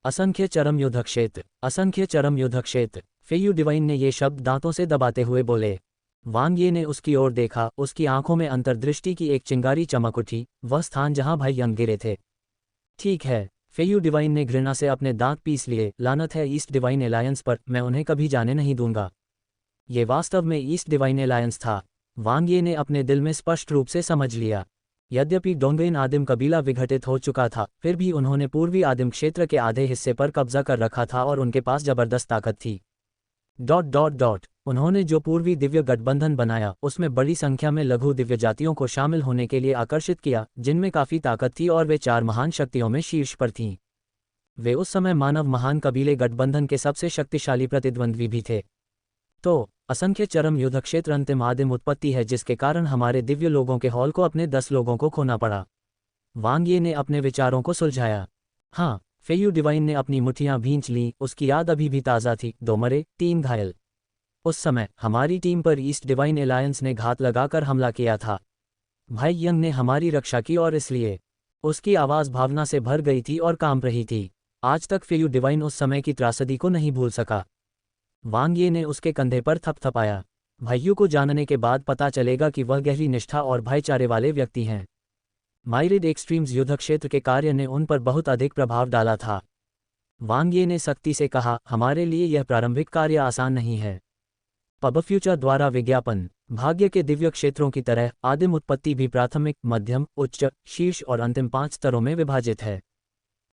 असंख्य चरम युद्ध क्षेत्र, असंख्य चरम युद्ध क्षेत्र। फेयू डिवाइन ने ये शब्द दांतों से दबाते हुए बोले। वांग ये ने उसकी ओर देखा, उसकी आंखों में अंतर्दृष्टि की एक चिंगारी चमक उठी, वह स्थान जहां भाई यंग गिरे थे। ठीक है, फेयू डिवाइन ने घृणा से अपने दांत पीस लिए। लानत है ईस्ट डिवाइन एलायंस पर, मैं उन्हें कभी जाने नहीं दूंगा। ये वास्तव में ईस्ट डिवाइन एलायंस था, वांग ये ने अपने दिल में स्पष्ट रूप से समझ लिया। यद्यपि डोंगेन आदिम कबीला विघटित हो चुका था, फिर भी उन्होंने पूर्वी आदिम क्षेत्र के आधे हिस्से पर कब्जा कर रखा था और उनके पास जबरदस्त ताकत थी। उन्होंने जो पूर्वी दिव्य गठबंधन बनाया, उसमें बड़ी संख्या में लघु दिव्य जातियों को शामिल होने के लिए आकर्षित किया, जिनमें काफ़ी ताकत थी और वे 4 महान शक्तियों में शीर्ष पर थीं। वे उस समय मानव महान कबीले गठबंधन के सबसे शक्तिशाली प्रतिद्वंद्वी भी थे। तो असंख्य चरम युद्ध क्षेत्र अंतिम आदिम उत्पत्ति है, जिसके कारण हमारे दिव्य लोगों के हॉल को अपने 10 लोगों को खोना पड़ा। वांग ये ने अपने विचारों को सुलझाया। हाँ, फेयू डिवाइन ने अपनी मुट्ठियां भींच लीं, उसकी याद अभी भी ताज़ा थी। 2 मरे, 3 घायल। उस समय हमारी टीम पर ईस्ट डिवाइन एलायंस ने घात लगाकर हमला किया था। भाई यंग ने हमारी रक्षा की और इसलिए उसकी आवाज़ भावना से भर गई थी और कांप रही थी। आज तक फेयू डिवाइन उस समय की त्रासदी को नहीं भूल सका। वांग ये ने उसके कंधे पर थपथपाया। भाइयों को जानने के बाद पता चलेगा कि वह गहरी निष्ठा और भाईचारे वाले व्यक्ति हैं। माइरिड एक्सट्रीम्स युद्ध क्षेत्र के कार्य ने उन पर बहुत अधिक प्रभाव डाला था। वांग ये ने सख्ती से कहा, हमारे लिए यह प्रारंभिक कार्य आसान नहीं है। पब फ्यूचर द्वारा विज्ञापन भाग्य के दिव्य क्षेत्रों की तरह आदिम उत्पत्ति भी प्राथमिक, मध्यम, उच्च, शीर्ष और अंतिम 5 स्तरों में विभाजित है।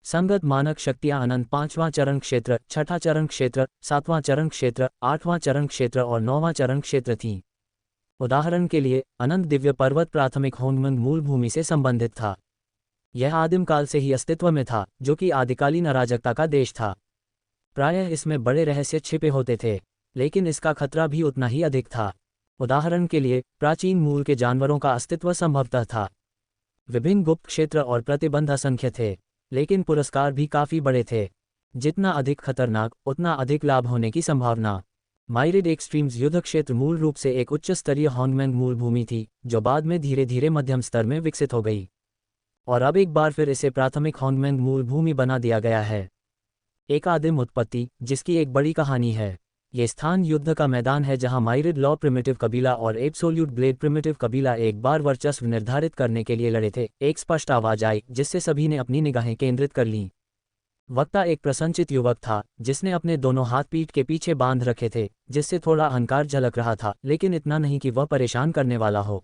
संगत मानक शक्तियां अनंत 5वां चरण क्षेत्र, 6ठा चरण क्षेत्र, 7वां चरण क्षेत्र, 8वां चरण क्षेत्र और 9वां चरण क्षेत्र थीं। उदाहरण के लिए, अनंत दिव्य पर्वत प्राथमिक होंगमंग मूल भूमि से संबंधित था। यह आदिम काल से ही अस्तित्व में था, जो कि आदिकालीन अराजकता का देश था। प्रायः इसमें बड़े रहस्य छिपे होते थे, लेकिन इसका खतरा भी उतना ही अधिक था। उदाहरण के लिए, प्राचीन मूल के जानवरों का अस्तित्व संभवतः था। विभिन्न गुप्त क्षेत्र और प्रतिबंध असंख्य थे, लेकिन पुरस्कार भी काफ़ी बड़े थे। जितना अधिक खतरनाक, उतना अधिक लाभ होने की संभावना। माइरिड एक्सट्रीम्स युद्ध क्षेत्र मूल रूप से एक उच्च स्तरीय होंगमैंग मूल भूमि थी, जो बाद में धीरे धीरे मध्यम स्तर में विकसित हो गई, और अब एक बार फिर इसे प्राथमिक होंगमैंग मूल भूमि बना दिया गया है। एक आदिम उत्पत्ति, जिसकी एक बड़ी कहानी है। ये स्थान युद्ध का मैदान है जहां माइरिड लॉ प्रिमिटिव कबीला और एब्सोल्यूट ब्लेड प्रिमिटिव कबीला एक बार वर्चस्व निर्धारित करने के लिए लड़े थे। एक स्पष्ट आवाज आई, जिससे सभी ने अपनी निगाहें केंद्रित कर लीं। वक्ता एक प्रसन्नचित युवक था, जिसने अपने दोनों हाथ पीठ के पीछे बांध रखे थे, जिससे थोड़ा अहंकार झलक रहा था, लेकिन इतना नहीं कि वह परेशान करने वाला हो।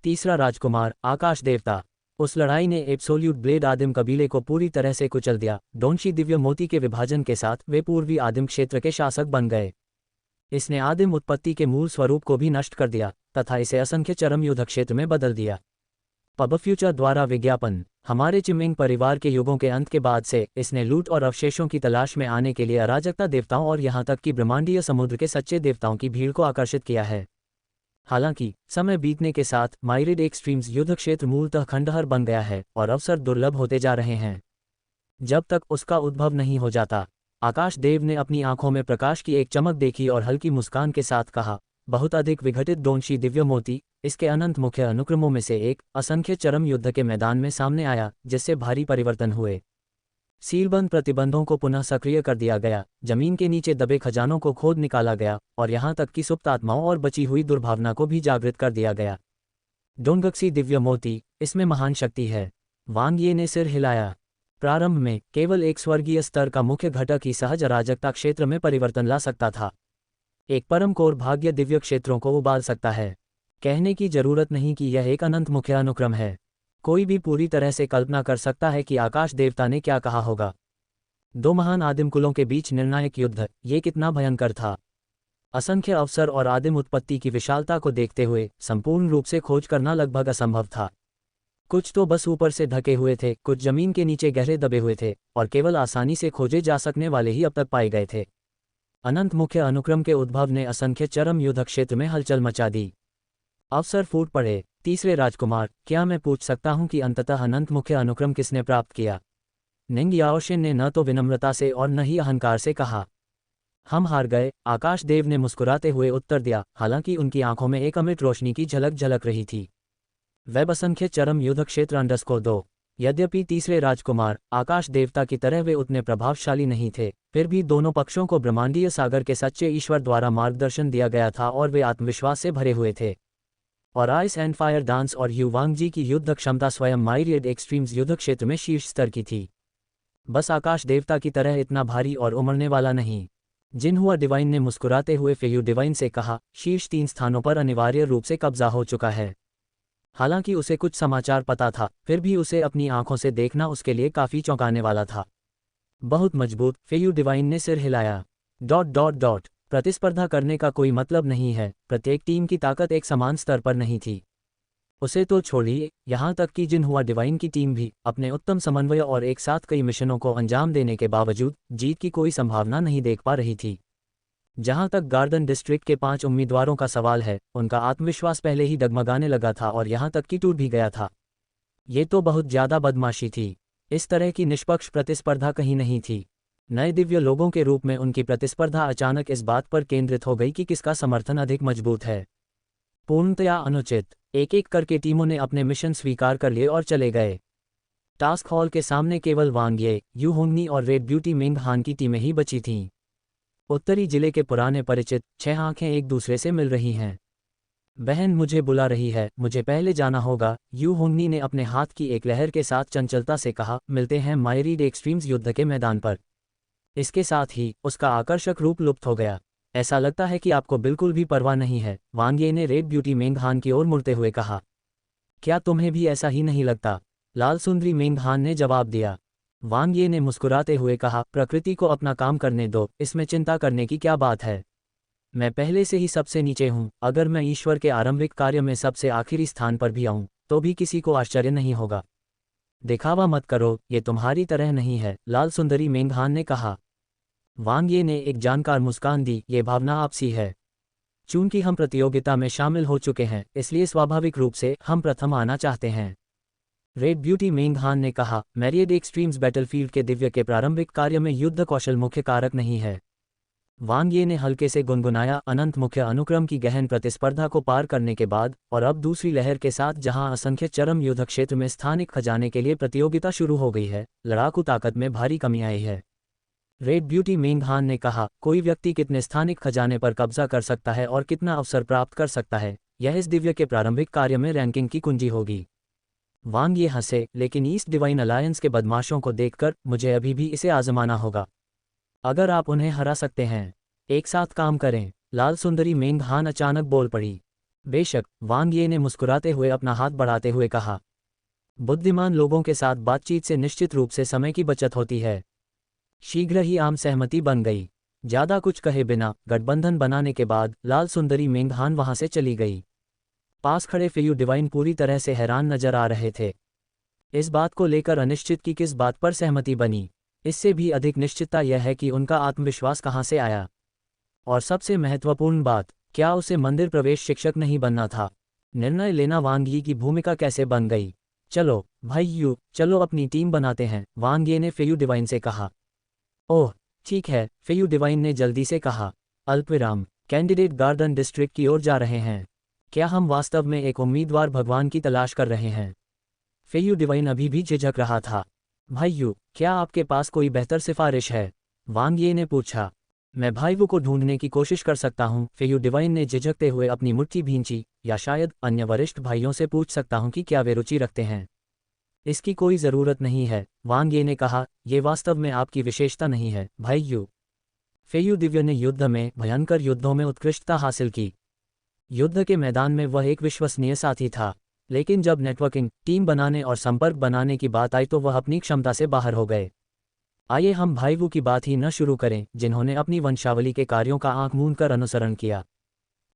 तीसरा राजकुमार, आकाश देवता। उस लड़ाई ने एब्सोल्यूट ब्लेड आदिम कबीले को पूरी तरह से कुचल दिया। डोंशी दिव्य मोती के विभाजन के साथ वे पूर्वी आदिम क्षेत्र के शासक बन गए। इसने आदिम उत्पत्ति के मूल स्वरूप को भी नष्ट कर दिया तथा इसे असंख्य चरम युद्ध क्षेत्र में बदल दिया। पब फ्यूचर द्वारा विज्ञापन हमारे चिमिंग परिवार के युगों के अंत के बाद से इसने लूट और अवशेषों की तलाश में आने के लिए अराजकता देवताओं और यहां तक कि ब्रह्मांडीय समुद्र के सच्चे देवताओं की भीड़ को आकर्षित किया है। हालांकि समय बीतने के साथ माइरिड एक्सट्रीम्स युद्ध क्षेत्र मूलतः खंडहर बन गया है और अवसर दुर्लभ होते जा रहे हैं। जब तक उसका उद्भव नहीं हो जाता। आकाश देव ने अपनी आंखों में प्रकाश की एक चमक देखी और हल्की मुस्कान के साथ कहा, बहुत अधिक विघटित डोंशी दिव्य मोती इसके अनंत मुख्य अनुक्रमों में से एक असंख्य चरम युद्ध के मैदान में सामने आया, जिससे भारी परिवर्तन हुए। सीलबंद प्रतिबंधों को पुनः सक्रिय कर दिया गया, जमीन के नीचे दबे खजानों को खोद निकाला गया और यहां तक कि सुप्त आत्माओं और बची हुई दुर्भावना को भी जागृत कर दिया गया। डोंगक्सी दिव्य मोती, इसमें महान शक्ति है। वांग ये ने सिर हिलाया। प्रारंभ में केवल एक स्वर्गीय स्तर का मुख्य घटक ही सहज अराजकता क्षेत्र में परिवर्तन ला सकता था। एक परम कोर भाग्य दिव्य क्षेत्रों को उबाल सकता है। कहने की जरूरत नहीं कि यह एक अनंत मुख्य अनुक्रम है। कोई भी पूरी तरह से कल्पना कर सकता है कि आकाश देवता ने क्या कहा होगा। 2 महान आदिम कुलों के बीच निर्णायक युद्ध, ये कितना भयंकर था। असंख्य अवसर और आदिम उत्पत्ति की विशालता को देखते हुए संपूर्ण रूप से खोज करना लगभग असंभव था। कुछ तो बस ऊपर से ढके हुए थे, कुछ जमीन के नीचे गहरे दबे हुए थे और केवल आसानी से खोजे जा सकने वाले ही अब तक पाए गए थे। अनंत मुख्य अनुक्रम के उद्भव ने असंख्य चरम युद्ध क्षेत्र में हलचल मचा दी। अवसर फूट पड़े। तीसरे राजकुमार, क्या मैं पूछ सकता हूं कि अंततः अनंत मुख्य अनुक्रम किसने प्राप्त किया? निंग याओशिन ने न तो विनम्रता से और न ही अहंकार से कहा। हम हार गए, आकाश देव ने मुस्कुराते हुए उत्तर दिया, हालांकि उनकी आंखों में एक अमिट रोशनी की झलक झलक रही थी। वेब असंख्य चरम युद्ध क्षेत्र _2 यद्यपि तीसरे राजकुमार आकाश देवता की तरह वे उतने प्रभावशाली नहीं थे, फिर भी दोनों पक्षों को ब्रह्मांडीय सागर के सच्चे ईश्वर द्वारा मार्गदर्शन दिया गया था और वे आत्मविश्वास से भरे हुए थे। और आइस एंड फायर डांस और युवांगजी की युद्ध क्षमता स्वयं माइरियड एक्सट्रीम्स युद्ध क्षेत्र में शीर्ष स्तर की थी। बस आकाश देवता की तरह इतना भारी और उमड़ने वाला नहीं। जिनहुआ डिवाइन ने मुस्कुराते हुए फेयू डिवाइन से कहा, शीर्ष 3 स्थानों पर अनिवार्य रूप से कब्जा हो चुका है। हालांकि उसे कुछ समाचार पता था, फिर भी उसे अपनी आंखों से देखना उसके लिए काफी चौंकाने वाला था। बहुत मजबूत, फेयू डिवाइन ने सिर हिलाया। प्रतिस्पर्धा करने का कोई मतलब नहीं है, प्रत्येक टीम की ताकत एक समान स्तर पर नहीं थी। उसे तो छोड़िए, यहाँ तक कि जिनहुआ डिवाइन की टीम भी अपने उत्तम समन्वय और एक साथ कई मिशनों को अंजाम देने के बावजूद जीत की कोई संभावना नहीं देख पा रही थी। जहां तक गार्डन डिस्ट्रिक्ट के 5 उम्मीदवारों का सवाल है, उनका आत्मविश्वास पहले ही डगमगाने लगा था और यहां तक कि टूट भी गया था। ये तो बहुत ज्यादा बदमाशी थी। इस तरह की निष्पक्ष प्रतिस्पर्धा कहीं नहीं थी। नए दिव्य लोगों के रूप में उनकी प्रतिस्पर्धा अचानक इस बात पर केंद्रित हो गई कि किसका समर्थन अधिक मजबूत है। पूर्णतया अनुचित। एक एक करके टीमों ने अपने मिशन स्वीकार कर लिए और चले गए। टास्क हॉल के सामने केवल वांग ये, यू होंगनी और रेड ब्यूटी मिंग हान की टीमें ही बची थीं। उत्तरी जिले के पुराने परिचित 6 आंखें एक दूसरे से मिल रही हैं। बहन मुझे बुला रही है, मुझे पहले जाना होगा, यू होंगनी ने अपने हाथ की एक लहर के साथ चंचलता से कहा। मिलते हैं मायरीड एक्सट्रीम्स युद्ध के मैदान पर। इसके साथ ही उसका आकर्षक रूप लुप्त हो गया। ऐसा लगता है कि आपको बिल्कुल भी परवाह नहीं है, वांग ये ने रेड ब्यूटी मेंग हान की ओर मुड़ते हुए कहा। क्या तुम्हें भी ऐसा ही नहीं लगता? लाल सुंदरी मेंग हान ने जवाब दिया। वांग ये ने मुस्कुराते हुए कहा, प्रकृति को अपना काम करने दो, इसमें चिंता करने की क्या बात है। मैं पहले से ही सबसे नीचे हूँ, अगर मैं ईश्वर के आरंभिक कार्य में सबसे आखिरी स्थान पर भी आऊँ तो भी किसी को आश्चर्य नहीं होगा। दिखावा मत करो, ये तुम्हारी तरह नहीं है, लाल सुंदरी मेंग हान ने कहा। वांग ये ने एक जानकार मुस्कान दी, ये भावना आपसी है। चूंकि हम प्रतियोगिता में शामिल हो चुके हैं, इसलिए स्वाभाविक रूप से हम प्रथम आना चाहते हैं। रेड ब्यूटी मेंग हान ने कहा, मैरियड एक्सट्रीम्स बैटलफील्ड के दिव्य के प्रारंभिक कार्य में युद्ध कौशल मुख्य कारक नहीं है। वांग ये ने हल्के से गुनगुनाया, अनंत मुख्य अनुक्रम की गहन प्रतिस्पर्धा को पार करने के बाद और अब दूसरी लहर के साथ जहां असंख्य चरम युद्ध क्षेत्र में स्थानिक खजाने के लिए प्रतियोगिता शुरू हो गई है, लड़ाकू ताकत में भारी कमी आई है। रेड ब्यूटी मेंग हान ने कहा, कोई व्यक्ति कितने स्थानिक खजाने पर कब्जा कर सकता है और कितना अवसर प्राप्त कर सकता है, यह इस दिव्य के प्रारंभिक कार्य में रैंकिंग की कुंजी होगी। वांग ये हंसे, लेकिन ईस्ट डिवाइन अलायंस के बदमाशों को देखकर मुझे अभी भी इसे आजमाना होगा। अगर आप उन्हें हरा सकते हैं, एक साथ काम करें, लाल सुंदरी मेंग हान अचानक बोल पड़ी। बेशक, वांग ये ने मुस्कुराते हुए अपना हाथ बढ़ाते हुए कहा। बुद्धिमान लोगों के साथ बातचीत से निश्चित रूप से समय की बचत होती है। शीघ्र ही आम सहमति बन गई। ज्यादा कुछ कहे बिना गठबंधन बनाने के बाद लाल सुंदरी मेंग हान वहां से चली गई। पास खड़े फेयू डिवाइन पूरी तरह से हैरान नजर आ रहे थे। इस बात को लेकर अनिश्चित कि किस बात पर सहमति बनी। इससे भी अधिक निश्चितता यह है कि उनका आत्मविश्वास कहाँ से आया। और सबसे महत्वपूर्ण बात, क्या उसे मंदिर प्रवेश शिक्षक नहीं बनना था? निर्णय लेना वांग यी की भूमिका कैसे बन गई? चलो भाई यू, चलो अपनी टीम बनाते हैं, वांग ये ने फेयू डिवाइन से कहा। ओह ठीक है, फेयू डिवाइन ने जल्दी से कहा। अल्पविराम, कैंडिडेट गार्डन डिस्ट्रिक्ट की ओर जा रहे हैं। क्या हम वास्तव में एक उम्मीदवार भगवान की तलाश कर रहे हैं? फेयू डिवाइन अभी भी झिझक रहा था। भाइयों, क्या आपके पास कोई बेहतर सिफारिश है? वांग ये ने पूछा। मैं भाईवू को ढूंढने की कोशिश कर सकता हूँ, फेयू डिवाइन ने झिझकते हुए अपनी मुट्ठी भींची, या शायद अन्य वरिष्ठ भाइयों से पूछ सकता हूँ कि क्या वे रुचि रखते हैं। इसकी कोई ज़रूरत नहीं है, वांग ये ने कहा, यह वास्तव में आपकी विशेषता नहीं है, भाइयों। फेयू दिव्य ने युद्ध में भयंकर युद्धों में उत्कृष्टता हासिल की। युद्ध के मैदान में वह एक विश्वसनीय साथी था, लेकिन जब नेटवर्किंग, टीम बनाने और संपर्क बनाने की बात आई तो वह अपनी क्षमता से बाहर हो गए। आइए हम भाईवू की बात ही न शुरू करें, जिन्होंने अपनी वंशावली के कार्यों का आंख मूंद कर अनुसरण किया।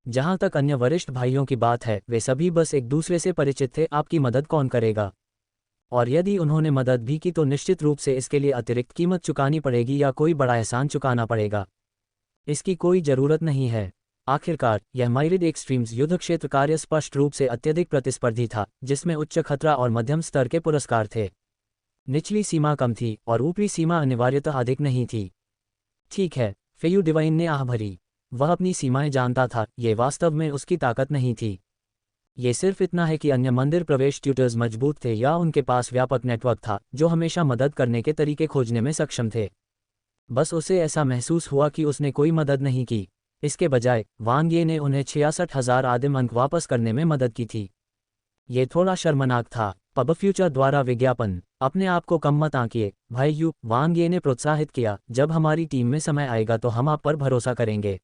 जहां तक अन्य वरिष्ठ भाइयों की बात है, वे सभी बस एक दूसरे से परिचित थे। आपकी मदद कौन करेगा? और यदि उन्होंने मदद भी की तो निश्चित रूप से इसके लिए अतिरिक्त कीमत चुकानी पड़ेगी या कोई बड़ा एहसान चुकाना पड़ेगा। इसकी कोई ज़रूरत नहीं है। आखिरकार यह माइरिड एक्सट्रीम्स युद्ध क्षेत्र कार्य स्पष्ट रूप से अत्यधिक प्रतिस्पर्धी था, जिसमें उच्च खतरा और मध्यम स्तर के पुरस्कार थे। निचली सीमा कम थी और ऊपरी सीमा अनिवार्यतः अधिक नहीं थी। ठीक है, फेयू डिवाइन ने आह भरी। वह अपनी सीमाएं जानता था, ये वास्तव में उसकी ताकत नहीं थी। ये सिर्फ इतना है कि अन्य मंदिर प्रवेश ट्यूटर्स मजबूत थे या उनके पास व्यापक नेटवर्क था जो हमेशा मदद करने के तरीके खोजने में सक्षम थे। बस उसे ऐसा महसूस हुआ कि उसने कोई मदद नहीं की। इसके बजाय वांग ये ने उन्हें 66,000 आदिम अंक वापस करने में मदद की थी। ये थोड़ा शर्मनाक था। पब फ्यूचर द्वारा विज्ञापन। अपने आप को कम मत आंकिए भाई यू, वांग ये ने प्रोत्साहित किया। जब हमारी टीम में समय आएगा तो हम आप पर भरोसा करेंगे।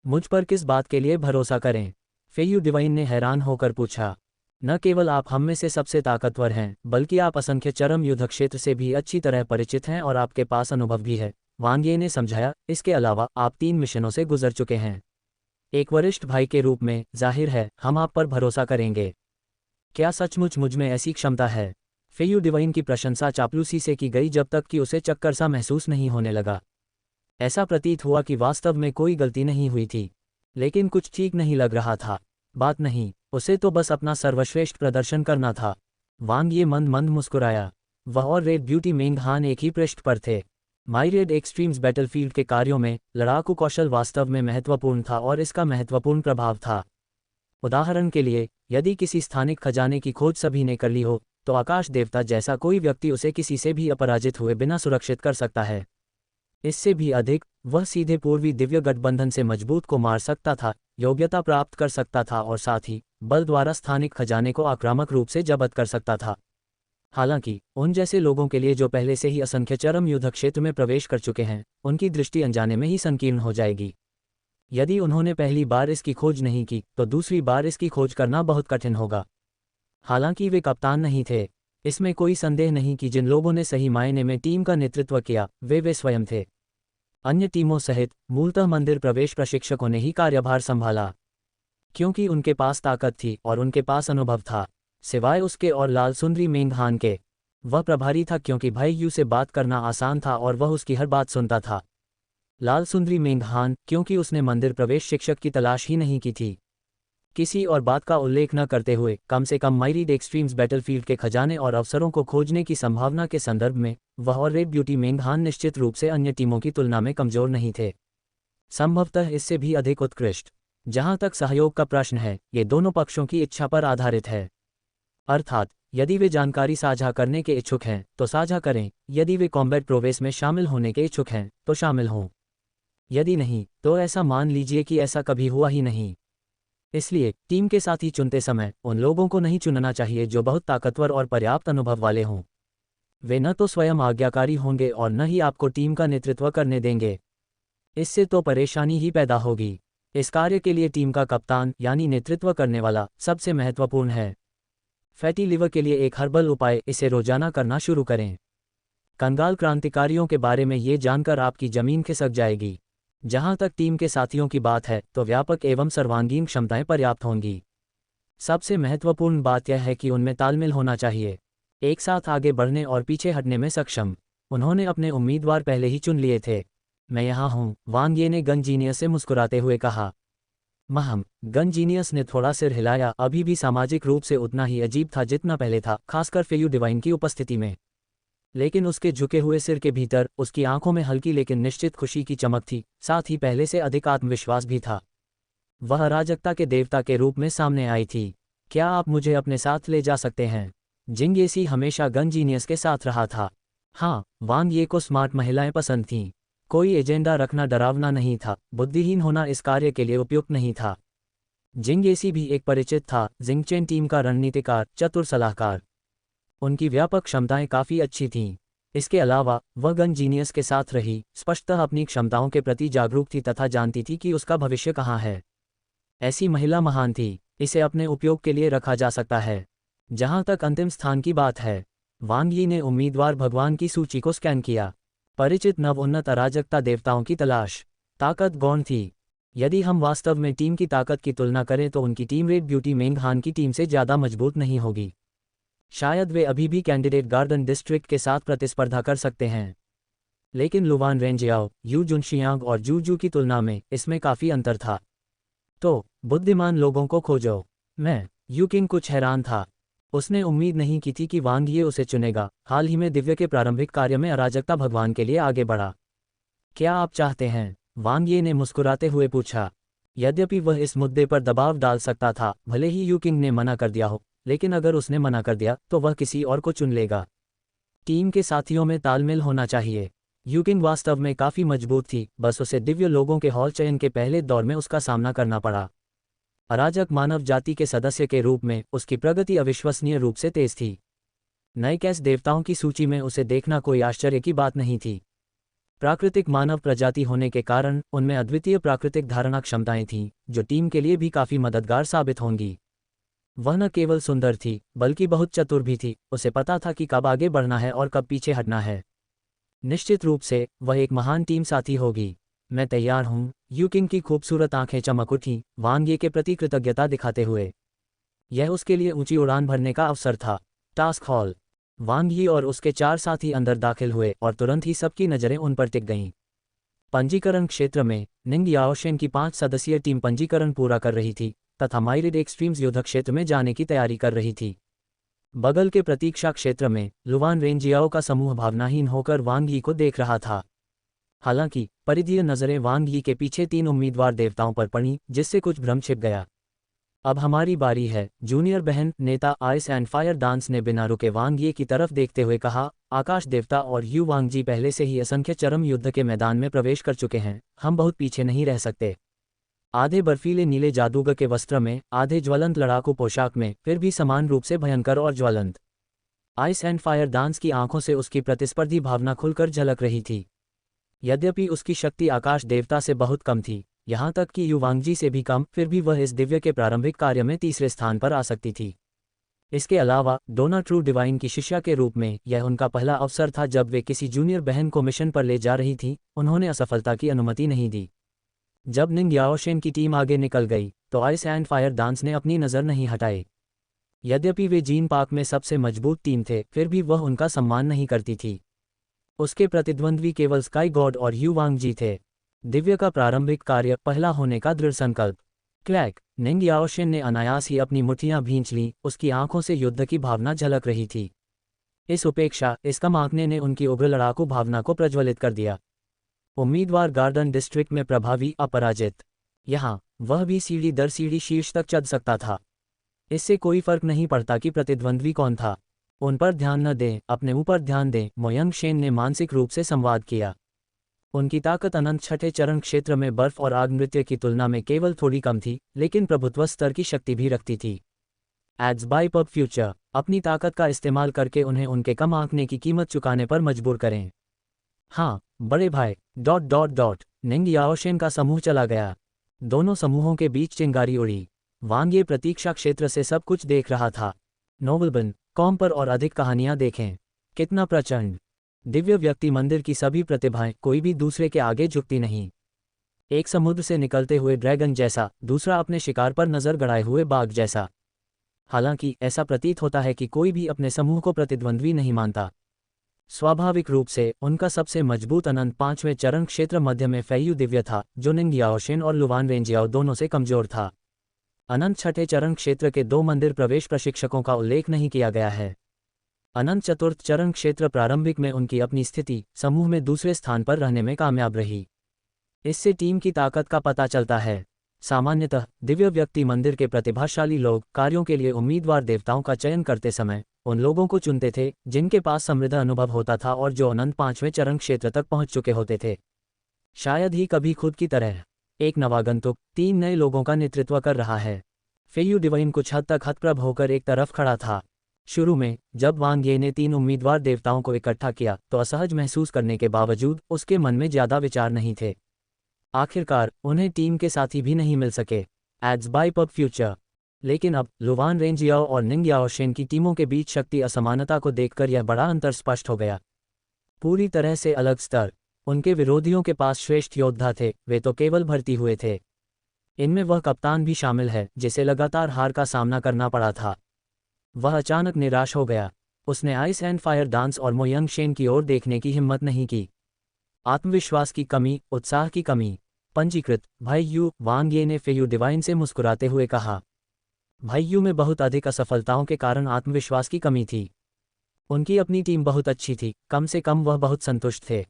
मुझ पर किस बात के लिए भरोसा करें? फेयू डिवाइन ने हैरान होकर पूछा। न केवल आप हम में से सबसे ताकतवर हैं, बल्कि आप असंख्य चरम युद्ध क्षेत्र से भी अच्छी तरह परिचित हैं और आपके पास अनुभव भी है, वांग ये ने समझाया। इसके अलावा आप 3 मिशनों से गुजर चुके हैं। एक वरिष्ठ भाई के रूप में जाहिर है हम आप पर भरोसा करेंगे। क्या सचमुच मुझ में ऐसी क्षमता है? फेयू डिवाइन की प्रशंसा चापलूसी से की गई जब तक कि उसे चक्कर सा महसूस नहीं होने लगा। ऐसा प्रतीत हुआ कि वास्तव में कोई गलती नहीं हुई थी, लेकिन कुछ ठीक नहीं लग रहा था। बात नहीं, उसे तो बस अपना सर्वश्रेष्ठ प्रदर्शन करना था। वांग ये मंद मंद मुस्कुराया। वह और रेड ब्यूटी मेंग हान एक ही पृष्ठ पर थे। माइरेड एक्सट्रीम्स बैटलफील्ड के कार्यों में लड़ाकू कौशल वास्तव में महत्वपूर्ण था और इसका महत्वपूर्ण प्रभाव था। उदाहरण के लिए, यदि किसी स्थानिक खजाने की खोज सभी ने कर ली हो, तो आकाश देवता जैसा कोई व्यक्ति उसे किसी से भी अपराजित हुए बिना सुरक्षित कर सकता है। इससे भी अधिक, वह सीधे पूर्वी दिव्य गठबंधन से मजबूत को मार सकता था, योग्यता प्राप्त कर सकता था और साथ ही बल द्वारा स्थानिक खजाने को आक्रामक रूप से जब्त कर सकता था। हालांकि उन जैसे लोगों के लिए जो पहले से ही असंख्य चरम युद्ध क्षेत्र में प्रवेश कर चुके हैं, उनकी दृष्टि अनजाने में ही संकीर्ण हो जाएगी। यदि उन्होंने पहली बार इसकी खोज नहीं की तो दूसरी बार इसकी खोज करना बहुत कठिन होगा। हालांकि वे कप्तान नहीं थे, इसमें कोई संदेह नहीं कि जिन लोगों ने सही मायने में टीम का नेतृत्व किया वे स्वयं थे। अन्य टीमों सहित मूलतः मंदिर प्रवेश प्रशिक्षकों ने ही कार्यभार संभाला, क्योंकि उनके पास ताकत थी और उनके पास अनुभव था। सिवाय उसके और लाल सुंदरी मेंग हान के, वह प्रभारी था क्योंकि भाई यू से बात करना आसान था और वह उसकी हर बात सुनता था। लाल सुंदरी मेंग हान क्योंकि उसने मंदिर प्रवेश शिक्षक की तलाश ही नहीं की थी। किसी और बात का उल्लेख न करते हुए कम से कम माइरीड एक्सट्रीम्स बैटलफील्ड के खजाने और अवसरों को खोजने की संभावना के संदर्भ में वह और रेड ब्यूटी मेंग हान निश्चित रूप से अन्य टीमों की तुलना में कमजोर नहीं थे, संभवतः इससे भी अधिक उत्कृष्ट। जहां तक सहयोग का प्रश्न है, ये दोनों पक्षों की इच्छा पर आधारित है। अर्थात यदि वे जानकारी साझा करने के इच्छुक हैं तो साझा करें, यदि वे कॉम्बैट प्रोवेस में शामिल होने के इच्छुक हैं तो शामिल हों। यदि नहीं, तो ऐसा मान लीजिए कि ऐसा कभी हुआ ही नहीं। इसलिए टीम के साथी चुनते समय उन लोगों को नहीं चुनना चाहिए जो बहुत ताकतवर और पर्याप्त अनुभव वाले हों। वे न तो स्वयं आज्ञाकारी होंगे और न ही आपको टीम का नेतृत्व करने देंगे। इससे तो परेशानी ही पैदा होगी। इस कार्य के लिए टीम का कप्तान यानी नेतृत्व करने वाला सबसे महत्वपूर्ण है। फैटी लिवर के लिए एक हर्बल उपाय, इसे रोजाना करना शुरू करें। कंगाल क्रांतिकारियों के बारे में ये जानकर आपकी जमीन खिसक जाएगी। जहां तक टीम के साथियों की बात है तो व्यापक एवं सर्वांगीण क्षमताएं पर्याप्त होंगी। सबसे महत्वपूर्ण बात यह है कि उनमें तालमेल होना चाहिए, एक साथ आगे बढ़ने और पीछे हटने में सक्षम। उन्होंने अपने उम्मीदवार पहले ही चुन लिए थे। मैं यहाँ हूँ, वांग ये ने गन जीनियस से मुस्कुराते हुए कहा। महम, गन जीनियस ने थोड़ा सिर हिलाया। अभी भी सामाजिक रूप से उतना ही अजीब था जितना पहले था, खासकर फेयू डिवाइन की उपस्थिति में। लेकिन उसके झुके हुए सिर के भीतर उसकी आंखों में हल्की लेकिन निश्चित खुशी की चमक थी, साथ ही पहले से अधिक आत्मविश्वास भी था। वह अराजकता के देवता के रूप में सामने आई थी। क्या आप मुझे अपने साथ ले जा सकते हैं? जिंग येसी हमेशा गन जीनियस के साथ रहा था। हाँ, वांग ये को स्मार्ट महिलाएं पसंद थीं। कोई एजेंडा रखना डरावना नहीं था, बुद्धिहीन होना इस कार्य के लिए उपयुक्त नहीं था। जिंग येसी भी एक परिचित था, जिंगचेन टीम का रणनीतिकार, चतुर सलाहकार। उनकी व्यापक क्षमताएं काफ़ी अच्छी थीं। इसके अलावा वह गन जीनियस के साथ रही, स्पष्टतः अपनी क्षमताओं के प्रति जागरूक थी तथा जानती थी कि उसका भविष्य कहाँ है। ऐसी महिला महान थी, इसे अपने उपयोग के लिए रखा जा सकता है। जहां तक अंतिम स्थान की बात है, वांग यी ने उम्मीदवार भगवान की सूची को स्कैन किया। परिचित नवोन्नत अराजकता देवताओं की तलाश। ताकत गौण थी। यदि हम वास्तव में टीम की ताकत की तुलना करें तो उनकी टीम रेड ब्यूटी मेंग हान की टीम से ज़्यादा मजबूत नहीं होगी। शायद वे अभी भी कैंडिडेट गार्डन डिस्ट्रिक्ट के साथ प्रतिस्पर्धा कर सकते हैं, लेकिन लुवान रेंजियाओ, यू जुनशियांग और जूजू की तुलना में इसमें काफ़ी अंतर था। तो बुद्धिमान लोगों को खोजो। मैं यू किंग कुछ हैरान था। उसने उम्मीद नहीं की थी कि वांग ये उसे चुनेगा। हाल ही में दिव्य के प्रारंभिक कार्य में अराजकता भगवान के लिए आगे बढ़ा। क्या आप चाहते हैं? वांग ये ने मुस्कुराते हुए पूछा। यद्यपि वह इस मुद्दे पर दबाव डाल सकता था, भले ही यू किंग ने मना कर दिया हो, लेकिन अगर उसने मना कर दिया तो वह किसी और को चुन लेगा। टीम के साथियों में तालमेल होना चाहिए। यू किंग वास्तव में काफ़ी मजबूत थी, बस उसे दिव्य लोगों के हॉल चयन के पहले दौर में उसका सामना करना पड़ा। अराजक मानव जाति के सदस्य के रूप में उसकी प्रगति अविश्वसनीय रूप से तेज थी। नए कैस देवताओं की सूची में उसे देखना कोई आश्चर्य की बात नहीं थी। प्राकृतिक मानव प्रजाति होने के कारण उनमें अद्वितीय प्राकृतिक धारणा क्षमताएं थीं, जो टीम के लिए भी काफ़ी मददगार साबित होंगी। वह न केवल सुंदर थी, बल्कि बहुत चतुर भी थी। उसे पता था कि कब आगे बढ़ना है और कब पीछे हटना है। निश्चित रूप से वह एक महान टीम साथी होगी। मैं तैयार हूँ। यू किंग की खूबसूरत आंखें चमक उठीं, वांग ये के प्रति कृतज्ञता दिखाते हुए। यह उसके लिए ऊंची उड़ान भरने का अवसर था। Task hall. वांग यी और उसके 4 साथी अंदर दाखिल हुए और तुरंत ही सबकी नज़रें उन पर टिक गईं। पंजीकरण क्षेत्र में निंग याओशेन की 5 सदस्यीय टीम पंजीकरण पूरा कर रही थी तथा माइरिड एक्सट्रीम्स युद्ध क्षेत्र में जाने की तैयारी कर रही थी। बगल के प्रतीक्षा क्षेत्र में लुवान रेंजियाओ का समूह भावनाहीन होकर वांग यी को देख रहा था। हालांकि परिधीय नज़रें वांग यी के पीछे 3 उम्मीदवार देवताओं पर पड़ी, जिससे कुछ भ्रम छिप गया। अब हमारी बारी है, जूनियर बहन नेता आइस एंड फायर डांस ने बिना रुके वांग यी की तरफ देखते हुए कहा। आकाश देवता और यू वांग जी पहले से ही असंख्य चरम युद्ध के मैदान में प्रवेश कर चुके हैं, हम बहुत पीछे नहीं रह सकते। आधे बर्फीले नीले जादूगर के वस्त्र में, आधे ज्वलंत लड़ाकू पोशाक में, फिर भी समान रूप से भयंकर और ज्वलंत। आइस एंड फायर डांस की आंखों से उसकी प्रतिस्पर्धी भावना खुलकर झलक रही थी। यद्यपि उसकी शक्ति आकाश देवता से बहुत कम थी, यहाँ तक कि युवांगजी से भी कम, फिर भी वह इस दिव्य के प्रारंभिक कार्य में तीसरे स्थान पर आ सकती थी। इसके अलावा डोना ट्रू डिवाइन की शिष्या के रूप में यह उनका पहला अवसर था जब वे किसी जूनियर बहन को मिशन पर ले जा रही थी। उन्होंने असफलता की अनुमति नहीं दी। जब निंग याओशेन की टीम आगे निकल गई तो आइस एंड फायर डांस ने अपनी नज़र नहीं हटाई। यद्यपि वे जीन पार्क में सबसे मजबूत टीम थे, फिर भी वह उनका सम्मान नहीं करती थी। उसके प्रतिद्वंद्वी केवल स्काई गॉड और यू वांग जी थे। दिव्य का प्रारंभिक कार्य पहला होने का दृढ़ संकल्प। क्लैक। निंग याओशेन ने अनायास ही अपनी मुट्ठियां भींच लीं, उसकी आंखों से युद्ध की भावना झलक रही थी। इस उपेक्षा, इस कम आंकने ने उनकी उग्र लड़ाकू भावना को प्रज्वलित कर दिया। उम्मीदवार गार्डन डिस्ट्रिक्ट में प्रभावी अपराजित। यहाँ वह भी सीढ़ी दर सीढ़ी शीर्ष तक चढ़ सकता था। इससे कोई फर्क नहीं पड़ता कि प्रतिद्वंद्वी कौन था। उन पर ध्यान न दें, अपने ऊपर ध्यान दें, मोयंग शेन ने मानसिक रूप से संवाद किया। उनकी ताकत अनंत छठे चरण क्षेत्र में बर्फ और आग नृत्य की तुलना में केवल थोड़ी कम थी, लेकिन प्रभुत्व स्तर की शक्ति भी रखती थी। Ads by pub future. अपनी ताकत का इस्तेमाल करके उन्हें उनके कम आंकने की कीमत चुकाने पर मजबूर करें। हाँ बड़े भाई। निंग याओशेन का समूह चला गया। दोनों समूहों के बीच चिंगारी उड़ी। वांग ये प्रतीक्षा क्षेत्र से सब कुछ देख रहा था। नोवेलबन कॉम पर और अधिक कहानियां देखें। कितना प्रचंड दिव्य व्यक्ति मंदिर की सभी प्रतिभाएं, कोई भी दूसरे के आगे झुकती नहीं। एक समुद्र से निकलते हुए ड्रैगन जैसा, दूसरा अपने शिकार पर नजर गड़ाए हुए बाघ जैसा। हालांकि ऐसा प्रतीत होता है कि कोई भी अपने समूह को प्रतिद्वंद्वी नहीं मानता। स्वाभाविक रूप से उनका सबसे मजबूत अनंत 5वें चरण क्षेत्र मध्य में फेयू दिव्य था, जो निंग याओशेन और लुवान रेंजियाओ दोनों से कमजोर था। अनंत छठे चरण क्षेत्र के 2 मंदिर प्रवेश प्रशिक्षकों का उल्लेख नहीं किया गया है। अनंत चतुर्थ चरण क्षेत्र प्रारंभिक में उनकी अपनी स्थिति समूह में दूसरे स्थान पर रहने में कामयाब रही। इससे टीम की ताकत का पता चलता है। सामान्यतः दिव्य व्यक्ति मंदिर के प्रतिभाशाली लोग कार्यों के लिए उम्मीदवार देवताओं का चयन करते समय उन लोगों को चुनते थे जिनके पास समृद्ध अनुभव होता था और जो अनंत 5वें चरण क्षेत्र तक पहुंच चुके होते थे। शायद ही कभी खुद की तरह एक नवागंतुक 3 नए लोगों का नेतृत्व कर रहा है। फेयू डिवाइन कुछ हद तक हतप्रभ होकर एक तरफ खड़ा था। शुरू में जब वांग ये ने 3 उम्मीदवार देवताओं को इकट्ठा किया तो असहज महसूस करने के बावजूद उसके मन में ज्यादा विचार नहीं थे। आखिरकार उन्हें टीम के साथी भी नहीं मिल सके। Ads by pub future. लेकिन अब लुवान रेंजियाओ और निंग याओशेन की टीमों के बीच शक्ति असमानता को देखकर यह बड़ा अंतर स्पष्ट हो गया। पूरी तरह से अलग स्तर। उनके विरोधियों के पास श्रेष्ठ योद्धा थे, वे तो केवल भर्ती हुए थे। इनमें वह कप्तान भी शामिल है जिसे लगातार हार का सामना करना पड़ा था। वह अचानक निराश हो गया। उसने आइस एंड फायर डांस और मोयंग शेन की ओर देखने की हिम्मत नहीं की। आत्मविश्वास की कमी, उत्साह की कमी। पंजीकृत भाई यू वांग ये ने फेयू डिवाइन से मुस्कुराते हुए कहा। भाई यू में बहुत अधिक असफलताओं के कारण आत्मविश्वास की कमी थी। उनकी अपनी टीम बहुत अच्छी थी, कम से कम वह बहुत संतुष्ट थे।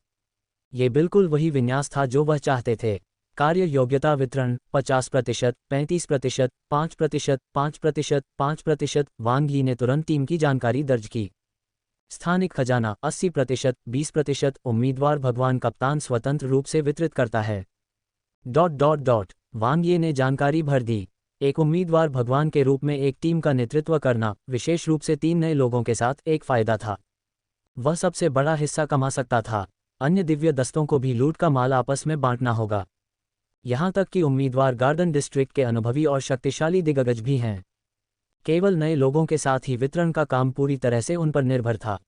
ये बिल्कुल वही विन्यास था जो वह चाहते थे। कार्य योग्यता वितरण 50%, 35%, 5%, 5%, 5%। वांग यी ने तुरंत टीम की जानकारी दर्ज की। स्थानिक खजाना 80%, 20%। उम्मीदवार भगवान कप्तान स्वतंत्र रूप से वितरित करता है। वांग ये ने जानकारी भर दी। एक उम्मीदवार भगवान के रूप में एक टीम का नेतृत्व करना, विशेष रूप से 3 नए लोगों के साथ, एक फायदा था। वह सबसे बड़ा हिस्सा कमा सकता था। अन्य दिव्य दस्तों को भी लूट का माल आपस में बांटना होगा। यहां तक कि उम्मीदवार गार्डन डिस्ट्रिक्ट के अनुभवी और शक्तिशाली दिग्गज भी हैं। केवल नए लोगों के साथ ही वितरण का काम पूरी तरह से उन पर निर्भर था।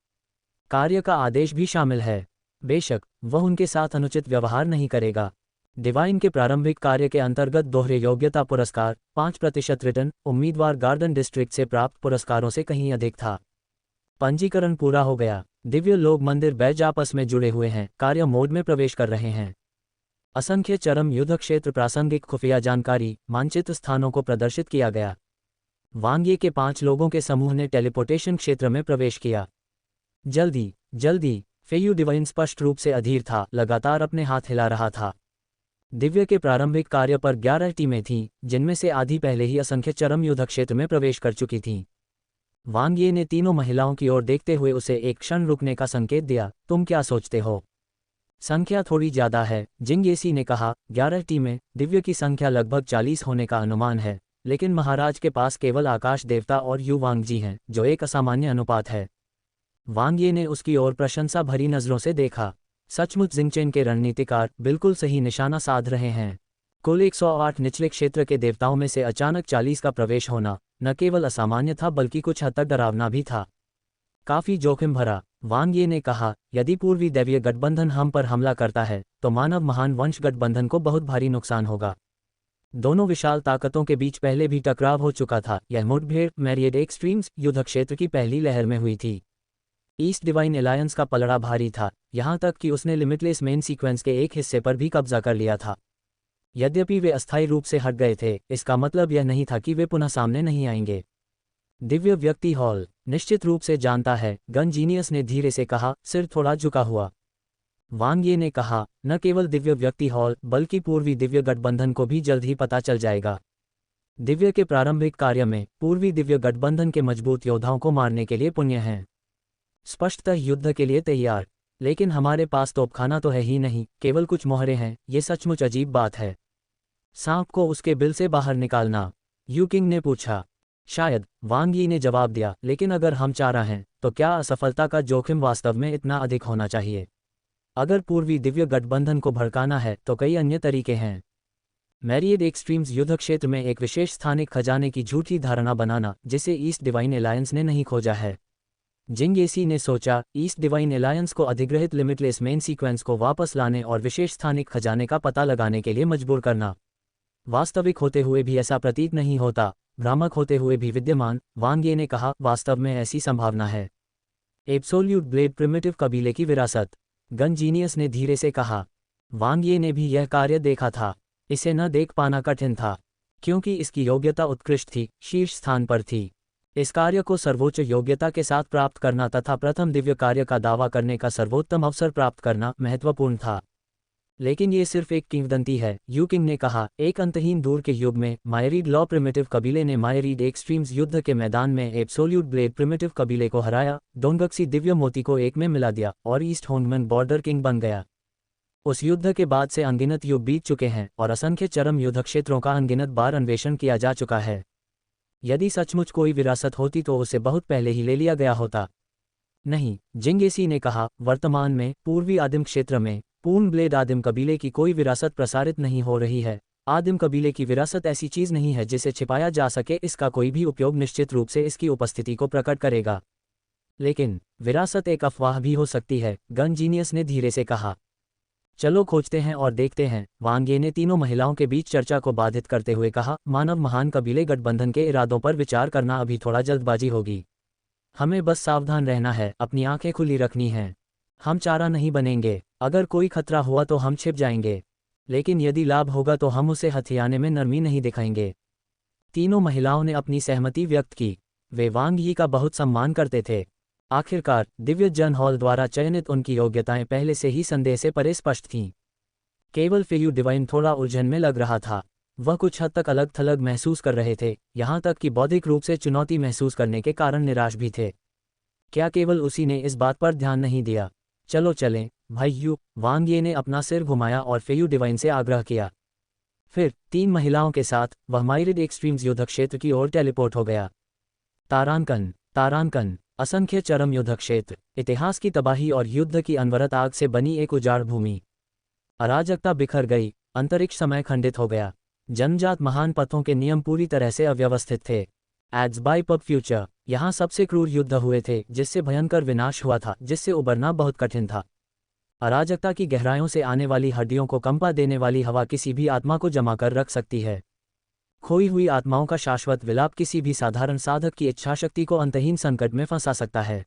कार्य का आदेश भी शामिल है। बेशक वह उनके साथ अनुचित व्यवहार नहीं करेगा। डिवाइन के प्रारंभिक कार्य के अंतर्गत दोहरे योग्यता पुरस्कार 5% रिटर्न उम्मीदवार गार्डन डिस्ट्रिक्ट से प्राप्त पुरस्कारों से कहीं अधिक था। पंजीकरण पूरा हो गया। दिव्य लोग मंदिर बैज आपस में जुड़े हुए हैं, कार्य मोड में प्रवेश कर रहे हैं। असंख्य चरम युद्ध क्षेत्र प्रासंगिक खुफिया जानकारी मानचित्र स्थानों को प्रदर्शित किया गया। वांग्ये के 5 लोगों के समूह ने टेलीपोर्टेशन क्षेत्र में प्रवेश किया। जल्दी फेयू डिवाइन स्पष्ट रूप से अधीर था, लगातार अपने हाथ हिला रहा था। दिव्य के प्रारंभिक कार्य पर 11 टीमें थीं, जिनमें से आधी पहले ही असंख्य चरम युद्ध क्षेत्र में प्रवेश कर चुकी थीं। वांग्ये ने तीनों महिलाओं की ओर देखते हुए उसे एक क्षण रुकने का संकेत दिया। तुम क्या सोचते हो? संख्या थोड़ी ज्यादा है, जिंगयेसी ने कहा। 11 टीमें, दिव्य की संख्या लगभग 40 होने का अनुमान है, लेकिन महाराज के पास केवल आकाश देवता और यू वांगजी हैं, जो एक असामान्य अनुपात है। वांग्ये ने उसकी ओर प्रशंसा भरी नजरों से देखा। सचमुच जिंगचेन के रणनीतिकार बिल्कुल सही निशाना साध रहे हैं। कुल 108 निचले क्षेत्र के देवताओं में से अचानक 40 का प्रवेश होना न केवल असामान्य था बल्कि कुछ हद तक डरावना भी था। काफी जोखिम भरा, वांग्ये ने कहा। यदि पूर्वी दैवीय गठबंधन हम पर हमला करता है तो मानव महान वंश गठबंधन को बहुत भारी नुकसान होगा। दोनों विशाल ताकतों के बीच पहले भी टकराव हो चुका था। यह मुठभेड़ मैरियड एक्सट्रीम्स युद्ध क्षेत्र की पहली लहर में हुई थी। ईस्ट डिवाइन एलायंस का पलड़ा भारी था, यहां तक कि उसने लिमिटलेस मेन सीक्वेंस के एक हिस्से पर भी कब्जा कर लिया था। यद्यपि वे अस्थायी रूप से हट गए थे, इसका मतलब यह नहीं था कि वे पुनः सामने नहीं आएंगे। दिव्य व्यक्ति हॉल निश्चित रूप से जानता है, गन जीनियस ने धीरे से कहा, सिर थोड़ा झुका हुआ। वांग्ये ने कहा, न केवल दिव्य व्यक्ति हॉल बल्कि पूर्वी दिव्य गठबंधन को भी जल्द ही पता चल जाएगा। दिव्य के प्रारंभिक कार्य में पूर्वी दिव्य गठबंधन के मजबूत योद्धाओं को मारने के लिए पुण्य हैं। स्पष्टतः युद्ध के लिए तैयार, लेकिन हमारे पास तोपखाना तो है ही नहीं, केवल कुछ मोहरे हैं। ये सचमुच अजीब बात है। सांप को उसके बिल से बाहर निकालना, यू किंग ने पूछा। शायद, वांग्यी ने जवाब दिया, लेकिन अगर हम चाह रहे हैं तो क्या असफलता का जोखिम वास्तव में इतना अधिक होना चाहिए? अगर पूर्वी दिव्य गठबंधन को भड़काना है तो कई अन्य तरीके हैं। मैरियड एक्सट्रीम्स युद्ध क्षेत्र में एक विशेष स्थानिक खजाने की झूठी धारणा बनाना, जिसे ईस्ट डिवाइन एलायंस ने नहीं खोजा है। जिंगयेसी ने सोचा, ईस्ट डिवाइन एलायंस को अधिग्रहित लिमिटलेस मेन सीक्वेंस को वापस लाने और विशेष स्थानिक खजाने का पता लगाने के लिए मजबूर करना। वास्तविक होते हुए भी ऐसा प्रतीत नहीं होता, भ्रामक होते हुए भी विद्यमान। वांग्ये ने कहा, वास्तव में ऐसी संभावना है। एब्सोल्यूट ब्लेड प्रिमिटिव कबीले की विरासत, गन जीनियस ने धीरे से कहा। वांग्ये ने भी यह कार्य देखा था। इसे न देख पाना कठिन था, क्योंकि इसकी योग्यता उत्कृष्ट थी, शीर्ष स्थान पर थी। इस कार्य को सर्वोच्च योग्यता के साथ प्राप्त करना तथा प्रथम दिव्य कार्य का दावा करने का सर्वोत्तम अवसर प्राप्त करना महत्वपूर्ण था। लेकिन ये सिर्फ एक किंवदंती है, यू किंग ने कहा। एक अंतहीन दूर के युग में मायरीड लॉ प्रिमिटिव कबीले ने मायरीड एक्सट्रीम्स युद्ध के मैदान में एब्सोल्यूट ब्लेड प्रिमिटिव कबीले को हराया, डोंगक्सी दिव्य मोती को एक में मिला दिया और ईस्ट होंगमन बॉर्डर किंग बन गया। उस युद्ध के बाद से अनगिनत युग बीत चुके हैं और असंख्य चरम युद्ध क्षेत्रों का अनगिनत बार अन्वेषण किया जा चुका है। यदि सचमुच कोई विरासत होती तो उसे बहुत पहले ही ले लिया गया होता। नहीं, जिंगयेसी ने कहा, वर्तमान में पूर्वी आदिम क्षेत्र में पूर्ण ब्लेड आदिम कबीले की कोई विरासत प्रसारित नहीं हो रही है। आदिम कबीले की विरासत ऐसी चीज नहीं है जिसे छिपाया जा सके। इसका कोई भी उपयोग निश्चित रूप से इसकी उपस्थिति को प्रकट करेगा। लेकिन विरासत एक अफवाह भी हो सकती है, गन जीनियस ने धीरे से कहा। चलो खोजते हैं और देखते हैं, वांग्ये ने तीनों महिलाओं के बीच चर्चा को बाधित करते हुए कहा। मानव महान कबीले गठबंधन के इरादों पर विचार करना अभी थोड़ा जल्दबाजी होगी। हमें बस सावधान रहना है, अपनी आंखें खुली रखनी हैं। हम चारा नहीं बनेंगे। अगर कोई खतरा हुआ तो हम छिप जाएंगे, लेकिन यदि लाभ होगा तो हम उसे हथियाने में नरमी नहीं दिखाएंगे। तीनों महिलाओं ने अपनी सहमति व्यक्त की। वे वांग्यी का बहुत सम्मान करते थे। आखिरकार दिव्य जन हॉल द्वारा चयनित उनकी योग्यताएं पहले से ही संदेह से परे स्पष्ट थीं। केवल फेयू डिवाइन थोड़ा उलझन में लग रहा था। वह कुछ हद तक अलग थलग महसूस कर रहे थे, यहाँ तक कि बौद्धिक रूप से चुनौती महसूस करने के कारण निराश भी थे। क्या केवल उसी ने इस बात पर ध्यान नहीं दिया? चलो चलें भाई यू, वांग ये ने अपना सिर घुमाया और फेयू डिवाइन से आग्रह किया। फिर 3 महिलाओं के साथ वह माइरिड एक्सट्रीम्स युद्ध क्षेत्र की ओर टेलीपोर्ट हो गया। तारांकन, तारांकन, असंख्य चरम युद्ध क्षेत्र, इतिहास की तबाही और युद्ध की अनवरत आग से बनी एक उजाड़ भूमि। अराजकता बिखर गई, अंतरिक्ष समय खंडित हो गया, जन्मजात महान पथों के नियम पूरी तरह से अव्यवस्थित थे। एड्स बाय पब फ्यूचर, यहाँ सबसे क्रूर युद्ध हुए थे जिससे भयंकर विनाश हुआ था, जिससे उबरना बहुत कठिन था। अराजकता की गहराइयों से आने वाली हड्डियों को कंपा देने वाली हवा किसी भी आत्मा को जमा कर रख सकती है। खोई हुई आत्माओं का शाश्वत विलाप किसी भी साधारण साधक की इच्छाशक्ति को अंतहीन संकट में फंसा सकता है।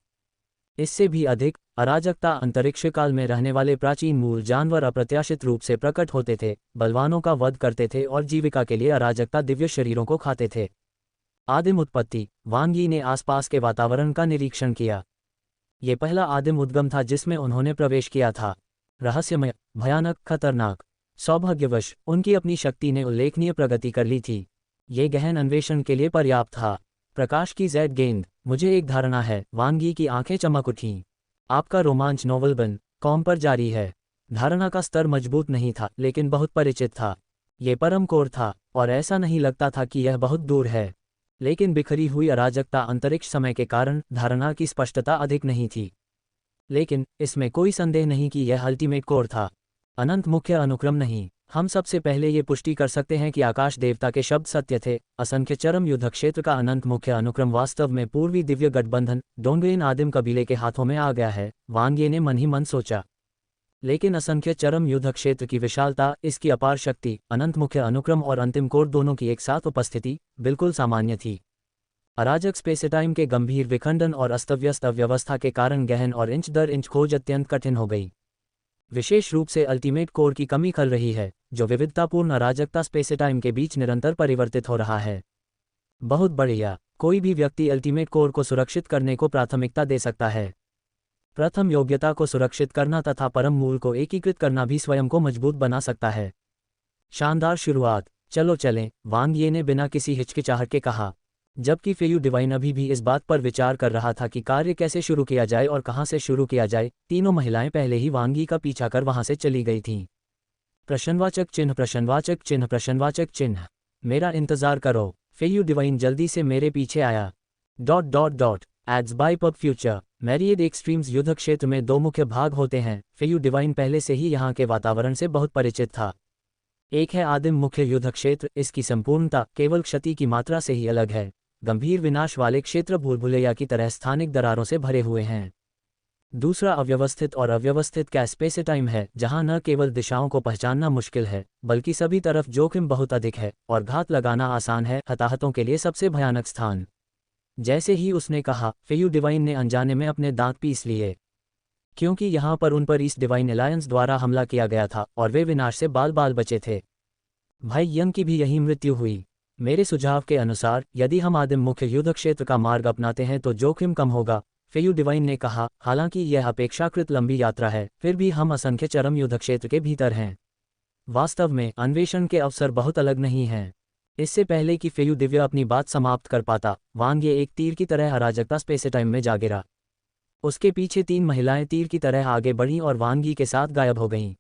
इससे भी अधिक, अराजकता अंतरिक्ष काल में रहने वाले प्राचीन मूल जानवर अप्रत्याशित रूप से प्रकट होते थे, बलवानों का वध करते थे और जीविका के लिए अराजकता दिव्य शरीरों को खाते थे। आदिम उत्पत्ति, वांग यी ने आसपास के वातावरण का निरीक्षण किया। ये पहला आदिम उद्गम था जिसमें उन्होंने प्रवेश किया था। रहस्यमय, भयानक, खतरनाक। सौभाग्यवश उनकी अपनी शक्ति ने उल्लेखनीय प्रगति कर ली थी। ये गहन अन्वेषण के लिए पर्याप्त था। प्रकाश की जैद गेंद, मुझे एक धारणा है। वांग यी की आंखें चमक उठीं। आपका रोमांच नोवेल बन कॉम पर जारी है। धारणा का स्तर मजबूत नहीं था लेकिन बहुत परिचित था। ये परम कोर था और ऐसा नहीं लगता था कि यह बहुत दूर है। लेकिन बिखरी हुई अराजकता अंतरिक्ष समय के कारण धारणा की स्पष्टता अधिक नहीं थी। लेकिन इसमें कोई संदेह नहीं कि यह अल्टीमेट कोर था, अनंत मुख्य अनुक्रम नहीं। हम सबसे पहले ये पुष्टि कर सकते हैं कि आकाश देवता के शब्द सत्य थे। असंख्य चरम युद्ध क्षेत्र का अनंत मुख्य अनुक्रम वास्तव में पूर्वी दिव्य गठबंधन डोंगरेन आदिम कबीले के हाथों में आ गया है, वांग ये ने मन ही मन सोचा। लेकिन असंख्य चरम युद्ध क्षेत्र की विशालता, इसकी अपार शक्ति, अनंत मुख्य अनुक्रम और अंतिम कोर दोनों की एक साथ उपस्थिति बिल्कुल सामान्य थी। अराजक स्पेस-टाइम के गंभीर विखंडन और अस्तव्यस्त अव्यवस्था के कारण गहन और इंच दर इंच खोज अत्यंत कठिन हो गई। विशेष रूप से अल्टीमेट कोर की कमी खल रही है, जो विविधतापूर्ण अराजकता स्पेस-टाइम के बीच निरंतर परिवर्तित हो रहा है। बहुत बढ़िया, कोई भी व्यक्ति अल्टीमेट कोर को सुरक्षित करने को प्राथमिकता दे सकता है। प्रथम योग्यता को सुरक्षित करना तथा परम मूल को एकीकृत करना भी स्वयं को मजबूत बना सकता है। शानदार शुरुआत, चलो चलें, वांग ये ने बिना किसी हिचकिचाहट के कहा, जबकि फेयू डिवाइन अभी भी इस बात पर विचार कर रहा था कि कार्य कैसे शुरू किया जाए और कहां से शुरू किया जाए। तीनों महिलाएं पहले ही वांग यी का पीछा कर वहां से चली गई थीं। प्रश्नवाचक चिन्ह, प्रश्नवाचक चिन्ह, प्रश्नवाचक चिन्ह। मेरा इंतजार करो। फेयू डिवाइन जल्दी से मेरे पीछे आया। ... Ads by pub future. Married extremes युद्ध क्षेत्र में 2 मुख्य भाग होते हैं। फेयू डिवाइन पहले से ही यहाँ के वातावरण से बहुत परिचित था। एक है आदिम मुख्य युद्ध क्षेत्र, इसकी संपूर्णता केवल क्षति की मात्रा से ही अलग है। गंभीर विनाश वाले क्षेत्र भूलभुलैया की तरह स्थानिक दरारों से भरे हुए हैं। दूसरा अव्यवस्थित और अव्यवस्थित का स्पेस-टाइम है, जहां न केवल दिशाओं को पहचानना मुश्किल है, बल्कि सभी तरफ जोखिम बहुत अधिक है और घात लगाना आसान है। हताहतों के लिए सबसे भयानक स्थान। जैसे ही उसने कहा, फेयू डिवाइन ने अनजाने में अपने दांत पीस लिए, क्योंकि यहाँ पर उन पर ईस्ट डिवाइन अलायंस द्वारा हमला किया गया था और वे विनाश से बाल बाल बचे थे। भाई यंग की भी यही मृत्यु हुई। मेरे सुझाव के अनुसार यदि हम आदिम मुख्य युद्ध क्षेत्र का मार्ग अपनाते हैं तो जोखिम कम होगा, फेयू डिवाइन ने कहा। हालांकि यह अपेक्षाकृत लंबी यात्रा है, फिर भी हम असंख्य चरम युद्ध क्षेत्र के भीतर हैं। वास्तव में अन्वेषण के अवसर बहुत अलग नहीं हैं। इससे पहले कि फेयू दिव्य अपनी बात समाप्त कर पाता, वांग ये एक तीर की तरह अराजकता स्पेस-टाइम में जा गिरा। उसके पीछे 3 महिलाएं तीर की तरह आगे बढ़ीं और वांग यी के साथ गायब हो गईं।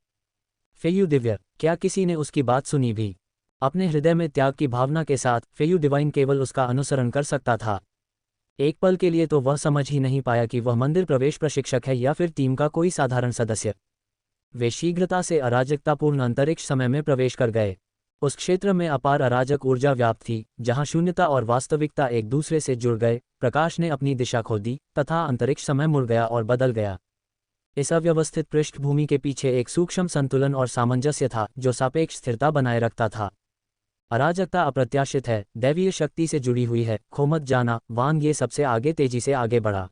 फेयू दिव्य, क्या किसी ने उसकी बात सुनी भी? अपने हृदय में त्याग की भावना के साथ फेयू डिवाइन केवल उसका अनुसरण कर सकता था। एक पल के लिए तो वह समझ ही नहीं पाया कि वह मंदिर प्रवेश प्रशिक्षक है या फिर टीम का कोई साधारण सदस्य। वे शीघ्रता से अराजकतापूर्ण अंतरिक्ष समय में प्रवेश कर गए। उस क्षेत्र में अपार अराजक ऊर्जा व्याप्त थी, जहां शून्यता और वास्तविकता एक दूसरे से जुड़ गए। प्रकाश ने अपनी दिशा खो दी तथा अंतरिक्ष समय मुड़ गया और बदल गया। इस अव्यवस्थित पृष्ठभूमि के पीछे एक सूक्ष्म संतुलन और सामंजस्य था जो सापेक्ष स्थिरता बनाए रखता था। अराजकता अप्रत्याशित है, दैवीय शक्ति से जुड़ी हुई है, खो मत जाना। वांग ये सबसे आगे तेजी से आगे बढ़ा।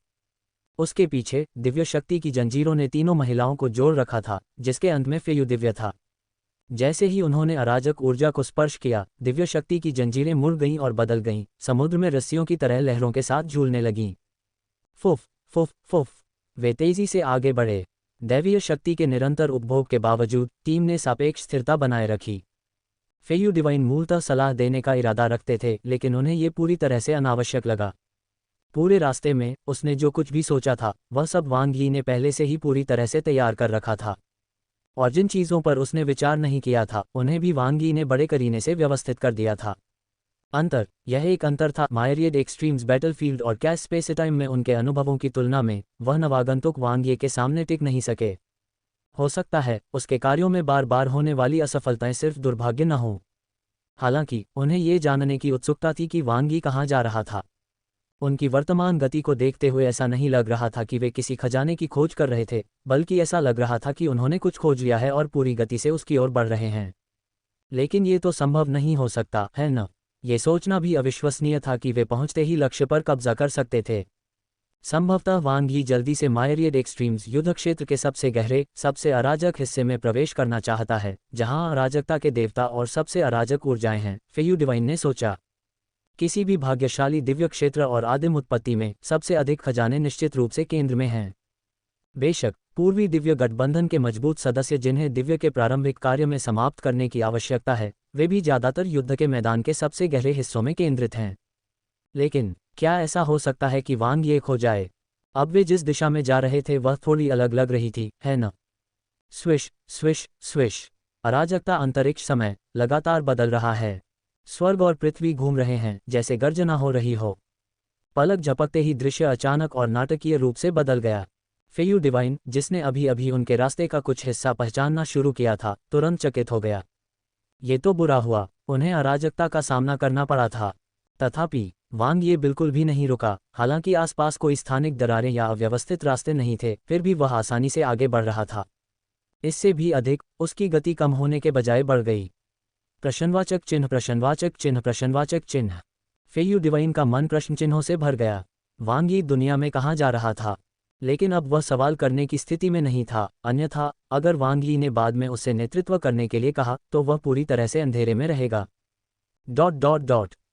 उसके पीछे दिव्य शक्ति की जंजीरों ने तीनों महिलाओं को जोड़ रखा था, जिसके अंत में फेयू दिव्य था। जैसे ही उन्होंने अराजक ऊर्जा को स्पर्श किया, दिव्य शक्ति की जंजीरें मुड़ गईं और बदल गईं, समुद्र में रस्सियों की तरह लहरों के साथ झूलने लगीं। फुफ फुफ फुफ, वे तेजी से आगे बढ़े। दैवीय शक्ति के निरंतर उपभोग के बावजूद टीम ने सापेक्ष स्थिरता बनाए रखी। फेयू डिवाइन मूलतः सलाह देने का इरादा रखते थे, लेकिन उन्हें ये पूरी तरह से अनावश्यक लगा। पूरे रास्ते में उसने जो कुछ भी सोचा था वह सब वांग यी ने पहले से ही पूरी तरह से तैयार कर रखा था, और जिन चीज़ों पर उसने विचार नहीं किया था उन्हें भी वांग यी ने बड़े करीने से व्यवस्थित कर दिया था। यह एक अंतर था। मायरियड एक्सट्रीम्स बैटलफील्ड और कैश स्पेस टाइम में उनके अनुभवों की तुलना में वह नवागंतुक वांग यी के सामने टिक नहीं सके। हो सकता है उसके कार्यों में बार बार होने वाली असफलताएं सिर्फ दुर्भाग्य न हों। हालांकि उन्हें ये जानने की उत्सुकता थी कि वांग यी कहाँ जा रहा था। उनकी वर्तमान गति को देखते हुए ऐसा नहीं लग रहा था कि वे किसी खजाने की खोज कर रहे थे, बल्कि ऐसा लग रहा था कि उन्होंने कुछ खोज लिया है और पूरी गति से उसकी ओर बढ़ रहे हैं। लेकिन ये तो संभव नहीं हो सकता है न। ये सोचना भी अविश्वसनीय था कि वे पहुंचते ही लक्ष्य पर कब्जा कर सकते थे। संभवतः वांग यी जल्दी से मायरियड एक्सट्रीम्स युद्ध क्षेत्र के सबसे गहरे, सबसे अराजक हिस्से में प्रवेश करना चाहता है, जहां अराजकता के देवता और सबसे अराजक ऊर्जाएं हैं, फेयू डिवाइन ने सोचा। किसी भी भाग्यशाली दिव्य क्षेत्र और आदिम उत्पत्ति में सबसे अधिक खजाने निश्चित रूप से केंद्र में हैं। बेशक पूर्वी दिव्य गठबंधन के मजबूत सदस्य, जिन्हें दिव्य के प्रारंभिक कार्य में समाप्त करने की आवश्यकता है, वे भी ज्यादातर युद्ध के मैदान के सबसे गहरे हिस्सों में केंद्रित हैं। लेकिन क्या ऐसा हो सकता है कि वांग यी खो जाए? अब वे जिस दिशा में जा रहे थे वह थोड़ी अलग लग रही थी, है न? Swish swish swish. अराजकता अंतरिक्ष समय लगातार बदल रहा है। स्वर्ग और पृथ्वी घूम रहे हैं जैसे गर्जना हो रही हो। पलक झपकते ही दृश्य अचानक और नाटकीय रूप से बदल गया। फेयू डिवाइन, जिसने अभी अभी उनके रास्ते का कुछ हिस्सा पहचानना शुरू किया था, तुरंत चकित हो गया। ये तो बुरा हुआ, उन्हें अराजकता का सामना करना पड़ा था। तथापि वांग यी बिल्कुल भी नहीं रुका। हालांकि आसपास कोई स्थानिक दरारें या अव्यवस्थित रास्ते नहीं थे, फिर भी वह आसानी से आगे बढ़ रहा था। इससे भी अधिक, उसकी गति कम होने के बजाय बढ़ गई। प्रश्नवाचक चिन्ह प्रश्नवाचक चिन्ह प्रश्नवाचक चिन्ह। फेयू डिवाइन का मन प्रश्न चिन्हों से भर गया। वांग यी दुनिया में कहाँ जा रहा था? लेकिन अब वह सवाल करने की स्थिति में नहीं था। अन्यथा अगर वांग यी ने बाद में उसे नेतृत्व करने के लिए कहा तो वह पूरी तरह से अंधेरे में रहेगा।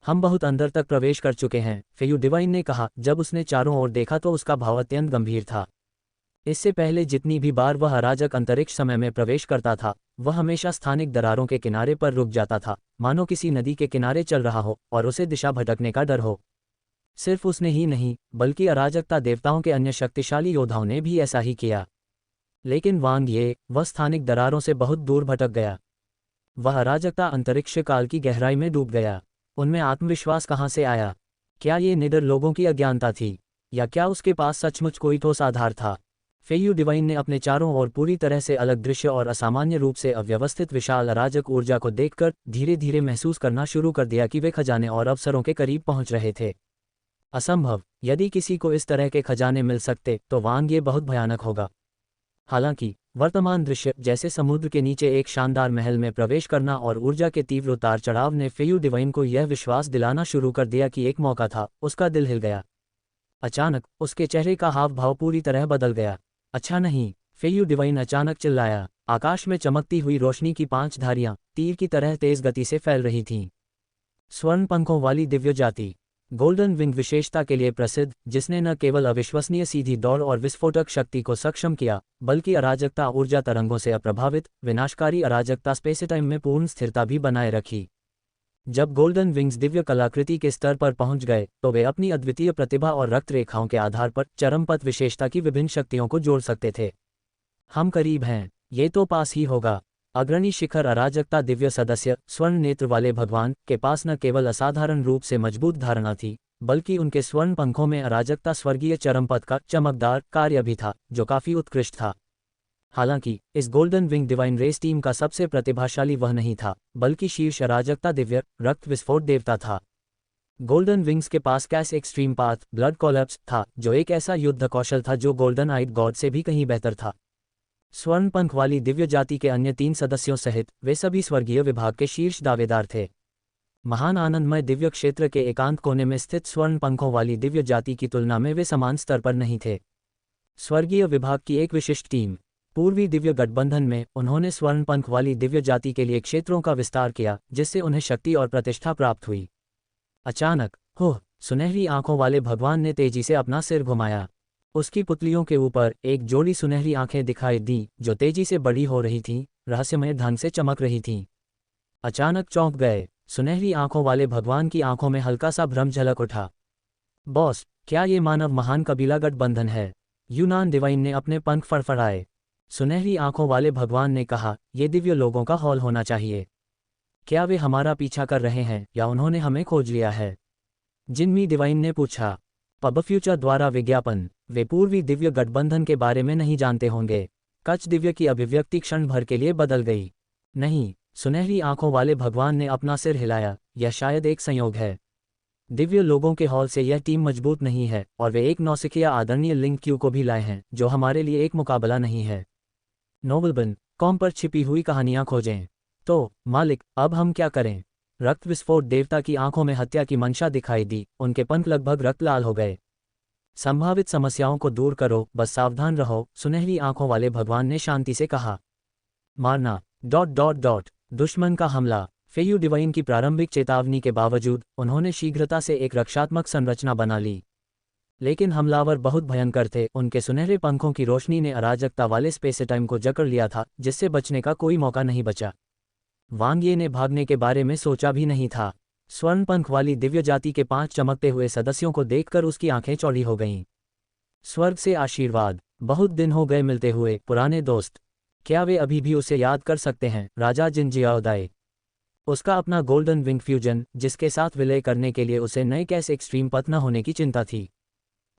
हम बहुत अंदर तक प्रवेश कर चुके हैं, फेयू डिवाइन ने कहा। जब उसने चारों ओर देखा तो उसका भाव अत्यंत गंभीर था। इससे पहले जितनी भी बार वह अराजक अंतरिक्ष समय में प्रवेश करता था, वह हमेशा स्थानिक दरारों के किनारे पर रुक जाता था, मानो किसी नदी के किनारे चल रहा हो और उसे दिशा भटकने का डर हो। सिर्फ उसने ही नहीं, बल्कि अराजकता देवताओं के अन्य शक्तिशाली योद्धाओं ने भी ऐसा ही किया। लेकिन वांग यी, वह स्थानिक दरारों से बहुत दूर भटक गया। वह अराजकता अंतरिक्ष काल की गहराई में डूब गया। उनमें आत्मविश्वास कहाँ से आया? क्या ये निडर लोगों की अज्ञानता थी, या क्या उसके पास सचमुच कोई ठोस आधार था? फेयू डिवाइन ने अपने चारों ओर पूरी तरह से अलग दृश्य और असामान्य रूप से अव्यवस्थित विशाल अराजक ऊर्जा को देखकर धीरे धीरे महसूस करना शुरू कर दिया कि वे खजाने और अवसरों के करीब पहुंच रहे थे। असंभव, यदि किसी को इस तरह के खजाने मिल सकते तो वांग यी बहुत भयानक होगा। हालांकि वर्तमान दृश्य, जैसे समुद्र के नीचे एक शानदार महल में प्रवेश करना और ऊर्जा के तीव्र उतार चढ़ाव, ने फेयू डिवाइन को यह विश्वास दिलाना शुरू कर दिया कि एक मौका था। उसका दिल हिल गया। अचानक उसके चेहरे का हाव भाव पूरी तरह बदल गया। अच्छा नहीं, फेयू डिवाइन अचानक चिल्लाया। आकाश में चमकती हुई रोशनी की 5 धारियां तीर की तरह तेज गति से फैल रही थीं। स्वर्ण पंखों वाली दिव्य जाति, गोल्डन विंग विशेषता के लिए प्रसिद्ध, जिसने न केवल अविश्वसनीय सीधी दौड़ और विस्फोटक शक्ति को सक्षम किया, बल्कि अराजकता ऊर्जा तरंगों से अप्रभावित विनाशकारी अराजकता स्पेस टाइम में पूर्ण स्थिरता भी बनाए रखी। जब गोल्डन विंग्स दिव्य कलाकृति के स्तर पर पहुंच गए तो वे अपनी अद्वितीय प्रतिभा और रक्त रेखाओं के आधार पर चरमपथ विशेषता की विभिन्न शक्तियों को जोड़ सकते थे। हम करीब हैं, ये तो पास ही होगा। अग्रणी शिखर अराजकता दिव्य सदस्य, स्वर्ण नेत्र वाले भगवान के पास न केवल असाधारण रूप से मजबूत धारणा थी, बल्कि उनके स्वर्ण पंखों में अराजकता स्वर्गीय चरमपथ का चमकदार कार्य भी था, जो काफी उत्कृष्ट था। हालांकि इस golden wing divine race team का सबसे प्रतिभाशाली वह नहीं था, बल्कि शीर्ष अराजकता दिव्य रक्त विस्फोट देवता था। गोल्डन विंग्स के पास cash extreme path blood collapse था, जो एक ऐसा युद्ध कौशल था जो गोल्डन आइड गॉड से भी कहीं बेहतर था। स्वर्ण पंख वाली दिव्य जाति के अन्य 3 सदस्यों सहित वे सभी स्वर्गीय विभाग के शीर्ष दावेदार थे। महान आनंदमय दिव्य क्षेत्र के एकांत कोने में स्थित स्वर्ण पंखों वाली दिव्य जाति की तुलना में वे समान स्तर पर नहीं थे। स्वर्गीय विभाग की एक विशिष्ट टीम, पूर्वी दिव्य गठबंधन में, उन्होंने स्वर्ण पंख वाली दिव्य जाति के लिए क्षेत्रों का विस्तार किया, जिससे उन्हें शक्ति और प्रतिष्ठा प्राप्त हुई। अचानक, सुनहरी आंखों वाले भगवान ने तेजी से अपना सिर घुमाया। उसकी पुतलियों के ऊपर एक जोड़ी सुनहरी आंखें दिखाई दी जो तेजी से बड़ी हो रही थीं, रहस्यमय ढंग से चमक रही थीं। अचानक चौंक गए। सुनहरी आंखों वाले भगवान की आंखों में हल्का सा भ्रम झलक उठा। बॉस, क्या ये मानव महान कबीला गठबंधन है? यूनान डिवाइन ने अपने पंख फड़फड़ाए। सुनहरी आंखों वाले भगवान ने कहा, ये दिव्य लोगों का हॉल होना चाहिए। क्या वे हमारा पीछा कर रहे हैं या उन्होंने हमें खोज लिया है? जिनमी डिवाइन ने पूछा। पब फ्यूचर द्वारा विज्ञापन। वे पूर्वी दिव्य गठबंधन के बारे में नहीं जानते होंगे। कच दिव्य की अभिव्यक्ति क्षण भर के लिए बदल गई। नहीं, सुनहरी आंखों वाले भगवान ने अपना सिर हिलाया, यह शायद एक संयोग है। दिव्य लोगों के हॉल से यह टीम मजबूत नहीं है और वे एक नौसिखिया आदरणीय लिंक क्यू को भी लाए हैं जो हमारे लिए एक मुकाबला नहीं है। नोबलबन कॉम पर छिपी हुई कहानियां खोजें। तो मालिक, अब हम क्या करें? रक्त विस्फोट देवता की आंखों में हत्या की मंशा दिखाई दी, उनके पंख लगभग रक्त लाल हो गए। संभावित समस्याओं को दूर करो, बस सावधान रहो, सुनहरी आंखों वाले भगवान ने शांति से कहा। मारना दुश्मन का हमला। फेयू डिवाइन की प्रारंभिक चेतावनी के बावजूद उन्होंने शीघ्रता से एक रक्षात्मक संरचना बना ली। लेकिन हमलावर बहुत भयंकर थे। उनके सुनहरे पंखों की रोशनी ने अराजकता वाले स्पेसटाइम को जकड़ लिया था, जिससे बचने का कोई मौका नहीं बचा। वांग्ये ने भागने के बारे में सोचा भी नहीं था। स्वर्ण पंख वाली दिव्य जाति के 5 चमकते हुए सदस्यों को देखकर उसकी आंखें चौड़ी हो गईं। स्वर्ग से आशीर्वाद। बहुत दिन हो गए मिलते हुए पुराने दोस्त। क्या वे अभी भी उसे याद कर सकते हैं? राजा जिनजियाओदाई। उसका अपना गोल्डन विंग फ्यूजन, जिसके साथ विलय करने के लिए उसे नए कैस एक्सट्रीम पथ न होने की चिंता थी।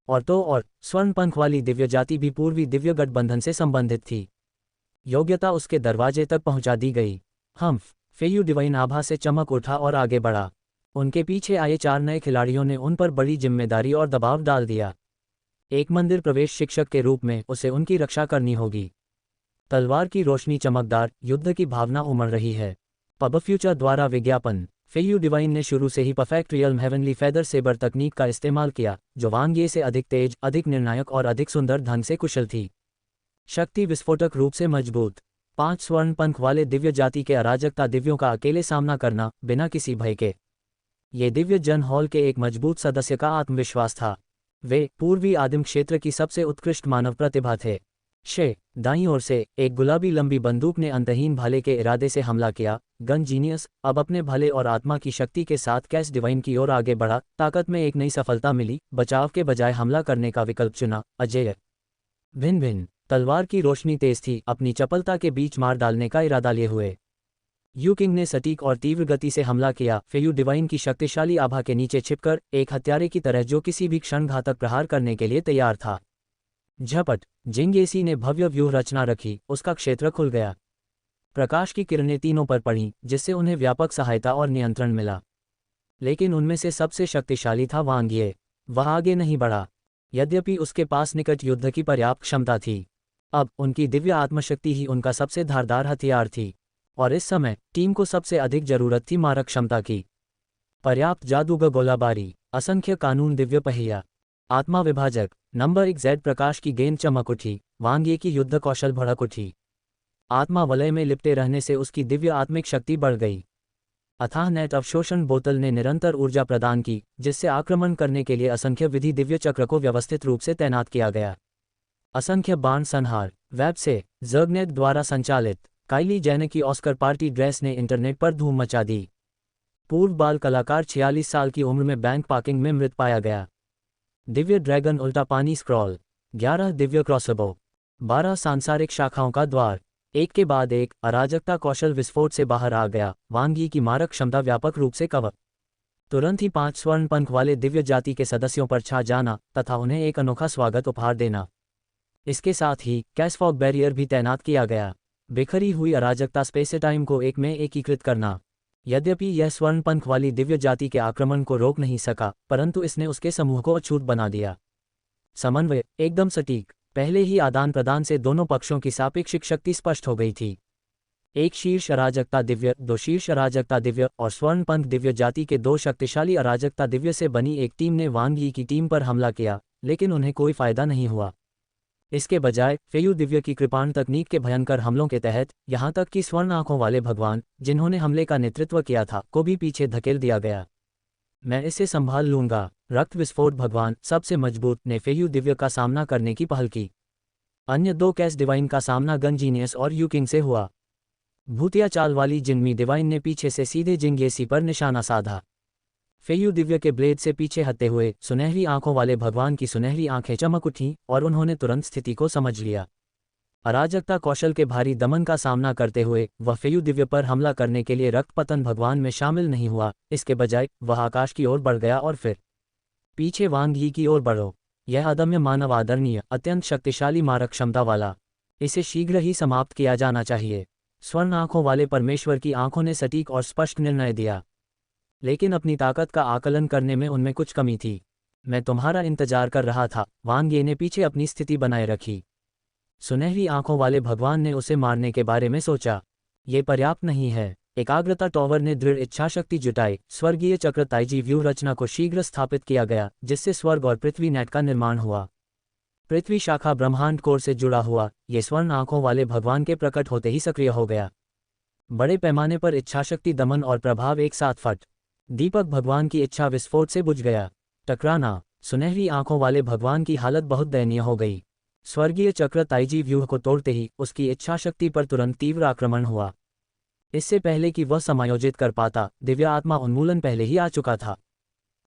और स्वर्ण पंख वाली दिव्य जाति भी पूर्वी दिव्य गठबंधन से संबंधित थी। योग्यता उसके दरवाजे तक पहुंचा दी गई। हम्फ। फेयू डिवाइन आभा से चमक उठा और आगे बढ़ा। उनके पीछे आए 4 नए खिलाड़ियों ने उन पर बड़ी जिम्मेदारी और दबाव डाल दिया। एक मंदिर प्रवेश शिक्षक के रूप में उसे उनकी रक्षा करनी होगी। तलवार की रोशनी चमकदार, युद्ध की भावना उमड़ रही है। पब फ्यूचर द्वारा विज्ञापन। फेयू डिवाइन ने शुरू से ही perfect realm heavenly feather saber तकनीक का इस्तेमाल किया, जो वांग्ये से अधिक तेज, अधिक निर्णायक और अधिक सुंदर ढंग से कुशल थी। शक्ति विस्फोटक रूप से मजबूत। 5 स्वर्ण पंख वाले दिव्य जाति के अराजकता दिव्यों का अकेले सामना करना, बिना किसी भय के। ये दिव्य जन हॉल के एक मजबूत सदस्य का आत्मविश्वास था। वे पूर्वी आदिम क्षेत्र की सबसे उत्कृष्ट मानव प्रतिभा थे। दाईं ओर से एक गुलाबी लंबी बंदूक ने अंतहीन भाले के इरादे से हमला किया। गन जीनियस अब अपने भले और आत्मा की शक्ति के साथ कैस डिवाइन की ओर आगे बढ़ा। ताकत में एक नई सफलता मिली, बचाव के बजाय हमला करने का विकल्प चुना। अजेय। भिन्न भिन्न। तलवार की रोशनी तेज थी, अपनी चपलता के बीच मार डालने का इरादा लिए हुए। यू किंग ने सटीक और तीव्र गति से हमला किया। फेयू डिवाइन की शक्तिशाली आभा के नीचे छिपकर, एक हत्यारे की तरह जो किसी भी क्षण घातक प्रहार करने के लिए तैयार था। झपट। जिंगेसी ने भव्य व्यूह रचना रखी, उसका क्षेत्र खुल गया। प्रकाश की किरणें तीनों पर पड़ीं, जिससे उन्हें व्यापक सहायता और नियंत्रण मिला। लेकिन उनमें से सबसे शक्तिशाली था वांग्ये। वह आगे नहीं बढ़ा, यद्यपि उसके पास निकट युद्ध की पर्याप्त क्षमता थी। अब उनकी दिव्य आत्मशक्ति ही उनका सबसे धारदार हथियार थी, और इस समय टीम को सबसे अधिक जरूरत थी मारक क्षमता की। पर्याप्त जादूगर गोलाबारी, असंख्य कानून दिव्य पहिया, आत्मा विभाजक। नंबर 1 जेड प्रकाश की गेंद चमक उठी, वांग्ये की युद्ध कौशल भड़क उठी। आत्मा वलय में लिपटे रहने से उसकी दिव्य आत्मिक शक्ति बढ़ गई। अथाह नेट अवशोषण बोतल ने निरंतर ऊर्जा प्रदान की, जिससे आक्रमण करने के लिए असंख्य विधि दिव्य चक्र को व्यवस्थित रूप से तैनात किया गया। असंख्य बाण संहार। वेब से जर्गनेट द्वारा संचालित। काइली जेनर की ऑस्कर पार्टी ड्रेस ने इंटरनेट पर धूम मचा दी। पूर्व बाल कलाकार 46 साल की उम्र में बैंक पार्किंग में मृत पाया गया। दिव्य ड्रैगन उल्टा पानी स्क्रॉल। 11 दिव्य क्रॉसबो। 12 सांसारिक शाखाओं का द्वार। एक के बाद एक अराजकता कौशल विस्फोट से बाहर आ गया। वांग्ये की मारक क्षमता व्यापक रूप से कवर। तुरंत ही 5 स्वर्ण पंख वाले दिव्य जाति के सदस्यों पर छा जाना तथा उन्हें एक अनोखा स्वागत उपहार देना। इसके साथ ही कैसफॉग बैरियर भी तैनात किया गया। बिखरी हुई अराजकता स्पेसटाइम को एक में एकीकृत करना। यद्यपि यह स्वर्ण पंख वाली दिव्य जाति के आक्रमण को रोक नहीं सका, परंतु इसने उसके समूह को अछूत बना दिया। समन्वय एकदम सटीक। पहले ही आदान प्रदान से दोनों पक्षों की सापेक्षिक शक्ति स्पष्ट हो गई थी। एक शीर्ष अराजकता दिव्य, 2 शीर्ष अराजकता दिव्य और स्वर्ण पंख दिव्य जाति के 2 शक्तिशाली अराजकता दिव्य से बनी एक टीम ने वांग्ये की टीम पर हमला किया, लेकिन उन्हें कोई फायदा नहीं हुआ। इसके बजाय फेयू दिव्य की कृपाण तकनीक के भयंकर हमलों के तहत, यहां तक कि स्वर्ण आंखों वाले भगवान, जिन्होंने हमले का नेतृत्व किया था, को भी पीछे धकेल दिया गया। मैं इसे संभाल लूंगा। रक्त विस्फोट भगवान सबसे मजबूत ने फेयू दिव्य का सामना करने की पहल की। अन्य दो कैस डिवाइन का सामना गन जीनियस और यूकिंग से हुआ। भूतिया चाल वाली जिनमी डिवाइन ने पीछे से सीधे जिंगेसी पर निशाना साधा। फेयू दिव्य के ब्लेड से पीछे हटते हुए सुनहरी आंखों वाले भगवान की सुनहरी आंखें चमक उठीं और उन्होंने तुरंत स्थिति को समझ लिया। अराजकता कौशल के भारी दमन का सामना करते हुए वह फेयू दिव्य पर हमला करने के लिए रक्तपतन भगवान में शामिल नहीं हुआ, इसके बजाय वह आकाश की ओर बढ़ गया और फिर पीछे वांग यी की ओर बढ़ो। यह अदम्य मानव आदरणीय अत्यंत शक्तिशाली मारक क्षमता वाला, इसे शीघ्र ही समाप्त किया जाना चाहिए। स्वर्ण आंखों वाले परमेश्वर की आंखों ने सटीक और स्पष्ट निर्णय दिया, लेकिन अपनी ताकत का आकलन करने में उनमें कुछ कमी थी। मैं तुम्हारा इंतजार कर रहा था। वांग ये ने पीछे अपनी स्थिति बनाए रखी। सुनहरी आंखों वाले भगवान ने उसे मारने के बारे में सोचा। ये पर्याप्त नहीं है। एकाग्रता टॉवर ने दृढ़ इच्छाशक्ति जुटाई। स्वर्गीय चक्र ताइजी व्यूह रचना को शीघ्र स्थापित किया गया, जिससे स्वर्ग और पृथ्वी नेट का निर्माण हुआ। पृथ्वी शाखा ब्रह्मांड कोर से जुड़ा हुआ ये स्वर्ण आंखों वाले भगवान के प्रकट होते ही सक्रिय हो गया। बड़े पैमाने पर इच्छाशक्ति दमन और प्रभाव एक साथ फट। दीपक भगवान की इच्छा विस्फोट से बुझ गया। टकराना। सुनहरी आंखों वाले भगवान की हालत बहुत दयनीय हो गई। स्वर्गीय चक्र ताइजी व्यूह को तोड़ते ही उसकी इच्छाशक्ति पर तुरंत तीव्र आक्रमण हुआ। इससे पहले कि वह समायोजित कर पाता, दिव्य आत्मा उन्मूलन पहले ही आ चुका था।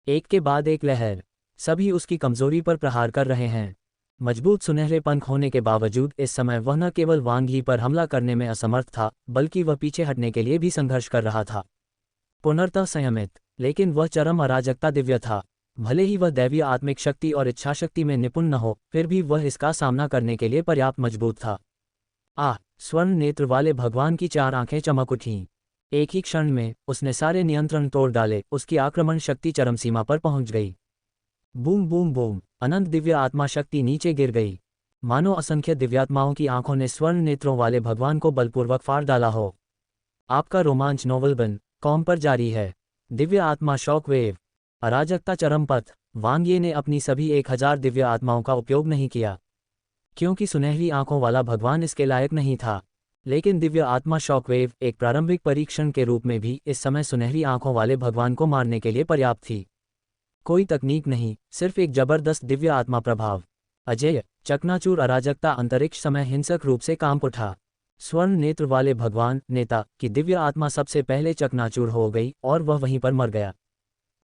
एक के बाद एक लहर, सभी उसकी कमजोरी पर प्रहार कर रहे हैं। मजबूत सुनहरे पंख होने के बावजूद इस समय वह न केवल वांग यी पर हमला करने में असमर्थ था, बल्कि वह पीछे हटने के लिए भी संघर्ष कर रहा था। पुनर्तः संयमित, लेकिन वह चरम अराजकता दिव्य था। भले ही वह दैवीय आत्मिक शक्ति और इच्छाशक्ति में निपुण न हो, फिर भी वह इसका सामना करने के लिए पर्याप्त मजबूत था। स्वर्ण नेत्र वाले भगवान की चार आंखें चमक उठीं। एक ही क्षण में उसने सारे नियंत्रण तोड़ डाले। उसकी आक्रमण शक्ति चरम सीमा पर पहुंच गई। बूम बूम बूम, अनंत दिव्य आत्मा शक्ति नीचे गिर गई, मानो असंख्य दिव्यात्माओं की आंखों ने स्वर्ण नेत्रों वाले भगवान को बलपूर्वक फाड़ डाला हो। आपका रोमांच नोवेलबन कॉम पर जारी है। दिव्य आत्मा शॉक वेव। अराजकता चरम पथ। वांग ये ने अपनी सभी 1000 दिव्य आत्माओं का उपयोग नहीं किया, क्योंकि सुनहरी आंखों वाला भगवान इसके लायक नहीं था। लेकिन दिव्य आत्मा शॉकवेव एक प्रारंभिक परीक्षण के रूप में भी इस समय सुनहरी आंखों वाले भगवान को मारने के लिए पर्याप्त थी। कोई तकनीक नहीं, सिर्फ एक जबरदस्त दिव्य आत्मा प्रभाव। अजेय चकनाचूर अराजकता अंतरिक्ष समय हिंसक रूप से कांप उठा। स्वर्ण नेत्र वाले भगवान नेता की दिव्य आत्मा सबसे पहले चकनाचूर हो गई और वह वहीं पर मर गया।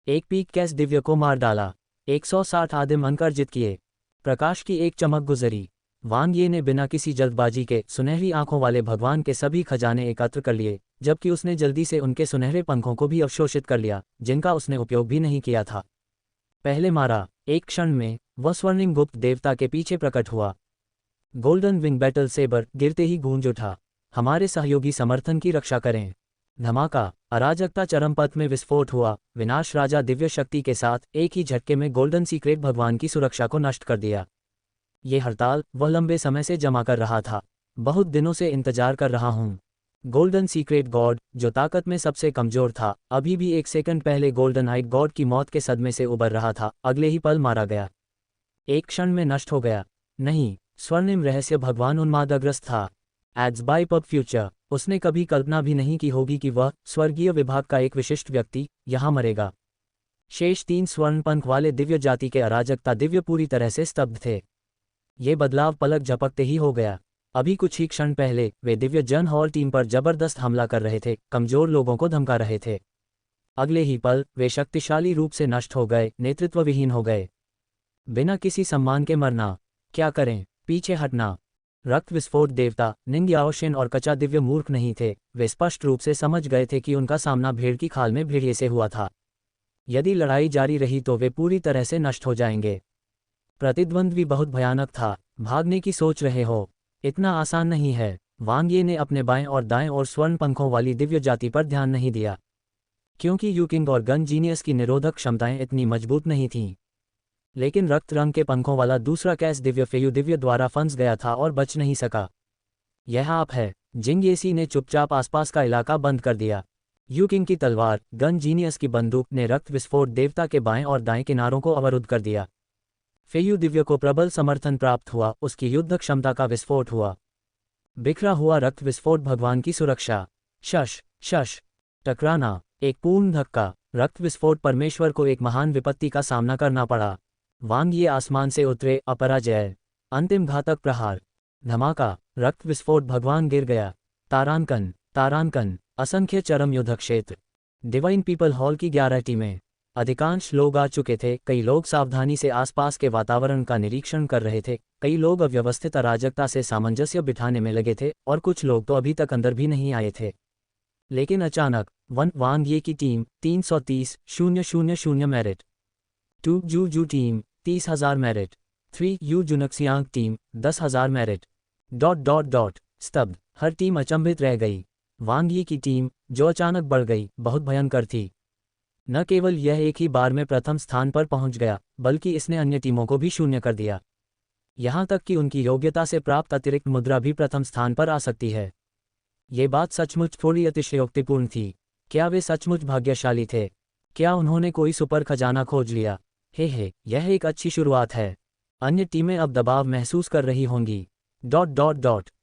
एक पीक कैस दिव्य को मार डाला। 160 आदिम अंक अर्जित किए। प्रकाश की एक चमक गुजरी। वांग ये ने बिना किसी जल्दबाजी के सुनहरी आंखों वाले भगवान के सभी खजाने एकत्र कर लिए, जबकि उसने जल्दी से उनके सुनहरे पंखों को भी अवशोषित कर लिया, जिनका उसने उपयोग भी नहीं किया था। पहले मारा। एक क्षण में वह स्वर्णिम गुप्त देवता के पीछे प्रकट हुआ। गोल्डन विंग बैटल सेबर गिरते ही गूंज उठा। हमारे सहयोगी समर्थन की रक्षा करें। धमाका। अराजकता चरम पथ में विस्फोट हुआ। विनाश राजा दिव्य शक्ति के साथ एक ही झटके में गोल्डन सीक्रेट भगवान की सुरक्षा को नष्ट कर दिया। ये हड़ताल वह लंबे समय से जमा कर रहा था। बहुत दिनों से इंतजार कर रहा हूँ। गोल्डन सीक्रेट गॉड, जो ताकत में सबसे कमजोर था, अभी भी एक सेकंड पहले गोल्डन आइट गॉड की मौत के सदमे से उबर रहा था, अगले ही पल मारा गया। एक क्षण में नष्ट हो गया। नहीं, स्वर्णिम रहस्य भगवान उन्मादग्रस्त था। Ads by pub future. उसने कभी कल्पना भी नहीं की होगी कि वह स्वर्गीय विभाग का एक विशिष्ट व्यक्ति यहां मरेगा। शेष 3 स्वर्ण पंख वाले दिव्य जाति के अराजकता दिव्य पूरी तरह से स्तब्ध थे। ये बदलाव पलक झपकते ही हो गया। अभी कुछ ही क्षण पहले वे दिव्य जन हॉल टीम पर जबरदस्त हमला कर रहे थे, कमजोर लोगों को धमका रहे थे। अगले ही पल वे शक्तिशाली रूप से नष्ट हो गए, नेतृत्व विहीन हो गए। बिना किसी सम्मान के मरना। क्या करें? पीछे हटना। रक्त विस्फोट देवता निंग याओशिन और कचा दिव्य मूर्ख नहीं थे। वे स्पष्ट रूप से समझ गए थे कि उनका सामना भेड़ की खाल में भेड़िए से हुआ था। यदि लड़ाई जारी रही तो वे पूरी तरह से नष्ट हो जाएंगे। प्रतिद्वंद भी बहुत भयानक था। भागने की सोच रहे हो? इतना आसान नहीं है। वांग ये ने अपने बाएं और दाएं और स्वर्ण पंखों वाली दिव्य जाति पर ध्यान नहीं दिया, क्योंकि यूकिंग और गन जीनियस की निरोधक क्षमताएं इतनी मजबूत नहीं थीं। लेकिन रक्त रंग के पंखों वाला दूसरा कैस दिव्य फेयू दिव्य द्वारा फंस गया था और बच नहीं सका। यह आप है। जिंगयेसी ने चुपचाप आसपास का इलाका बंद कर दिया। यूकिंग की तलवार गन जीनियस की बंदूक ने रक्त विस्फोट देवता के बाएं और दाएं किनारों को अवरुद्ध कर दिया। फेयू दिव्य को प्रबल समर्थन प्राप्त हुआ। उसकी युद्ध क्षमता का विस्फोट हुआ। बिखरा हुआ रक्त विस्फोट भगवान की सुरक्षा। शश शश। टकराना। एक पूर्ण धक्का। रक्त विस्फोट, परमेश्वर को एक महान विपत्ति का सामना करना पड़ा। वांग ये आसमान से उतरे, अपराजय। अंतिम घातक प्रहार, धमाका, रक्त विस्फोट, भगवान गिर गया। तारांकन, तारांकन, असंख्य चरम युद्ध क्षेत्र। डिवाइन पीपल हॉल की 11 टीमें। अधिकांश लोग आ चुके थे। कई लोग सावधानी से आसपास के वातावरण का निरीक्षण कर रहे थे। कई लोग अव्यवस्थित अराजकता से सामंजस्य बिठाने में लगे थे और कुछ लोग तो अभी तक अंदर भी नहीं आए थे। लेकिन अचानक वांग ये की team 330,000 merit. 2 Zhu team 30,000 merit. 3 Yu Junxiang team 10,000 merit. ... स्तब्ध, हर टीम अचंभित रह गई। वांग ये की टीम, जो अचानक बढ़ गई, बहुत भयंकर थी। न केवल यह एक ही बार में प्रथम स्थान पर पहुंच गया, बल्कि इसने अन्य टीमों को भी शून्य कर दिया। यहां तक कि उनकी योग्यता से प्राप्त अतिरिक्त मुद्रा भी प्रथम स्थान पर आ सकती है। ये बात सचमुच थोड़ी अतिशयोक्तिपूर्ण थी। क्या वे सचमुच भाग्यशाली थे? क्या उन्होंने कोई सुपर खजाना खोज लिया? हे, यह एक अच्छी शुरुआत है। अन्य टीमें अब दबाव महसूस कर रही होंगी। ...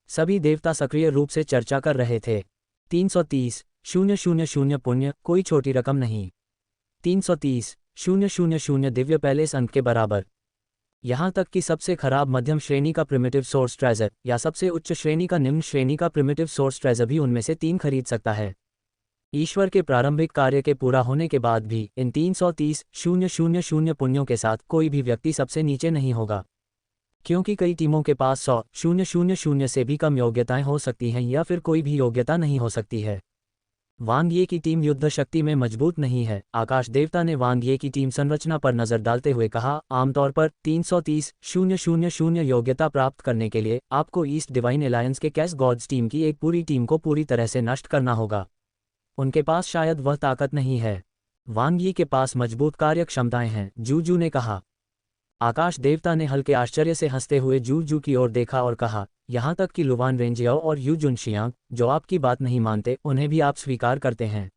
सभी देवता सक्रिय रूप से चर्चा कर रहे थे। 330,000 पुण्य, कोई छोटी रकम नहीं। 330,000 दिव्य पैलेस अंक के बराबर। यहाँ तक कि सबसे खराब मध्यम श्रेणी का प्रिमिटिव सोर्स ट्रेजर या सबसे उच्च श्रेणी का निम्न श्रेणी का प्रिमिटिव सोर्स ट्रेजर भी उनमें से 3 खरीद सकता है। ईश्वर के प्रारंभिक कार्य के पूरा होने के बाद भी इन 330,000 पुण्यों के साथ कोई भी व्यक्ति सबसे नीचे नहीं होगा, क्योंकि कई टीमों के पास 100,000 से भी कम योग्यताएं हो सकती हैं या फिर कोई भी योग्यता नहीं हो सकती है। वांग ये की टीम युद्ध शक्ति में मजबूत नहीं है। आकाश देवता ने वांग ये की टीम संरचना पर नजर डालते हुए कहा, आमतौर पर 330,000 योग्यता प्राप्त करने के लिए आपको ईस्ट डिवाइन एलायंस के कैस गॉड्स टीम की एक पूरी टीम को पूरी तरह से नष्ट करना होगा। उनके पास शायद वह ताकत नहीं है। वांग ये के पास मजबूत कार्य क्षमताएं हैं, जू ने कहा। आकाश देवता ने हल्के आश्चर्य से हंसते हुए जू की ओर देखा और कहा, यहाँ तक कि लुवान रेंजियाओ और यू जुनशियांग, जो आपकी बात नहीं मानते, उन्हें भी आप स्वीकार करते हैं।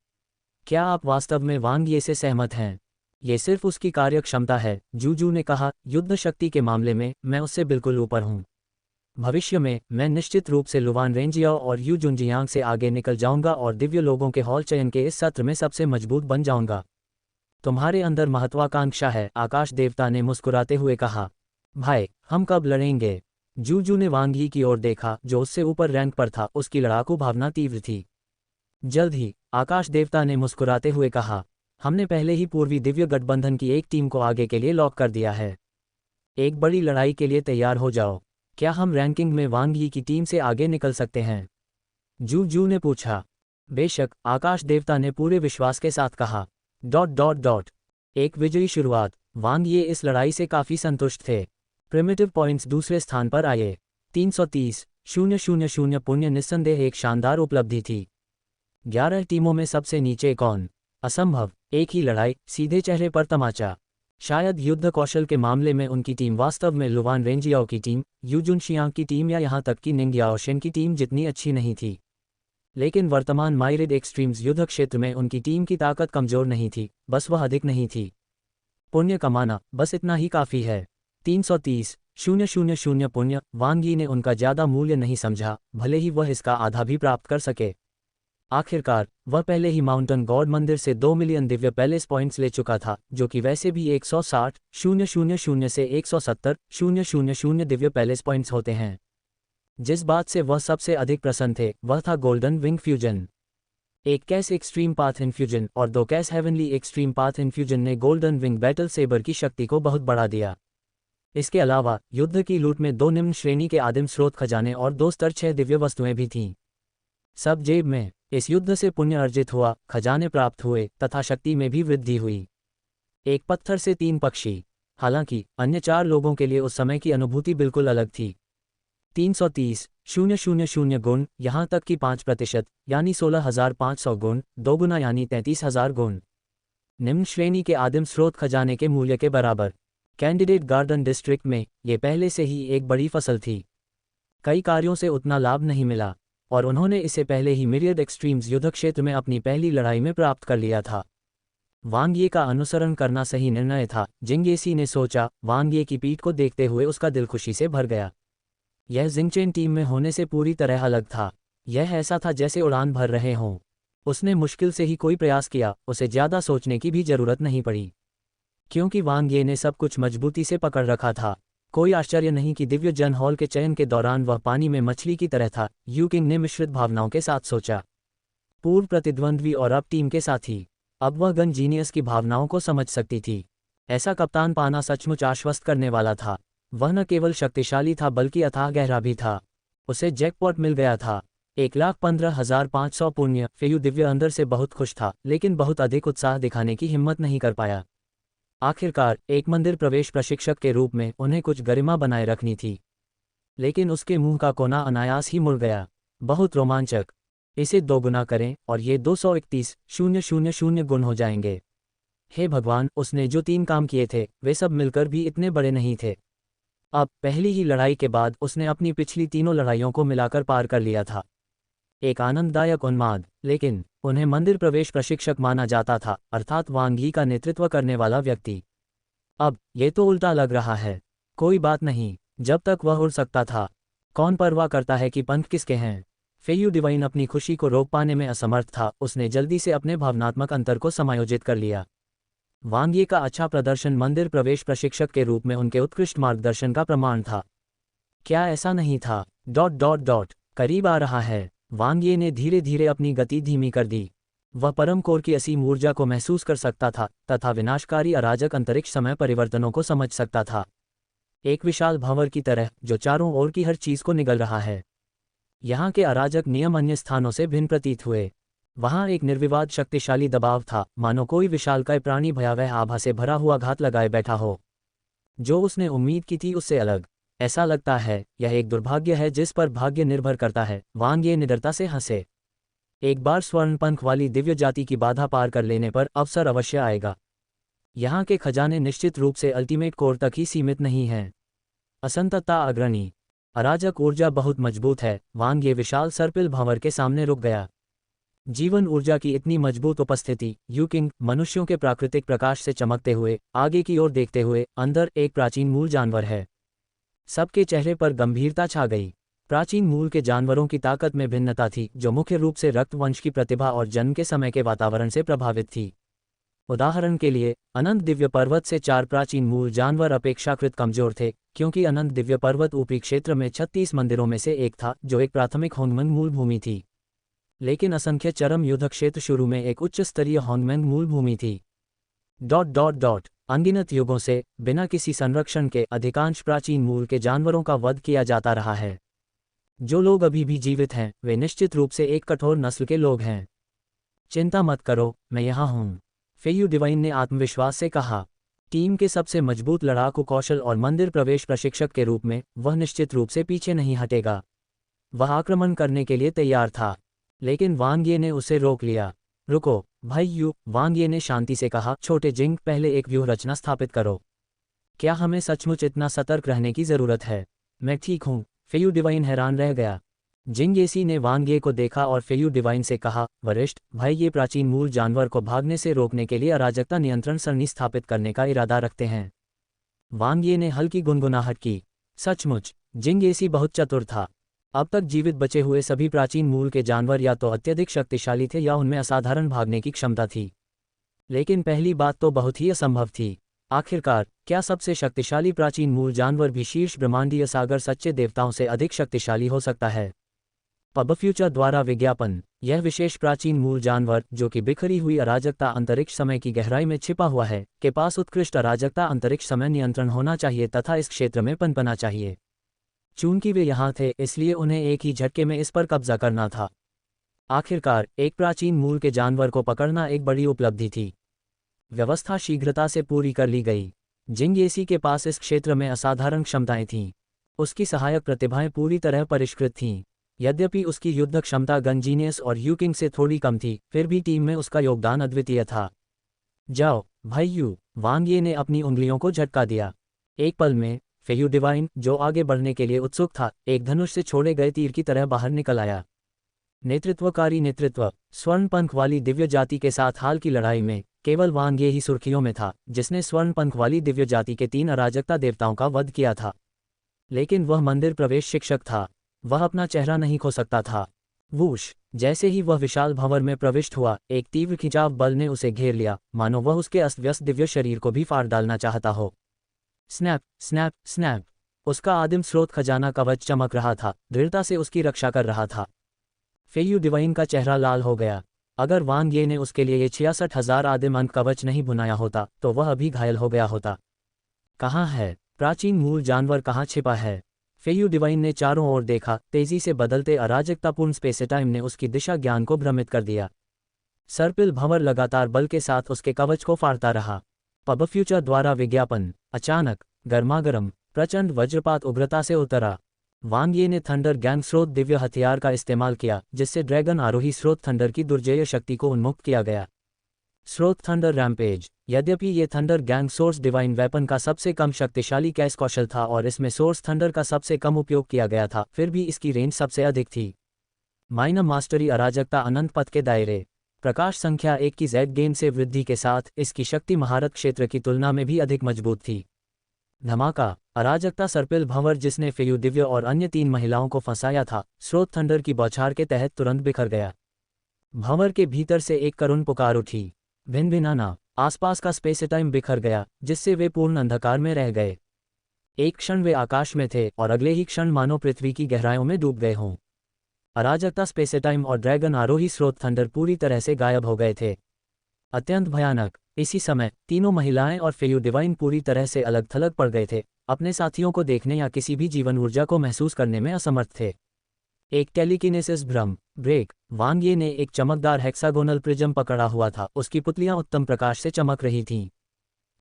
क्या आप वास्तव में वांग ये से सहमत हैं? ये सिर्फ उसकी कार्य क्षमता है, जू ने कहा। युद्ध शक्ति के मामले में मैं उससे बिल्कुल ऊपर हूँ। भविष्य में मैं निश्चित रूप से लुवान रेंजियाओ और यू जुनजियांग से आगे निकल जाऊंगा और दिव्य लोगों के हॉल चयन के इस सत्र में सबसे मजबूत बन जाऊंगा। तुम्हारे अंदर महत्वाकांक्षा है, आकाश देवता ने मुस्कुराते हुए कहा। भाई, हम कब लड़ेंगे? जू ने वांग यी की ओर देखा, जो उससे ऊपर रैंक पर था। उसकी लड़ाकू भावना तीव्र थी। जल्द ही, आकाश देवता ने मुस्कुराते हुए कहा। हमने पहले ही पूर्वी दिव्य गठबंधन की एक टीम को आगे के लिए लॉक कर दिया है। एक बड़ी लड़ाई के लिए तैयार हो जाओ। क्या हम रैंकिंग में वांग यी की टीम से आगे निकल सकते हैं? जू ने पूछा। बेशक, आकाश देवता ने पूरे विश्वास के साथ कहा। ... एक विजयी शुरुआत। वांग ये इस लड़ाई से काफी संतुष्ट थे। प्रिमिटिव पॉइंट्स दूसरे स्थान पर आए। 330,000 पुण्य निस्संदेह एक शानदार उपलब्धि थी। 11 टीमों में सबसे नीचे कौन? असंभव। एक ही लड़ाई, सीधे चेहरे पर तमाचा। शायद युद्ध कौशल के मामले में उनकी टीम वास्तव में लुवान रेंजियाओ की टीम, यू जुनशियांग की टीम या यहाँ तक कि निंग याओशेन की टीम जितनी अच्छी नहीं थी। लेकिन वर्तमान माइरिड एक्सट्रीम्स युद्ध क्षेत्र में उनकी टीम की ताकत कमजोर नहीं थी, बस वह अधिक नहीं थी। पुण्य कमाना, बस इतना ही काफी है। 330,000 पुण्य। वांग यी ने उनका ज्यादा मूल्य नहीं समझा, भले ही वह इसका आधा भी प्राप्त कर सके। आखिरकार, वह पहले ही माउंटेन गॉड मंदिर से 2 मिलियन दिव्य पैलेस पॉइंट्स ले चुका था, जो कि वैसे भी 160,000 से 170,000 दिव्य पैलेस पॉइंट्स होते हैं। जिस बात से वह सबसे अधिक प्रसन्न थे, वह था गोल्डन विंग फ्यूजन। एक कैस एक्सट्रीम पाथ इन्फ्यूजन और 2 कैस हेवनली एक्सट्रीम पाथ इन्फ्यूजन ने गोल्डन विंग बैटल सेबर की शक्ति को बहुत बढ़ा दिया। इसके अलावा, युद्ध की लूट में 2 निम्न श्रेणी के आदिम स्रोत खजाने और 2 स्तर 6 दिव्य वस्तुएं भी थीं। सब जेब में। इस युद्ध से पुण्य अर्जित हुआ, खजाने प्राप्त हुए तथा शक्ति में भी वृद्धि हुई। एक पत्थर से 3 पक्षी। हालांकि, अन्य 4 लोगों के लिए उस समय की अनुभूति बिल्कुल अलग थी। 330,000 गुण, यहाँ तक कि 5% यानी 16,500 गुण, 2 गुना यानी 33,000 गुण। निम्न श्रेणी के आदिम स्रोत खजाने के मूल्य के बराबर। कैंडिडेट गार्डन डिस्ट्रिक्ट में ये पहले से ही एक बड़ी फसल थी। कई कार्यों से उतना लाभ नहीं मिला, और उन्होंने इसे पहले ही मिरियड एक्सट्रीम्स युद्ध क्षेत्र में अपनी पहली लड़ाई में प्राप्त कर लिया था। वांग ये का अनुसरण करना सही निर्णय था, जिंगेसी ने सोचा। वांग ये की पीठ को देखते हुए उसका दिल खुशी से भर गया। यह जिंगचेन टीम में होने से पूरी तरह अलग था। यह ऐसा था जैसे उड़ान भर रहे हों। उसने मुश्किल से ही कोई प्रयास किया, उसे ज्यादा सोचने की भी जरूरत नहीं पड़ी, क्योंकि वांग ये ने सब कुछ मजबूती से पकड़ रखा था। कोई आश्चर्य नहीं कि दिव्य जन हॉल के चयन के दौरान वह पानी में मछली की तरह था, यू किंग ने मिश्रित भावनाओं के साथ सोचा। पूर्व प्रतिद्वंद्वी और अब टीम के साथी, अब वह गन जीनियस की भावनाओं को समझ सकती थी। ऐसा कप्तान पाना सचमुच आश्वस्त करने वाला था। वह न केवल शक्तिशाली था बल्कि अथाह गहरा भी था। उसे जैकपॉट मिल गया था, 1,15,500 पुण्य। फेयू दिव्य अंदर से बहुत खुश था, लेकिन बहुत अधिक उत्साह दिखाने की हिम्मत नहीं कर पाया। आखिरकार एक मंदिर प्रवेश प्रशिक्षक के रूप में उन्हें कुछ गरिमा बनाए रखनी थी, लेकिन उसके मुंह का कोना अनायास ही मुड़ गया। बहुत रोमांचक, इसे दोगुना करें और ये 231,000 गुण हो जाएंगे। हे भगवान, उसने जो 3 काम किए थे वे सब मिलकर भी इतने बड़े नहीं थे। अब पहली ही लड़ाई के बाद उसने अपनी पिछली तीनों लड़ाइयों को मिलाकर पार कर लिया था। एक आनंददायक उन्माद, लेकिन उन्हें मंदिर प्रवेश प्रशिक्षक माना जाता था, अर्थात वांग यी का नेतृत्व करने वाला व्यक्ति। अब ये तो उल्टा लग रहा है। कोई बात नहीं, जब तक वह उड़ सकता था, कौन परवाह करता है कि पंख किसके हैं। फेयू डिवाइन अपनी खुशी को रोक पाने में असमर्थ था। उसने जल्दी से अपने भावनात्मक अंतर को समायोजित कर लिया। वांग यी का अच्छा प्रदर्शन मंदिर प्रवेश प्रशिक्षक के रूप में उनके उत्कृष्ट मार्गदर्शन का प्रमाण था। क्या ऐसा नहीं था? ... करीब आ रहा है। वांग यी ने धीरे धीरे अपनी गति धीमी कर दी। वह परम कोर की असीम ऊर्जा को महसूस कर सकता था तथा विनाशकारी अराजक अंतरिक्ष समय परिवर्तनों को समझ सकता था। एक विशाल भंवर की तरह जो चारों ओर की हर चीज को निगल रहा है। यहाँ के अराजक नियम अन्य स्थानों से भिन्न प्रतीत हुए। वहाँ एक निर्विवाद शक्तिशाली दबाव था, मानो कोई विशालकाय प्राणी भयावह आभा से भरा हुआ घात लगाए बैठा हो। जो उसने उम्मीद की थी उससे अलग। ऐसा लगता है यह एक दुर्भाग्य है जिस पर भाग्य निर्भर करता है। वांग ये निडरता से हंसे। एक बार स्वर्ण पंख वाली दिव्य जाति की बाधा पार कर लेने पर अवसर अवश्य आएगा। यहाँ के खजाने निश्चित रूप से अल्टीमेट कोर तक ही सीमित नहीं हैं। असंततता अग्रणी, अराजक ऊर्जा बहुत मजबूत है। वांग ये विशाल सर्पिल भंवर के सामने रुक गया। जीवन ऊर्जा की इतनी मजबूत उपस्थिति। यू किंग, मनुष्यों के प्राकृतिक प्रकाश से चमकते हुए आगे की ओर देखते हुए, अंदर एक प्राचीन मूल जानवर है। सबके चेहरे पर गंभीरता छा गई। प्राचीन मूल के जानवरों की ताकत में भिन्नता थी, जो मुख्य रूप से रक्त वंश की प्रतिभा और जन्म के समय के वातावरण से प्रभावित थी। उदाहरण के लिए, अनंत दिव्य पर्वत से 4 प्राचीन मूल जानवर अपेक्षाकृत कमजोर थे, क्योंकि अनंत दिव्य पर्वत ऊपरी क्षेत्र में 36 मंदिरों में से एक था, जो एक प्राथमिक होंगमेंग मूल भूमि थी। लेकिन असंख्य चरम युद्ध क्षेत्र शुरू में एक उच्च स्तरीय होंगमेंग मूल भूमि थी। ... अनगिनत युगों से बिना किसी संरक्षण के अधिकांश प्राचीन मूल के जानवरों का वध किया जाता रहा है। जो लोग अभी भी जीवित हैं वे निश्चित रूप से एक कठोर नस्ल के लोग हैं। चिंता मत करो, मैं यहाँ हूँ, फेयू डिवाइन ने आत्मविश्वास से कहा। टीम के सबसे मजबूत लड़ाकू कौशल और मंदिर प्रवेश प्रशिक्षक के रूप में वह निश्चित रूप से पीछे नहीं हटेगा। वह आक्रमण करने के लिए तैयार था, लेकिन वांग ये ने उसे रोक लिया। रुको भाई यू, वांग ये ने शांति से कहा। छोटे जिंग, पहले एक व्यूह रचना स्थापित करो। क्या हमें सचमुच इतना सतर्क रहने की जरूरत है? मैं ठीक हूँ, फेयू डिवाइन हैरान रह गया। जिंग येसी ने वांग ये को देखा और फेयू डिवाइन से कहा, वरिष्ठ भाई, ये प्राचीन मूल जानवर को भागने से रोकने के लिए अराजकता नियंत्रण सरणी स्थापित करने का इरादा रखते हैं। वांग ये ने हल्की गुनगुनाहट की। सचमुच, जिंग येसी बहुत चतुर था। अब तक जीवित बचे हुए सभी प्राचीन मूल के जानवर या तो अत्यधिक शक्तिशाली थे या उनमें असाधारण भागने की क्षमता थी। लेकिन पहली बात तो बहुत ही असंभव थी। आखिरकार क्या सबसे शक्तिशाली प्राचीन मूल जानवर भी शीर्ष ब्रह्मांडीय सागर सच्चे देवताओं से अधिक शक्तिशाली हो सकता है? पब फ्यूचर द्वारा विज्ञापन। यह विशेष प्राचीन मूल जानवर, जो कि बिखरी हुई अराजकता अंतरिक्ष समय की गहराई में छिपा हुआ है, के पास उत्कृष्ट अराजकता अंतरिक्ष समय नियंत्रण होना चाहिए तथा इस क्षेत्र में पनपना चाहिए। चूंकि वे यहाँ थे, इसलिए उन्हें एक ही झटके में इस पर कब्जा करना था। आखिरकार एक प्राचीन मूल के जानवर को पकड़ना एक बड़ी उपलब्धि थी। व्यवस्था शीघ्रता से पूरी कर ली गई। जिंग येसी के पास इस क्षेत्र में असाधारण क्षमताएं थीं। उसकी सहायक प्रतिभाएं पूरी तरह परिष्कृत थीं। यद्यपि उसकी युद्ध क्षमता गन जीनियस और यू किंग से थोड़ी कम थी, फिर भी टीम में उसका योगदान अद्वितीय था। जाओ भाई यू, वांग ये ने अपनी उंगलियों को झटका दिया। एक पल में फेयू डिवाइन, जो आगे बढ़ने के लिए उत्सुक था, एक धनुष से छोड़े गए तीर की तरह बाहर निकल आया। नेतृत्वकारी नेतृत्व। स्वर्ण पंख वाली दिव्य जाति के साथ हाल की लड़ाई में केवल वांग ये ही सुर्खियों में था, जिसने स्वर्ण पंख वाली दिव्य जाति के 3 अराजकता देवताओं का वध किया था। लेकिन वह मंदिर प्रवेश शिक्षक था। वह अपना चेहरा नहीं खो सकता था। वूश, जैसे ही वह विशाल भंवर में प्रविष्ट हुआ, एक तीव्र खिंचाव बल ने उसे घेर लिया, मानो वह उसके अस्त व्यस्त दिव्य शरीर को भी फाड़ डालना चाहता हो। Snap snap snap. उसका आदिम स्रोत खजाना कवच चमक रहा था, दृढ़ता से उसकी रक्षा कर रहा था। फेयू डिवाइन का चेहरा लाल हो गया। अगर वांग ये ने उसके लिए ये 66,000 आदिम अंक कवच नहीं बुनाया होता तो वह अभी घायल हो गया होता। कहाँ है प्राचीन मूल जानवर, कहाँ छिपा है? फेयू डिवाइन ने चारों ओर देखा। तेजी से बदलते अराजकतापूर्ण स्पेस टाइम ने उसकी दिशा ज्ञान को भ्रमित कर दिया। सर्पिल भंवर लगातार बल के साथ उसके कवच को फाड़ता रहा। पब फ्यूचर द्वारा विज्ञापन। अचानक गर्मागरम प्रचंड वज्रपात उग्रता से उतरा। वांग ये ने थंडर गैंग स्रोत दिव्य हथियार का इस्तेमाल किया, जिससे ड्रैगन आरोही स्रोत थंडर की दुर्जेय शक्ति को उन्मुक्त किया गया। स्रोत थंडर रैम्पेज। यद्यपि ये thunder gang source divine weapon का सबसे कम शक्तिशाली कैस कौशल था और इसमें सोर्स थंडर का सबसे कम उपयोग किया गया था, फिर भी इसकी रेंज सबसे अधिक थी। माइनर मास्टरी अराजकता अनंत पथ के दायरे। प्रकाश संख्या 1 की जेड गेन से वृद्धि के साथ इसकी शक्ति महारत क्षेत्र की तुलना में भी अधिक मजबूत थी। धमाका अराजकता सर्पिल भंवर, जिसने फेयू दिव्य और अन्य 3 महिलाओं को फंसाया था, स्रोत थंडर की बौछार के तहत तुरंत बिखर गया। भंवर के भीतर से एक करुण पुकार उठी। भिन भिनाना। आसपास का स्पेस टाइम बिखर गया, जिससे वे पूर्ण अंधकार में रह गए। एक क्षण वे आकाश में थे और अगले ही क्षण मानो पृथ्वी की गहराइयों में डूब गए हों। अराजकता स्पेस टाइम और ड्रैगन आरोही स्रोत थंडर पूरी तरह से गायब हो गए थे। अत्यंत भयानक। इसी समय तीनों महिलाएं और फेयू डिवाइन पूरी तरह से अलग थलग पड़ गए थे, अपने साथियों को देखने या किसी भी जीवन ऊर्जा को महसूस करने में असमर्थ थे। एक टेलीकिनेसिस भ्रम ब्रेक। वांग ये ने एक चमकदार हेक्सागोनल प्रिज्म पकड़ा हुआ था, उसकी पुतलियां उत्तम प्रकाश से चमक रही थीं।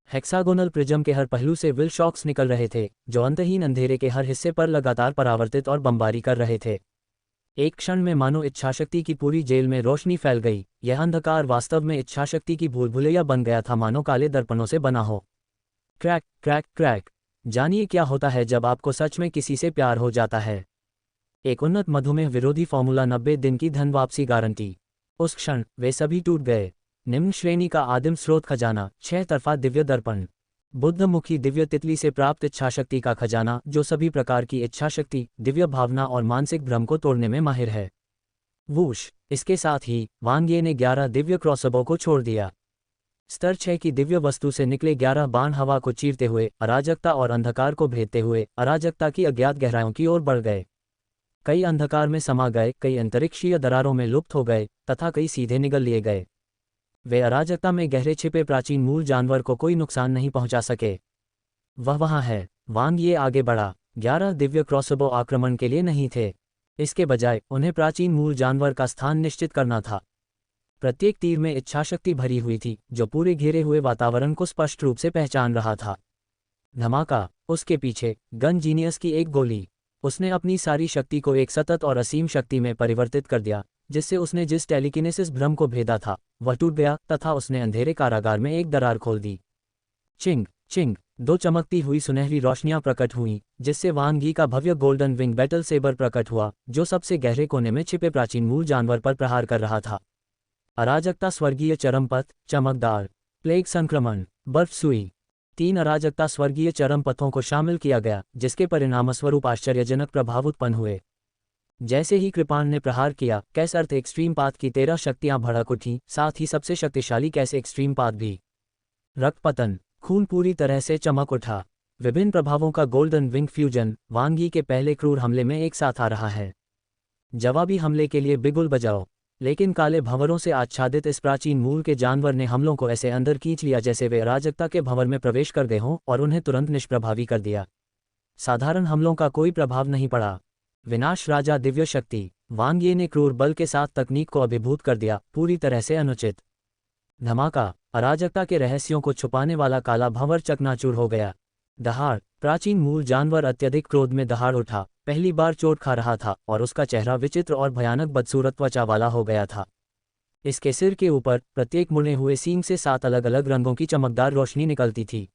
हेक्सागोनल प्रिज्म के हर पहलू से विल शॉक्स निकल रहे थे, जो अंतहीन अंधेरे के हर हिस्से पर लगातार परावर्तित और बमबारी कर रहे थे। एक क्षण में मानो इच्छाशक्ति की पूरी जेल में रोशनी फैल गई। यह अंधकार वास्तव में इच्छाशक्ति की भूलभुलैया बन गया था, मानो काले दर्पणों से बना हो। Crack crack crack. जानिए क्या होता है जब आपको सच में किसी से प्यार हो जाता है। एक उन्नत मधुमेह विरोधी फॉर्मूला 90 दिन की धन वापसी गारंटी। उस क्षण वे सभी टूट गए। निम्न श्रेणी का आदिम स्रोत खजाना, 6 तरफा दिव्य दर्पण। बुद्धमुखी दिव्य तितली से प्राप्त इच्छाशक्ति का खजाना, जो सभी प्रकार की इच्छाशक्ति, दिव्य भावना और मानसिक भ्रम को तोड़ने में माहिर है। वूश। इसके साथ ही वांग ये ने 11 दिव्य क्रॉसबो को छोड़ दिया। स्तर 6 की दिव्य वस्तु से निकले 11 बाण हवा को चीरते हुए, अराजकता और अंधकार को भेदते हुए, अराजकता की अज्ञात गहराइयों की ओर बढ़ गए। कई अंधकार में समा गए, कई अंतरिक्षीय दरारों में लुप्त हो गए, तथा कई सीधे निगल लिए गए। वे अराजकता में गहरे छिपे प्राचीन मूल जानवर को कोई नुकसान नहीं पहुंचा सके। वह वहां है। वांग ये आगे बढ़ा। 11 दिव्य क्रॉसबो आक्रमण के लिए नहीं थे। इसके बजाय उन्हें प्राचीन मूल जानवर का स्थान निश्चित करना था। प्रत्येक तीर में इच्छाशक्ति भरी हुई थी, जो पूरे घेरे हुए वातावरण को स्पष्ट रूप से पहचान रहा था। धमाका। उसके पीछे गन जीनियस की एक गोली। उसने अपनी सारी शक्ति को एक सतत और असीम शक्ति में परिवर्तित कर दिया, जिससे उसने जिस टेलीकिनेसिस भ्रम को भेदा था वह टूट गया तथा उसने अंधेरे कारागार में एक दरार खोल दी। चिंग चिंग। 2 चमकती हुई सुनहरी रोशनियां प्रकट हुईं, जिससे वांग यी का भव्य गोल्डन विंग बैटल सेबर प्रकट हुआ, जो सबसे गहरे कोने में छिपे प्राचीन मूल जानवर पर प्रहार कर रहा था। अराजकता स्वर्गीय चरमपथ, चमकदार प्लेग संक्रमण, बर्फ सुई। 3 अराजकता स्वर्गीय चरम पथों को शामिल किया गया, जिसके परिणामस्वरूप आश्चर्यजनक प्रभाव उत्पन्न हुए। जैसे ही कृपाण ने प्रहार किया, कैस अर्थ एक्सट्रीम पाथ की 13 शक्तियां भड़क उठीं, साथ ही सबसे शक्तिशाली कैस एक्सट्रीम पाथ भी। रक्तपतन। खून पूरी तरह से चमक उठा। विभिन्न प्रभावों का गोल्डन विंग फ्यूजन वांग यी के पहले क्रूर हमले में एक साथ आ रहा है। जवाबी हमले के लिए बिगुल बजाओ। लेकिन काले भंवरों से आच्छादित इस प्राचीन मूल के जानवर ने हमलों को ऐसे अंदर खींच लिया जैसे वे अराजकता के भंवर में प्रवेश कर गए हों और उन्हें तुरंत निष्प्रभावी कर दिया। साधारण हमलों का कोई प्रभाव नहीं पड़ा। विनाश राजा दिव्य शक्ति। वांग ये ने क्रूर बल के साथ तकनीक को अभिभूत कर दिया, पूरी तरह से अनुचित। धमाका। अराजकता के रहस्यों को छुपाने वाला काला भंवर चकनाचूर हो गया। दहाड़। प्राचीन मूल जानवर अत्यधिक क्रोध में दहाड़ उठा, पहली बार चोट खा रहा था और उसका चेहरा विचित्र और भयानक बदसूरत त्वचा वाला हो गया था। इसके सिर के ऊपर प्रत्येक मुड़े हुए सींग से 7 अलग अलग रंगों की चमकदार रोशनी निकलती थी।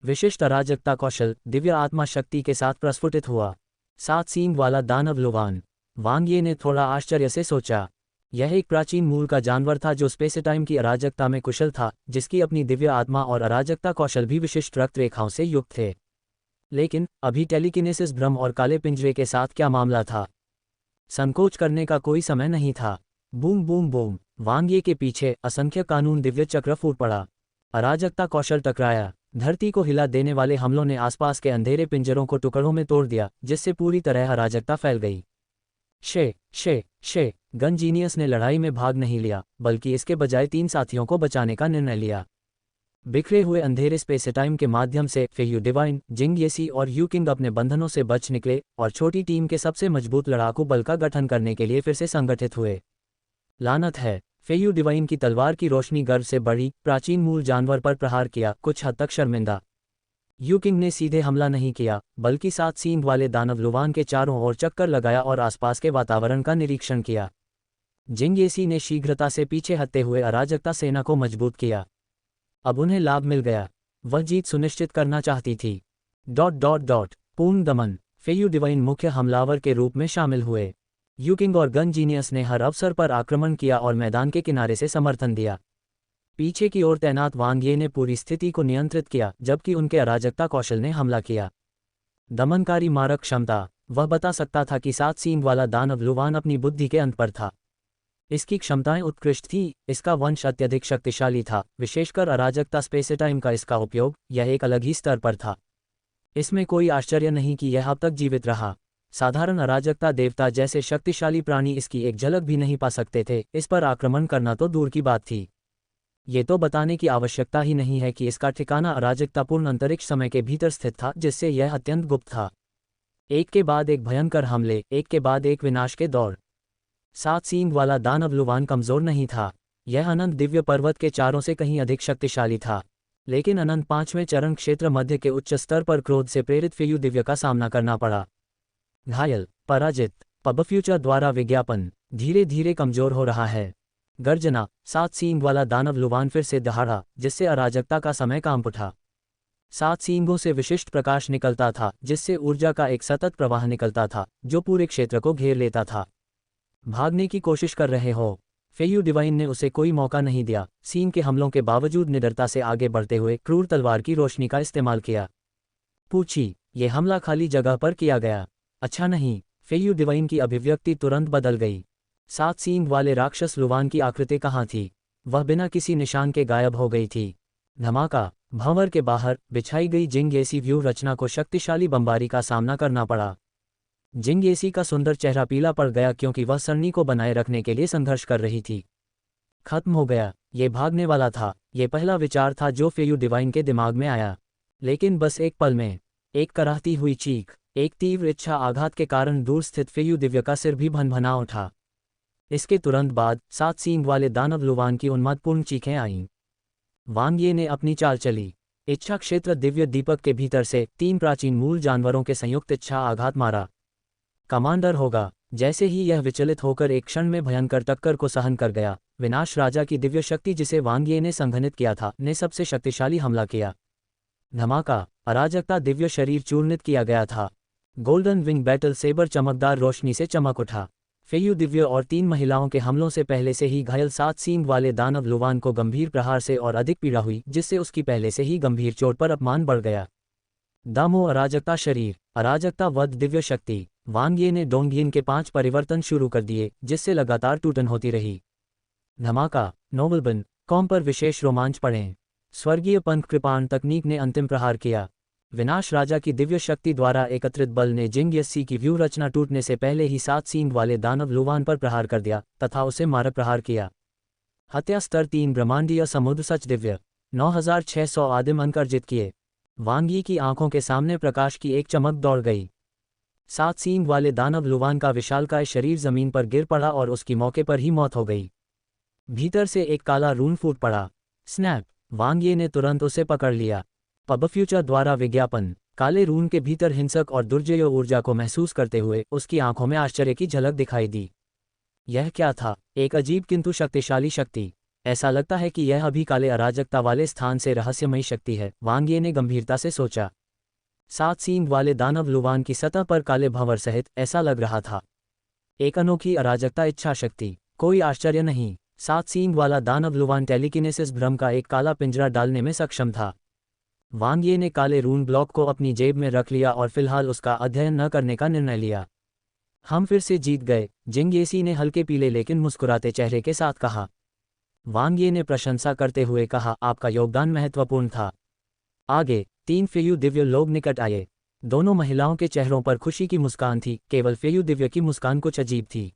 विशिष्ट अराजकता कौशल दिव्य आत्मा शक्ति के साथ प्रस्फुटित हुआ। 7 सींग वाला दानव लुवान। वांग ये ने थोड़ा आश्चर्य से सोचा। यह एक प्राचीन मूल का जानवर था जो स्पेस टाइम की अराजकता में कुशल था, जिसकी अपनी दिव्य आत्मा और अराजकता कौशल भी विशिष्ट रक्त रेखाओं से युक्त थे। लेकिन अभी टेलीकिनेसिस भ्रम और काले पिंजरे के साथ क्या मामला था? संकोच करने का कोई समय नहीं था। बूम बूम बूम, वांग ये के पीछे असंख्य कानून दिव्य चक्र फूट पड़ा। अराजकता कौशल टकराया। धरती को हिला देने वाले हमलों ने आसपास के अंधेरे पिंजरों को टुकड़ों में तोड़ दिया, जिससे पूरी तरह अराजकता फैल गई। शे गन जीनियस ने लड़ाई में भाग नहीं लिया, बल्कि इसके बजाय 3 साथियों को बचाने का निर्णय लिया। बिखरे हुए अंधेरे स्पेस टाइम के माध्यम से फेयू डिवाइन, जिंग येसी और यू किंग अपने बंधनों से बच निकले और छोटी टीम के सबसे मजबूत लड़ाकू बल का गठन करने के लिए फिर से संगठित हुए। लानत है, फेयू डिवाइन की तलवार की रोशनी गर्व से बढ़ी, प्राचीन मूल जानवर पर प्रहार किया, कुछ हद तक शर्मिंदा। यू किंग ने सीधे हमला नहीं किया, बल्कि 7 सींग वाले दानव लुवान के चारों ओर चक्कर लगाया और आसपास के वातावरण का निरीक्षण किया। जिंग येसी ने शीघ्रता से पीछे हटते हुए अराजकता सेना को मजबूत किया। अब उन्हें लाभ मिल गया। वह जीत सुनिश्चित करना चाहती थी। पूर्ण दमन, फेयू डिवाइन मुख्य हमलावर के रूप में शामिल हुए। यू किंग और गन जीनियस ने हर अवसर पर आक्रमण किया और मैदान के किनारे से समर्थन दिया। पीछे की ओर तैनात वांग ये ने पूरी स्थिति को नियंत्रित किया, जबकि उनके अराजकता कौशल ने हमला किया। दमनकारी मारक क्षमता, वह बता सकता था कि 7 सींग वाला दानव लुवान अपनी बुद्धि के अंत पर था। इसकी क्षमताएं उत्कृष्ट थी, इसका वंश अत्यधिक शक्तिशाली था, विशेषकर अराजकता स्पेस टाइम का इसका उपयोग, यह एक अलग ही स्तर पर था। इसमें कोई आश्चर्य नहीं कि यह अब तक जीवित रहा। साधारण अराजकता देवता जैसे शक्तिशाली प्राणी इसकी एक झलक भी नहीं पा सकते थे, इस पर आक्रमण करना तो दूर की बात थी। ये तो बताने की आवश्यकता ही नहीं है कि इसका ठिकाना अराजकतापूर्ण अंतरिक्ष समय के भीतर स्थित था, जिससे यह अत्यंत गुप्त था। एक के बाद एक भयंकर हमले, एक के बाद एक विनाश के दौर। 7 सींग वाला दानव लुवान कमजोर नहीं था, यह अनंत दिव्य पर्वत के चारों से कहीं अधिक शक्तिशाली था। लेकिन अनंत 5वें चरण क्षेत्र मध्य के उच्च स्तर पर क्रोध से प्रेरित फेयू दिव्य का सामना करना पड़ा। घायल, पराजित, पबफ्यूचर द्वारा विज्ञापन धीरे धीरे कमजोर हो रहा है। गर्जना, 7 सींग वाला दानव लुवान फिर से दहाड़ा, जिससे अराजकता का समय कांप उठा। 7 सींगों से विशिष्ट प्रकाश निकलता था, जिससे ऊर्जा का एक सतत प्रवाह निकलता था, जो पूरे क्षेत्र को घेर लेता था। भागने की कोशिश कर रहे हो? फेयू डिवाइन ने उसे कोई मौका नहीं दिया। सींग के हमलों के बावजूद निडरता से आगे बढ़ते हुए क्रूर तलवार की रोशनी का इस्तेमाल किया। पूछी, ये हमला खाली जगह पर किया गया? अच्छा नहीं। फेयू डिवाइन की अभिव्यक्ति तुरंत बदल गई। 7 सींग वाले राक्षस लुवान की आकृति कहाँ थी? वह बिना किसी निशान के गायब हो गई थी। धमाका, भंवर के बाहर बिछाई गई जिंग येसी व्यू रचना को शक्तिशाली बमबारी का सामना करना पड़ा। जिंग येसी का सुंदर चेहरा पीला पड़ गया, क्योंकि वह सरनी को बनाए रखने के लिए संघर्ष कर रही थी। खत्म हो गया, ये भागने वाला था। ये पहला विचार था जो फेयू डिवाइन के दिमाग में आया। लेकिन बस एक पल में, एक कराहती हुई चीख, एक तीव्र इच्छा आघात के कारण दूर स्थित फेयू दिव्य का सिर भी भनभना उठा। इसके तुरंत बाद 7 सींग वाले दानव लुवान की उन्मादपूर्ण चीखें आईं। वांग ये ने अपनी चाल चली। इच्छा क्षेत्र दिव्य दीपक के भीतर से 3 प्राचीन मूल जानवरों के संयुक्त इच्छा आघात मारा। कमांडर होगा। जैसे ही यह विचलित होकर एक क्षण में भयंकर टक्कर को सहन कर गया, विनाश राजा की दिव्य शक्ति जिसे वांग ये ने संघनित किया था, ने सबसे शक्तिशाली हमला किया। धमाका, अराजकता दिव्य शरीर चूर्णित किया गया था। गोल्डन विंग बैटल सेबर चमकदार रोशनी से चमक उठा। फेयू दिव्य और 3 महिलाओं के हमलों से पहले से ही घायल 7 सींग वाले दानव लुवान को गंभीर प्रहार से और अधिक पीड़ा हुई, जिससे उसकी पहले से ही गंभीर चोट पर अपमान बढ़ गया। दामो अराजकता शरीर, अराजकता वध दिव्य शक्ति। वांग ये ने डोंगयिन के 5 परिवर्तन शुरू कर दिए, जिससे लगातार टूटन होती रही। धमाका, नोबलबन कॉम पर विशेष रोमांच पढ़ें। स्वर्गीय पंथ कृपाण तकनीक ने अंतिम प्रहार किया। विनाश राजा की दिव्य शक्ति द्वारा एकत्रित बल ने जिंग येसी की व्यू रचना टूटने से पहले ही 7 सींग वाले दानव लुवान पर प्रहार कर दिया तथा उसे मारक प्रहार किया। हत्या स्तर 3 ब्रह्मांडीय समुद्र सच दिव्य 9600 आदिम अंक अर्जित किए। वांग यी की आंखों के सामने प्रकाश की एक चमक दौड़ गई। 7 सींग वाले दानव लुवान का विशालकाय शरीर जमीन पर गिर पड़ा और उसकी मौके पर ही मौत हो गई। भीतर से एक काला रून फूट पड़ा। स्नैप, वांग ये ने तुरंत उसे पकड़ लिया। पबफ्यूचर द्वारा विज्ञापन। काले रून के भीतर हिंसक और दुर्जय ऊर्जा को महसूस करते हुए उसकी आंखों में आश्चर्य की झलक दिखाई दी। यह क्या था? एक अजीब किंतु शक्तिशाली शक्ति। ऐसा लगता है कि यह अभी काले अराजकता वाले स्थान से रहस्यमयी शक्ति है, वांग ये ने गंभीरता से सोचा। 7 सींग वाले दानव लुवान की सतह पर काले भंवर सहित ऐसा लग रहा था। एक अनोखी अराजकता इच्छा शक्ति। कोई आश्चर्य नहीं, 7 सींग वाला दानव लुवान टेलीकिनेसिस भ्रम का एक काला पिंजरा डालने में सक्षम था। वांग ये ने काले रून ब्लॉक को अपनी जेब में रख लिया और फिलहाल उसका अध्ययन न करने का निर्णय लिया। हम फिर से जीत गए, जिंग येसी ने हल्के पीले लेकिन मुस्कुराते चेहरे के साथ कहा। वांग ये ने प्रशंसा करते हुए कहा, आपका योगदान महत्वपूर्ण था। आगे 3 फेयू दिव्य लोग निकट आए। दोनों महिलाओं के चेहरों पर खुशी की मुस्कान थी, केवल फेयू दिव्य की मुस्कान कुछ अजीब थी।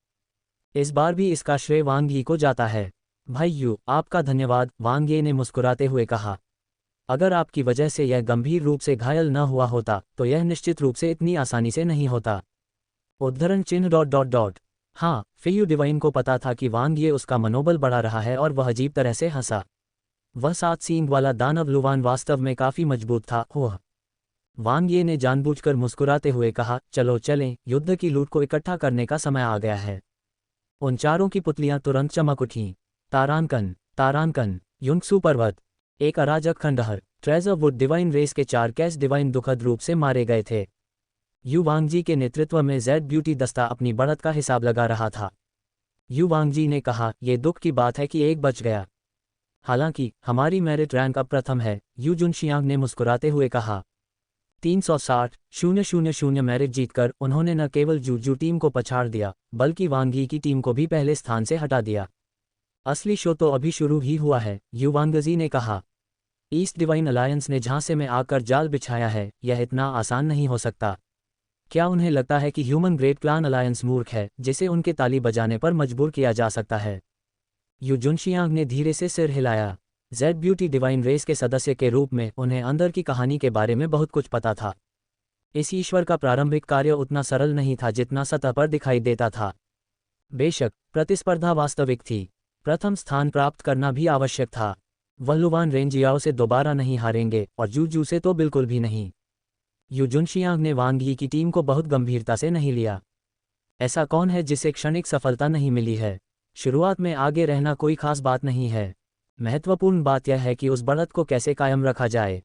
इस बार भी इसका श्रेय वांग यी को जाता है। भाई यू, आपका धन्यवाद, वांग ये ने मुस्कुराते हुए कहा। अगर आपकी वजह से यह गंभीर रूप से घायल न हुआ होता तो यह निश्चित रूप से इतनी आसानी से नहीं होता। उद्धरण चिन्ह। हाँ, फेयू डिवाइन को पता था कि वांग ये उसका मनोबल बढ़ा रहा है और वह अजीब तरह से हंसा। वह 7 सींग वाला दानव लुवान वास्तव में काफी मजबूत था। वांग ये ने जानबूझकर मुस्कुराते हुए कहा, चलो चलें, युद्ध की लूट को इकट्ठा करने का समय आ गया है। उन चारों की पुतलियां तुरंत चमक उठीं। तारानकन, युंगसू पर्वत, एक अराजक खंडहर, ट्रेजर वुड डिवाइन रेस के 4 कैस डिवाइन दुखद रूप से मारे गए थे। यू वांगजी के नेतृत्व में जेड ब्यूटी दस्ता अपनी बढ़त का हिसाब लगा रहा था। यू वांगजी ने कहा, यह दुख की बात है कि एक बच गया। हालांकि हमारी मेरिट रैंक अब प्रथम है, यू जुनशियांग ने मुस्कुराते हुए कहा। 360,000 मेरिट जीतकर उन्होंने न केवल जूजू टीम को पछाड़ दिया, बल्कि वांगी की टीम को भी पहले स्थान से हटा दिया। असली शो तो अभी शुरू ही हुआ है, यू वांगजी ने कहा। ईस्ट डिवाइन अलायंस ने झांसे में आकर जाल बिछाया है, यह इतना आसान नहीं हो सकता। क्या उन्हें लगता है कि ह्यूमन ग्रेट क्लान अलायंस मूर्ख है, जिसे उनके ताली बजाने पर मजबूर किया जा सकता है? यू जुनशियांग ने धीरे से सिर हिलाया। जेड ब्यूटी डिवाइन रेस के सदस्य के रूप में उन्हें अंदर की कहानी के बारे में बहुत कुछ पता था। इस ईश्वर का प्रारंभिक कार्य उतना सरल नहीं था जितना सतह पर दिखाई देता था। बेशक प्रतिस्पर्धा वास्तविक थी, प्रथम स्थान प्राप्त करना भी आवश्यक था। वह लुवान रेंजियाओ से दोबारा नहीं हारेंगे और जूजू से तो बिल्कुल भी नहीं। यू जुनशियांग ने वांग यी की टीम को बहुत गंभीरता से नहीं लिया। ऐसा कौन है जिसे क्षणिक सफलता नहीं मिली है? शुरुआत में आगे रहना कोई खास बात नहीं है, महत्वपूर्ण बात यह है कि उस बढ़त को कैसे कायम रखा जाए।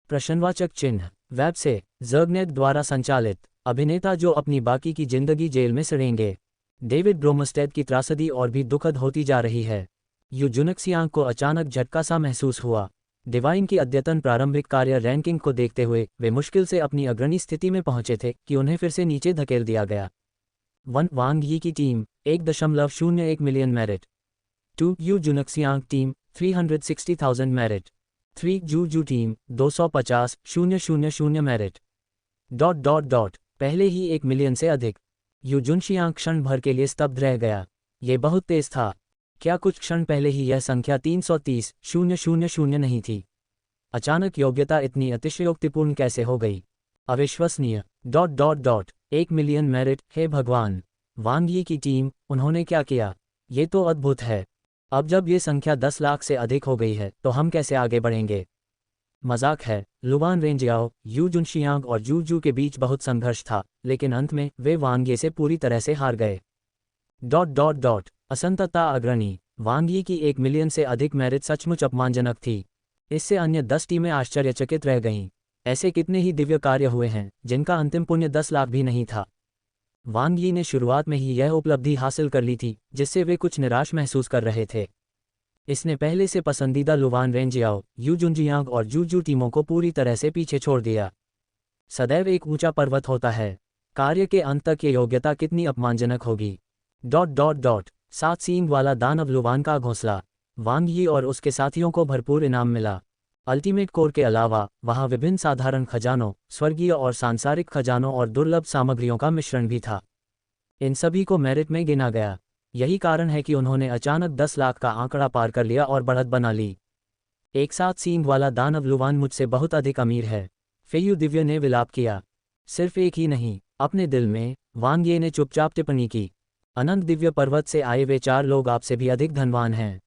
प्रश्नवाचक चिन्ह। वेब से जर्गनेट द्वारा संचालित। अभिनेता जो अपनी बाकी की जिंदगी जेल में सड़ेंगे। डेविड ब्रोमस्टेड की त्रासदी और भी दुखद होती जा रही है। यू जुनशियांग को अचानक झटका सा महसूस हुआ। डिवाइन की अद्यतन प्रारंभिक कार्य रैंकिंग को देखते हुए वे मुश्किल से अपनी अग्रणी स्थिति में पहुंचे थे कि उन्हें फिर से नीचे धकेल दिया गया। 1 वांग यी की team 1.01 million merit. 2 Yu Junxiang team 360,000 merit. 3 Zhuzhu team 250,000 merit. पहले ही 1 मिलियन से अधिक। यू जुनशियांग क्षण भर के लिए स्तब्ध रह गया। ये बहुत तेज था। क्या कुछ क्षण पहले ही यह संख्या 330,000 नहीं थी? अचानक योग्यता इतनी अतिशयोक्तिपूर्ण कैसे हो गई? अविश्वसनीय। 1 मिलियन मेरिट, हे भगवान! वांग यी की टीम, उन्होंने क्या किया? ये तो अद्भुत है। अब जब ये संख्या 10 लाख से अधिक हो गई है तो हम कैसे आगे बढ़ेंगे? मजाक है। लुवान रेंजियाओ, यू जुनशियांग और जूजू के बीच बहुत संघर्ष था, लेकिन अंत में वे वांग ये से पूरी तरह से हार गए। असंतता अग्रणी। वांग यी की 1 मिलियन से अधिक मेरिट सचमुच अपमानजनक थी। इससे अन्य 10 टीमें आश्चर्यचकित रह गईं। ऐसे कितने ही दिव्य कार्य हुए हैं जिनका अंतिम पुण्य 10 लाख भी नहीं था। वांग यी ने शुरुआत में ही यह उपलब्धि हासिल कर ली थी, जिससे वे कुछ निराश महसूस कर रहे थे। इसने पहले से पसंदीदा लुवान रेंजियाओ, यू जुनशियांग और जूजू टीमों को पूरी तरह से पीछे छोड़ दिया। सदैव एक ऊंचा पर्वत होता है। कार्य के अंत तक ये योग्यता कितनी अपमानजनक होगी। 7 सींग वाला दानव लुवान का घोंसला। वांग यी और उसके साथियों को भरपूर इनाम मिला। अल्टीमेट कोर के अलावा वहां विभिन्न साधारण खजानों, स्वर्गीय और सांसारिक खजानों और दुर्लभ सामग्रियों का मिश्रण भी था। इन सभी को मेरिट में गिना गया। यही कारण है कि उन्होंने अचानक 10 लाख का आंकड़ा पार कर लिया और बढ़त बना ली। एक 7 सींग वाला दानव लुवान मुझसे बहुत अधिक अमीर है, फेयू दिव्य ने विलाप किया। सिर्फ एक ही नहीं, अपने दिल में, वांग ये ने चुपचाप टिप्पणी की। अनंत दिव्य पर्वत से आए वे 4 लोग आपसे भी अधिक धनवान हैं।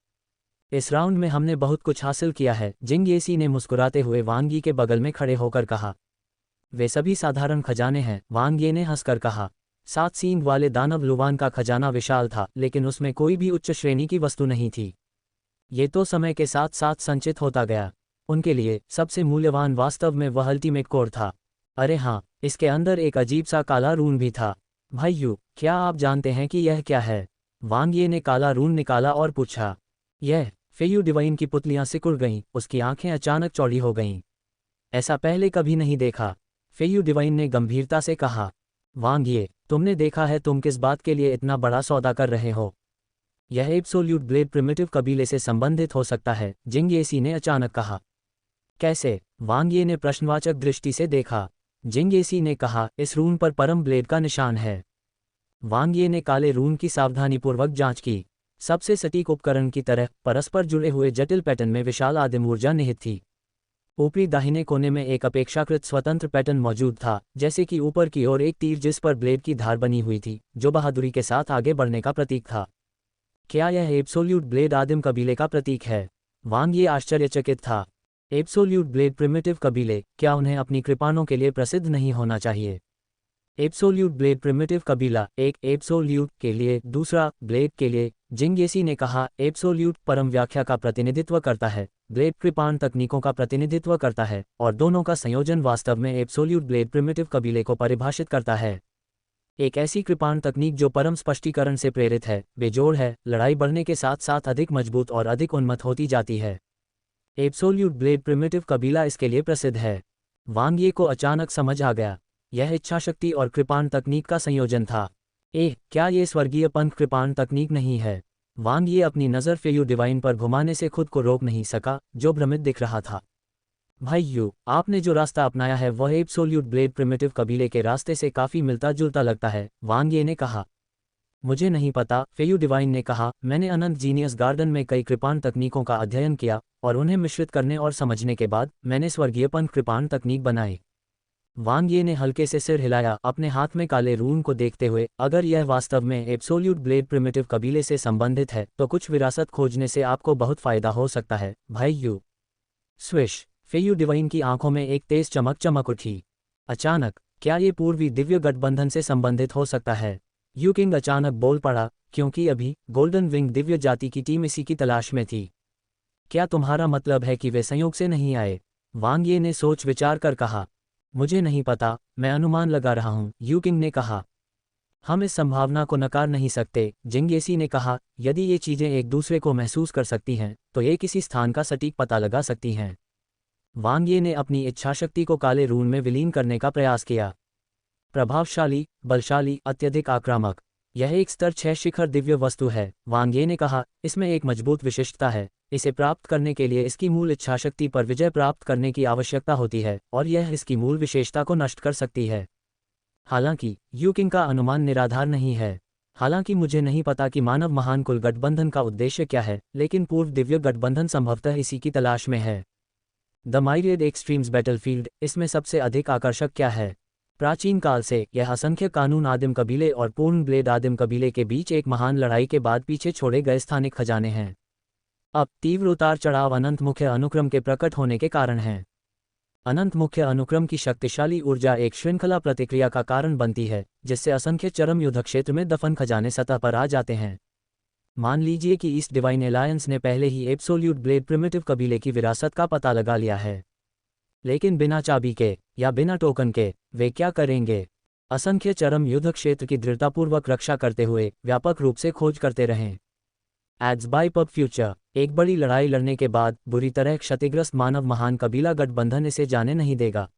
इस राउंड में हमने बहुत कुछ हासिल किया है, जिंग येसी ने मुस्कुराते हुए वांग यी के बगल में खड़े होकर कहा। वे सभी साधारण खजाने हैं, वांग ये ने हंसकर कहा। 7 सींग वाले दानव लुवान का खजाना विशाल था, लेकिन उसमें कोई भी उच्च श्रेणी की वस्तु नहीं थी। ये तो समय के साथ साथ संचित होता गया। उनके लिए सबसे मूल्यवान वास्तव में वह अल्टीमेट कोर था। अरे हाँ, इसके अंदर एक अजीब सा काला रून भी था। भाइयों, क्या आप जानते हैं कि यह क्या है? वांग ये ने काला रून निकाला और पूछा। यह। फेयू डिवाइन की पुतलियां सिकुड़ गईं, उसकी आंखें अचानक चौड़ी हो गईं। ऐसा पहले कभी नहीं देखा, फेयू डिवाइन ने गंभीरता से कहा। वांग ये, तुमने देखा है तुम किस बात के लिए इतना बड़ा सौदा कर रहे हो? यह एब्सोल्यूट ब्लेड प्रिमिटिव कबीले से संबंधित हो सकता है, जिंग येसी ने अचानक कहा। कैसे? वांग ये ने प्रश्नवाचक दृष्टि से देखा। जिंग येसी ने कहा, इस रून पर परम ब्लेड का निशान है। वांग ये ने काले रून की सावधानीपूर्वक जांच की। सबसे सटीक उपकरण की तरह परस्पर जुड़े हुए जटिल पैटर्न में विशाल आदिम ऊर्जा निहित थी। ऊपरी दाहिने कोने में एक अपेक्षाकृत स्वतंत्र पैटर्न मौजूद था, जैसे कि ऊपर की ओर एक तीर जिस पर ब्लेड की धार बनी हुई थी, जो बहादुरी के साथ आगे बढ़ने का प्रतीक था। क्या यह एब्सोल्यूट ब्लेड आदिम कबीले का प्रतीक है? वांग ये आश्चर्यचकित था। एब्सोल्यूट ब्लेड प्रिमिटिव कबीले, क्या उन्हें अपनी कृपाणों के लिए प्रसिद्ध नहीं होना चाहिए? एब्सोल्यूट ब्लेड प्रिमिटिव कबीला, एक एब्सोल्यूट के लिए, दूसरा ब्लेड के लिए। जिंग येसी ने कहा, एब्सोल्यूट परम व्याख्या का प्रतिनिधित्व करता है, ब्लेड कृपाण तकनीकों का प्रतिनिधित्व करता है, और दोनों का संयोजन वास्तव में एब्सोल्यूट ब्लेड प्रिमिटिव कबीले को परिभाषित करता है। एक ऐसी कृपाण तकनीक जो परम स्पष्टीकरण से प्रेरित है, बेजोड़ है, लड़ाई बढ़ने के साथ साथ अधिक मजबूत और अधिक उन्मत्त होती जाती है। एब्सोल्यूट ब्लेड प्रिमिटिव कबीला इसके लिए प्रसिद्ध है। वांग ये को अचानक समझ आ गया, यह इच्छाशक्ति और कृपाण तकनीक का संयोजन था। क्या ये स्वर्गीय पंथ कृपाण तकनीक नहीं है? वांग ये अपनी नज़र फेयू डिवाइन पर घुमाने से खुद को रोक नहीं सका, जो भ्रमित दिख रहा था। भाई यू, आपने जो रास्ता अपनाया है वह एब्सोल्यूट ब्लेड प्रिमिटिव कबीले के रास्ते से काफ़ी मिलता जुलता लगता है, वांग ये ने कहा। मुझे नहीं पता, फेयू डिवाइन ने कहा, मैंने अनंत जीनियस गार्डन में कई कृपाण तकनीकों का अध्ययन किया, और उन्हें मिश्रित करने और समझने के बाद मैंने स्वर्गीय पंथ कृपाण तकनीक बनाई। वांग ये ने हल्के से सिर हिलाया, अपने हाथ में काले रून को देखते हुए। अगर यह वास्तव में एब्सोल्यूट ब्लेड प्रिमिटिव कबीले से संबंधित है तो कुछ विरासत खोजने से आपको बहुत फायदा हो सकता है, भाई यू। स्विश, फेयू डिवाइन की आंखों में एक तेज चमक चमक उठी। अचानक, क्या ये पूर्वी दिव्य गठबंधन से संबंधित हो सकता है? यू किंग अचानक बोल पड़ा, क्योंकि अभी गोल्डन विंग दिव्य जाति की टीम इसी की तलाश में थी। क्या तुम्हारा मतलब है कि वे संयोग से नहीं आए? वांग ये ने सोच विचार कर कहा। मुझे नहीं पता, मैं अनुमान लगा रहा हूं, यू किंग ने कहा। हम इस संभावना को नकार नहीं सकते, जिंग येसी ने कहा। यदि ये चीजें एक दूसरे को महसूस कर सकती हैं तो ये किसी स्थान का सटीक पता लगा सकती हैं। वांग ये ने अपनी इच्छाशक्ति को काले रून में विलीन करने का प्रयास किया। प्रभावशाली, बलशाली, अत्यधिक आक्रामक, यह एक स्तर 6 शिखर दिव्य वस्तु है, वांग ये ने कहा। इसमें एक मजबूत विशिष्टता है, इसे प्राप्त करने के लिए इसकी मूल इच्छाशक्ति पर विजय प्राप्त करने की आवश्यकता होती है, और यह इसकी मूल विशेषता को नष्ट कर सकती है। हालांकि यू किंग का अनुमान निराधार नहीं है। हालांकि मुझे नहीं पता कि मानव महान कुल गठबंधन का उद्देश्य क्या है, लेकिन पूर्व दिव्य गठबंधन संभवतः इसी की तलाश में है। द माइरियड एक्सट्रीम्स बैटलफील्ड, इसमें सबसे अधिक आकर्षक क्या है? प्राचीन काल से यह असंख्य कानून आदिम कबीले और पूर्ण ब्लेड आदिम कबीले के बीच एक महान लड़ाई के बाद पीछे छोड़े गए स्थानिक खजाने हैं। अब तीव्र उतार चढ़ाव अनंत मुख्य अनुक्रम के प्रकट होने के कारण हैं। अनंत मुख्य अनुक्रम की शक्तिशाली ऊर्जा एक श्रृंखला प्रतिक्रिया का कारण बनती है, जिससे असंख्य चरम युद्ध क्षेत्र में दफन खजाने सतह पर आ जाते हैं। मान लीजिए कि ईस्ट डिवाइन एलायंस ने पहले ही एब्सोल्यूट ब्लेड प्रिमिटिव कबीले की विरासत का पता लगा लिया है, लेकिन बिना चाबी के या बिना टोकन के वे क्या करेंगे? असंख्य चरम युद्ध क्षेत्र की दृढ़तापूर्वक रक्षा करते हुए व्यापक रूप से खोज करते रहें। एड्स बाय पब फ्यूचर, एक बड़ी लड़ाई लड़ने के बाद बुरी तरह क्षतिग्रस्त मानव महान कबीला गठबंधन इसे जाने नहीं देगा।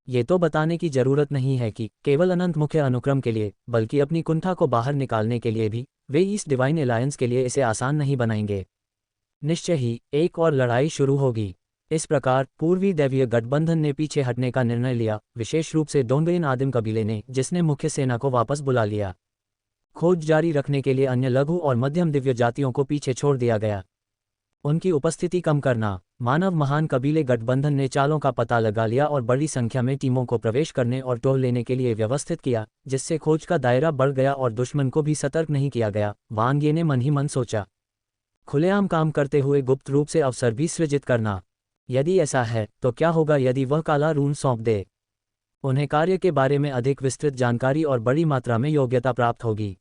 ये तो बताने की जरूरत नहीं है कि केवल अनंत मुख्य अनुक्रम के लिए, बल्कि अपनी कुंठा को बाहर निकालने के लिए भी वे ईस्ट डिवाइन एलायंस के लिए इसे आसान नहीं बनाएंगे। निश्चय ही एक और लड़ाई शुरू होगी। इस प्रकार पूर्वी दैवीय गठबंधन ने पीछे हटने का निर्णय लिया, विशेष रूप से डोंगेन आदिम कबीले ने, जिसने मुख्य सेना को वापस बुला लिया। खोज जारी रखने के लिए अन्य लघु और मध्यम दिव्य जातियों को पीछे छोड़ दिया गया। उनकी उपस्थिति कम करना। मानव महान कबीले गठबंधन ने चालों का पता लगा लिया और बड़ी संख्या में टीमों को प्रवेश करने और टोल लेने के लिए व्यवस्थित किया, जिससे खोज का दायरा बढ़ गया और दुश्मन को भी सतर्क नहीं किया गया, वांग ये ने मन ही मन सोचा। खुलेआम काम करते हुए गुप्त रूप से अवसर भी सृजित करना। यदि ऐसा है तो क्या होगा यदि वह काला रून सौंप दे? उन्हें कार्य के बारे में अधिक विस्तृत जानकारी और बड़ी मात्रा में योग्यता प्राप्त होगी,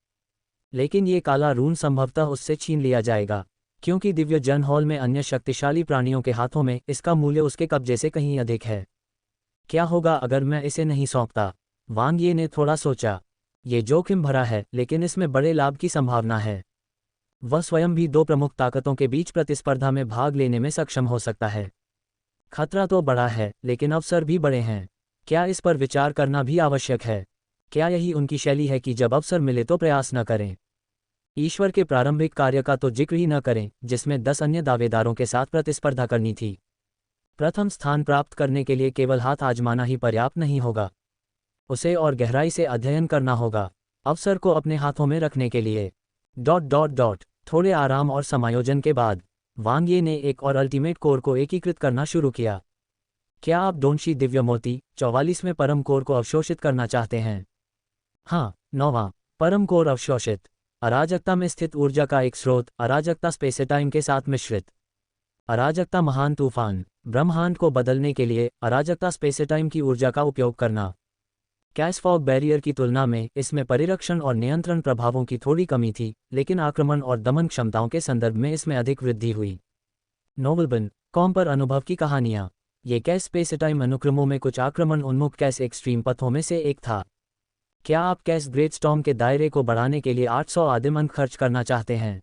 लेकिन ये काला रून संभवतः उससे छीन लिया जाएगा, क्योंकि दिव्य जन हॉल में अन्य शक्तिशाली प्राणियों के हाथों में इसका मूल्य उसके कब्जे से कहीं अधिक है। क्या होगा अगर मैं इसे नहीं सौंपता? वांग ये ने थोड़ा सोचा। ये जोखिम भरा है, लेकिन इसमें बड़े लाभ की संभावना है। वह स्वयं भी दो प्रमुख ताकतों के बीच प्रतिस्पर्धा में भाग लेने में सक्षम हो सकता है। खतरा तो बड़ा है, लेकिन अवसर भी बड़े हैं। क्या इस पर विचार करना भी आवश्यक है? क्या यही उनकी शैली है कि जब अवसर मिले तो प्रयास न करें? ईश्वर के प्रारंभिक कार्य का तो जिक्र ही न करें, जिसमें 10 अन्य दावेदारों के साथ प्रतिस्पर्धा करनी थी। प्रथम स्थान प्राप्त करने के लिए केवल हाथ आजमाना ही पर्याप्त नहीं होगा, उसे और गहराई से अध्ययन करना होगा। अवसर को अपने हाथों में रखने के लिए थोड़े आराम और समायोजन के बाद वांग ये ने एक और अल्टीमेट कोर को एकीकृत करना शुरू किया। क्या आप डोंशी दिव्य मोती 44वें परम कोर को अवशोषित करना चाहते हैं? हाँ। 9वां परम कोर अवशोषित। अराजकता में स्थित ऊर्जा का एक स्रोत, अराजकता स्पेस-टाइम के साथ मिश्रित। अराजकता महान तूफान, ब्रह्मांड को बदलने के लिए अराजकता स्पेस-टाइम की ऊर्जा का उपयोग करना। कैश फॉग बैरियर की तुलना में इसमें परिरक्षण और नियंत्रण प्रभावों की थोड़ी कमी थी, लेकिन आक्रमण और दमन क्षमताओं के संदर्भ में इसमें अधिक वृद्धि हुई। नोबलबन कॉम पर अनुभव की कहानियाँ। ये कैश स्पेस-टाइम अनुक्रमों में कुछ आक्रमण उन्मुख कैश एक्सट्रीम पथों में से एक था। क्या आप कैश ग्रेट स्टॉर्म के दायरे को बढ़ाने के लिए 800 आदिम अंक खर्च करना चाहते हैं?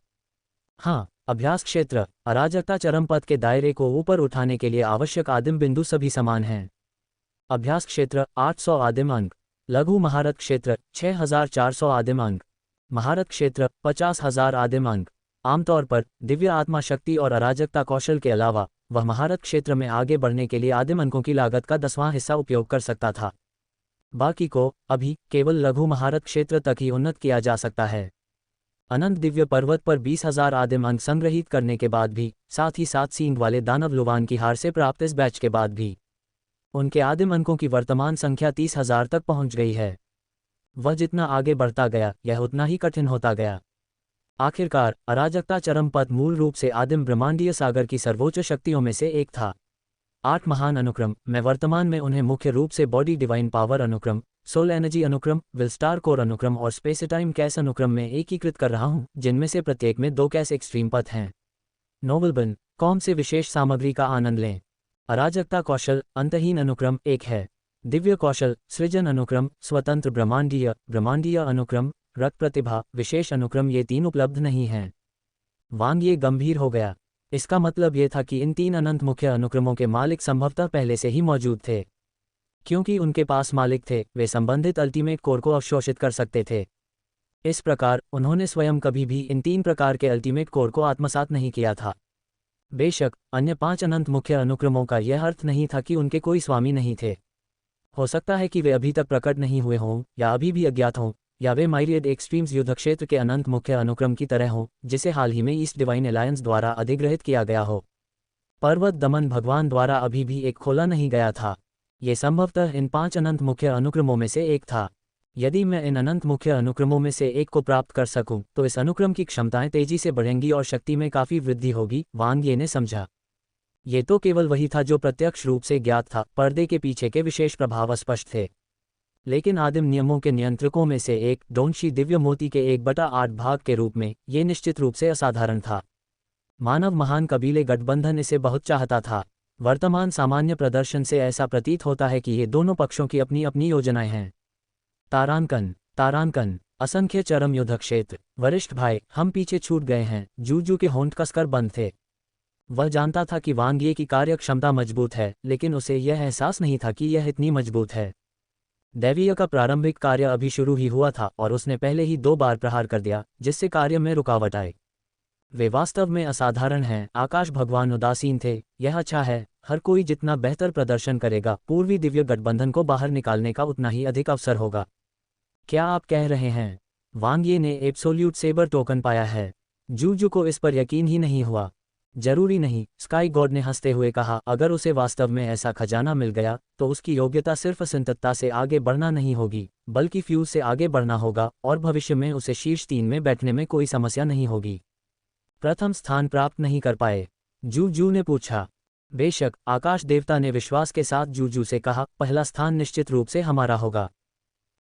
हाँ। अभ्यास क्षेत्र, अराजकता चरम पथ के दायरे को ऊपर उठाने के लिए आवश्यक आदिम बिंदु सभी समान हैं। अभ्यास क्षेत्र 800 आदिम अंक। लघु महारत क्षेत्र 6400 आदिम अंक। महारत क्षेत्र 50,000 आदिम अंक। आमतौर पर दिव्य आत्मा शक्ति और अराजकता कौशल के अलावा वह महारत क्षेत्र में आगे बढ़ने के लिए आदिम अंकों की लागत का 10वां हिस्सा उपयोग कर सकता था। बाकी को अभी केवल लघु महारत क्षेत्र तक ही उन्नत किया जा सकता है। अनंत दिव्य पर्वत पर 20,000 आदिम अंक संग्रहित करने के बाद भी, साथ ही साथ सींग वाले दानव लुवान की हार से प्राप्त इस बैच के बाद भी, उनके आदिम अंकों की वर्तमान संख्या 30,000 तक पहुंच गई है। वह जितना आगे बढ़ता गया, यह उतना ही कठिन होता गया। आखिरकार अराजकता चरम पथ मूल रूप से आदिम ब्रह्मांडीय सागर की सर्वोच्च शक्तियों में से एक था। 8 महान अनुक्रम, मैं वर्तमान में उन्हें मुख्य रूप से बॉडी डिवाइन पावर अनुक्रम, सोल एनर्जी अनुक्रम, विल स्टार कोर अनुक्रम और स्पेस-टाइम कैश अनुक्रम में एकीकृत कर रहा हूं, जिनमें से प्रत्येक में 2 कैश एक्सट्रीम पथ हैं। नोबलबन कॉम से विशेष सामग्री का आनंद लें। अराजकता कौशल अंतहीन अनुक्रम 1 है। दिव्य कौशल सृजन अनुक्रम, स्वतंत्र ब्रह्मांडीय अनुक्रम, रक्त प्रतिभा विशेष अनुक्रम ये 3 उपलब्ध नहीं हैं। वांग ये गंभीर हो गया। इसका मतलब ये था कि इन 3 अनंत मुख्य अनुक्रमों के मालिक संभवतः पहले से ही मौजूद थे। क्योंकि उनके पास मालिक थे, वे संबंधित अल्टीमेट कोर को अवशोषित कर सकते थे। इस प्रकार उन्होंने स्वयं कभी भी इन 3 प्रकार के अल्टीमेट कोर को आत्मसात नहीं किया था। बेशक अन्य 5 अनंत मुख्य अनुक्रमों का यह अर्थ नहीं था कि उनके कोई स्वामी नहीं थे। हो सकता है कि वे अभी तक प्रकट नहीं हुए हों, या अभी भी अज्ञात हों, या वे माइरियड एक्सट्रीम्स युद्ध क्षेत्र के अनंत मुख्य अनुक्रम की तरह हों, जिसे हाल ही में ईस्ट डिवाइन अलायंस द्वारा अधिग्रहित किया गया हो। पर्वत दमन भगवान द्वारा अभी भी एक खोला नहीं गया था। ये संभवतः इन 5 अनंत मुख्य अनुक्रमों में से एक था। यदि मैं इन अनंत मुख्य अनुक्रमों में से एक को प्राप्त कर सकूं, तो इस अनुक्रम की क्षमताएं तेजी से बढ़ेंगी और शक्ति में काफी वृद्धि होगी, वांग ये ने समझा। ये तो केवल वही था जो प्रत्यक्ष रूप से ज्ञात था, पर्दे के पीछे के विशेष प्रभाव अस्पष्ट थे। लेकिन आदिम नियमों के नियंत्रकों में से एक, डोंशी दिव्य मोती के 1/8 भाग के रूप में, ये निश्चित रूप से असाधारण था। मानव महान कबीले गठबंधन इसे बहुत चाहता था। वर्तमान सामान्य प्रदर्शन से ऐसा प्रतीत होता है कि ये दोनों पक्षों की अपनी अपनी योजनाएं हैं। तारांकन असंख्य चरम युद्ध क्षेत्र। वरिष्ठ भाई, हम पीछे छूट गए हैं। जूजू के होंठ कसकर बंद थे। वह जानता था कि वांग ये की कार्य क्षमता मजबूत है, लेकिन उसे यह एहसास नहीं था कि यह इतनी मजबूत है। दैवीय का प्रारंभिक कार्य अभी शुरू ही हुआ था और उसने पहले ही 2 बार प्रहार कर दिया, जिससे कार्य में रुकावट आई। वे वास्तव में असाधारण हैं। आकाश भगवान उदासीन थे। यह अच्छा है, हर कोई जितना बेहतर प्रदर्शन करेगा, पूर्वी दिव्य गठबंधन को बाहर निकालने का उतना ही अधिक अवसर होगा। क्या आप कह रहे हैं? वांग ये ने एब्सोल्यूट सेबर टोकन पाया है। जूजू को इस पर यकीन ही नहीं हुआ। जरूरी नहीं, स्काई गॉड ने हंसते हुए कहा। अगर उसे वास्तव में ऐसा खजाना मिल गया, तो उसकी योग्यता सिर्फ संततता से आगे बढ़ना नहीं होगी, बल्कि फ्यूज से आगे बढ़ना होगा, और भविष्य में उसे शीर्ष 3 में बैठने में कोई समस्या नहीं होगी। प्रथम स्थान प्राप्त नहीं कर पाए? जूजू ने पूछा। बेशक, आकाश देवता ने विश्वास के साथ जूजू से कहा, पहला स्थान निश्चित रूप से हमारा होगा।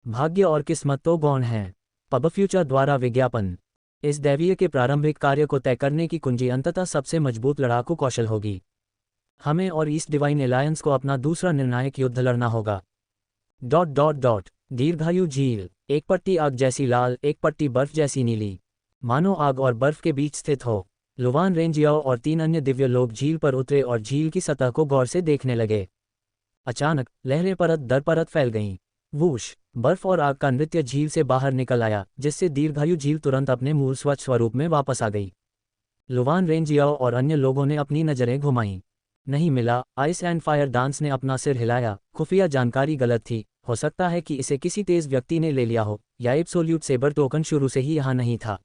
भाग्य और किस्मत तो गौण हैं। पब फ्यूचर द्वारा विज्ञापन। इस दैवीय के प्रारंभिक कार्य को तय करने की कुंजी अंततः सबसे मजबूत लड़ाकू कौशल होगी। हमें और ईस्ट डिवाइन एलायंस को अपना दूसरा निर्णायक युद्ध लड़ना होगा। दीर्घायु झील। एक पट्टी आग जैसी लाल, एक पट्टी बर्फ जैसी नीली, मानो आग और बर्फ के बीच स्थित हो। लुवान रेंजियाओ और 3 अन्य दिव्य लोग झील पर उतरे और झील की सतह को गौर से देखने लगे। अचानक लहरें परत दर परत फैल गईं। वूश, बर्फ और आग का नृत्य झील से बाहर निकल आया, जिससे दीर्घायु झील तुरंत अपने मूल स्वच्छ स्वरूप में वापस आ गई। लुवान रेंजियाओ और अन्य लोगों ने अपनी नजरें घुमाईं। नहीं मिला। आइस एंड फायर डांस ने अपना सिर हिलाया। खुफिया जानकारी गलत थी। हो सकता है कि इसे किसी तेज व्यक्ति ने ले लिया हो, या एब्सोल्यूट सेबर टोकन शुरू से ही यहाँ नहीं था।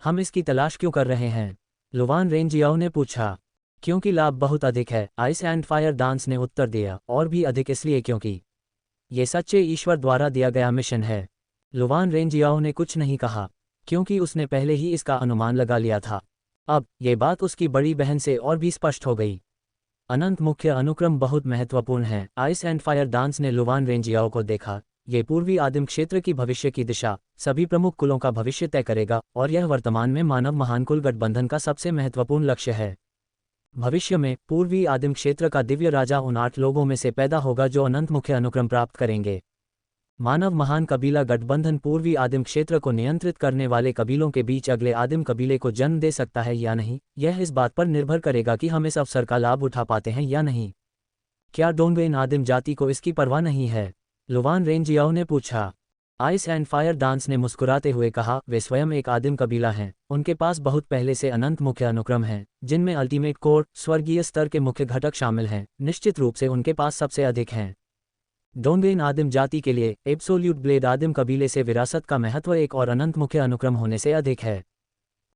हम इसकी तलाश क्यों कर रहे हैं? लुवान रेंजियाओ ने पूछा। क्योंकि लाभ बहुत अधिक है, आइस एंड फायर डांस ने उत्तर दिया, और भी अधिक इसलिए क्योंकि ये सच्चे ईश्वर द्वारा दिया गया मिशन है। लुवान रेंजियाओ ने कुछ नहीं कहा, क्योंकि उसने पहले ही इसका अनुमान लगा लिया था। अब ये बात उसकी बड़ी बहन से और भी स्पष्ट हो गई। अनंत मुख्य अनुक्रम बहुत महत्वपूर्ण है। आइस एंड फायर डांस ने लुवान रेंजियाओ को देखा। ये पूर्वी आदिम क्षेत्र की भविष्य की दिशा, सभी प्रमुख कुलों का भविष्य तय करेगा, और यह वर्तमान में मानव महान कुल गठबंधन का सबसे महत्वपूर्ण लक्ष्य है। भविष्य में पूर्वी आदिम क्षेत्र का दिव्य राजा उन 8 लोगों में से पैदा होगा जो अनंत मुख्य अनुक्रम प्राप्त करेंगे। मानव महान कबीला गठबंधन पूर्वी आदिम क्षेत्र को नियंत्रित करने वाले कबीलों के बीच अगले आदिम कबीले को जन्म दे सकता है या नहीं, यह इस बात पर निर्भर करेगा कि हम इस अवसर का लाभ उठा पाते हैं या नहीं। क्या डोंगबेन आदिम जाति को इसकी परवाह नहीं है? लुवान रेंजियाओ ने पूछा। आइस एंड फायर डांस ने मुस्कुराते हुए कहा, वे स्वयं एक आदिम कबीला हैं। उनके पास बहुत पहले से अनंत मुख्य अनुक्रम हैं, जिनमें अल्टीमेट कोर, स्वर्गीय स्तर के मुख्य घटक शामिल हैं। निश्चित रूप से उनके पास सबसे अधिक हैं। डोंगबेन आदिम जाति के लिए एब्सोल्यूट ब्लेड आदिम कबीले से विरासत का महत्व एक और अनंत मुख्य अनुक्रम होने से अधिक है,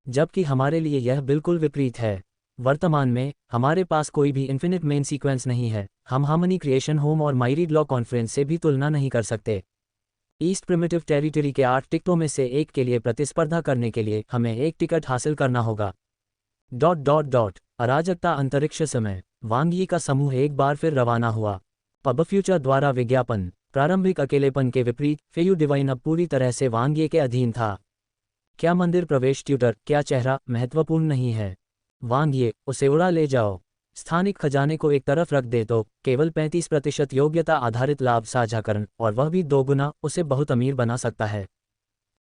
जबकि हमारे लिए यह बिल्कुल विपरीत है। वर्तमान में हमारे पास कोई भी इन्फिनिट मेन सीक्वेंस नहीं है। हम हार्मनी क्रिएशन होम और माइरीड लॉ कॉन्फ्रेंस से भी तुलना नहीं कर सकते। ईस्ट प्रिमिटिव टेरिटरी के 8 टिकटों में से एक के लिए प्रतिस्पर्धा करने के लिए हमें एक टिकट हासिल करना होगा। अराजकता अंतरिक्ष समय। वांग यी का समूह एक बार फिर रवाना हुआ। पब फ्यूचर द्वारा विज्ञापन। प्रारंभिक अकेलेपन के विपरीत फेयू डिवाइन अब पूरी तरह से वांग यी के अधीन था। क्या मंदिर प्रवेश ट्यूटर, क्या चेहरा महत्वपूर्ण नहीं है? वांग यी, उसे उड़ा ले जाओ। स्थानिक खजाने को एक तरफ रख दे तो केवल 35% योग्यता आधारित लाभ साझाकरण, और वह भी 2 गुना, उसे बहुत अमीर बना सकता है।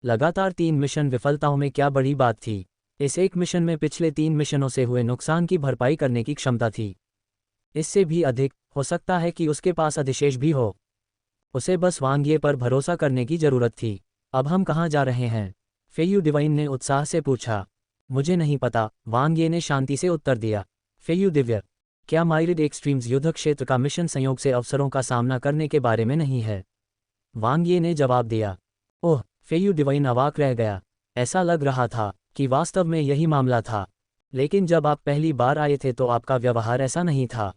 लगातार 3 मिशन विफलताओं में क्या बड़ी बात थी? इस एक मिशन में पिछले 3 मिशनों से हुए नुकसान की भरपाई करने की क्षमता थी। इससे भी अधिक, हो सकता है कि उसके पास अधिशेष भी हो। उसे बस वांग यी पर भरोसा करने की जरूरत थी। अब हम कहाँ जा रहे हैं? फेयू डिवाइन ने उत्साह से पूछा। मुझे नहीं पता, वांग यी ने शांति से उत्तर दिया। फेयू दिव्य, क्या माइरिड एक्सट्रीम्स युद्ध क्षेत्र का मिशन संयोग से अवसरों का सामना करने के बारे में नहीं है? वांग यी ने जवाब दिया। ओह, फेयू डिवाइन अवाक रह गया। ऐसा लग रहा था कि वास्तव में यही मामला था। लेकिन जब आप पहली बार आए थे तो आपका व्यवहार ऐसा नहीं था।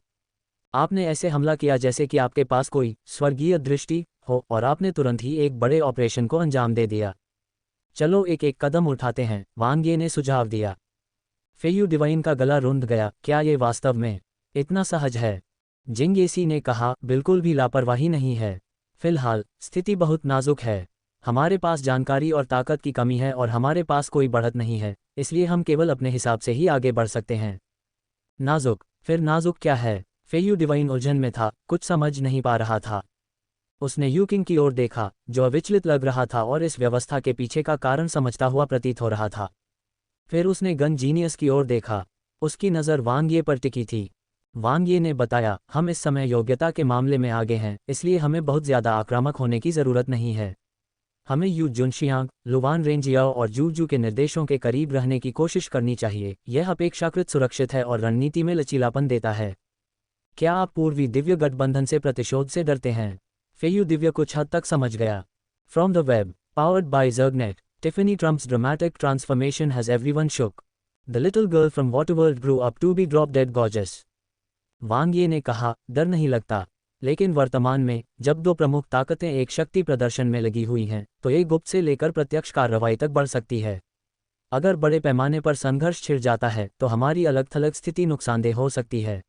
आपने ऐसे हमला किया जैसे कि आपके पास कोई स्वर्गीय दृष्टि हो, और आपने तुरंत ही एक बड़े ऑपरेशन को अंजाम दे दिया। चलो एक एक कदम उठाते हैं, वांग यी ने सुझाव दिया। फेयू डिवाइन का गला रुंध गया। क्या ये वास्तव में इतना सहज है? जिंग येसी ने कहा, बिल्कुल भी लापरवाही नहीं है। फिलहाल स्थिति बहुत नाजुक है। हमारे पास जानकारी और ताकत की कमी है और हमारे पास कोई बढ़त नहीं है, इसलिए हम केवल अपने हिसाब से ही आगे बढ़ सकते हैं। नाजुक? फिर नाजुक क्या है? फेयू डिवाइन उलझन में था, कुछ समझ नहीं पा रहा था। उसने यू किंग की ओर देखा, जो अविचलित लग रहा था और इस व्यवस्था के पीछे का कारण समझता हुआ प्रतीत हो रहा था। फिर उसने गन जीनियस की ओर देखा। उसकी नज़र वांग यी पर टिकी थी। वांग यी ने बताया, हम इस समय योग्यता के मामले में आगे हैं, इसलिए हमें बहुत ज़्यादा आक्रामक होने की ज़रूरत नहीं है। हमें यू जुनशियांग, लुवान रेंजियाओ और जू के निर्देशों के करीब रहने की कोशिश करनी चाहिए। यह अपेक्षाकृत सुरक्षित है और रणनीति में लचीलापन देता है। क्या आप पूर्वी दिव्य गठबंधन से प्रतिशोध से डरते हैं? फेयू दिव्य कुछ हद तक समझ गया। From the web, powered by Zergnet, Tiffany Trump's dramatic transformation has everyone shook. The little girl from Waterworld grew up to be drop dead gorgeous. वांग यी ने कहा, डर नहीं लगता। लेकिन वर्तमान में, जब 2 प्रमुख ताकतें एक शक्ति प्रदर्शन में लगी हुई हैं, तो ये गुप्त से लेकर प्रत्यक्ष कार्रवाई तक बढ़ सकती है। अगर बड़े पैमाने पर संघर्ष छिड़ जाता है तो हमारी अलग थलग स्थिति नुकसानदेह हो सकती है।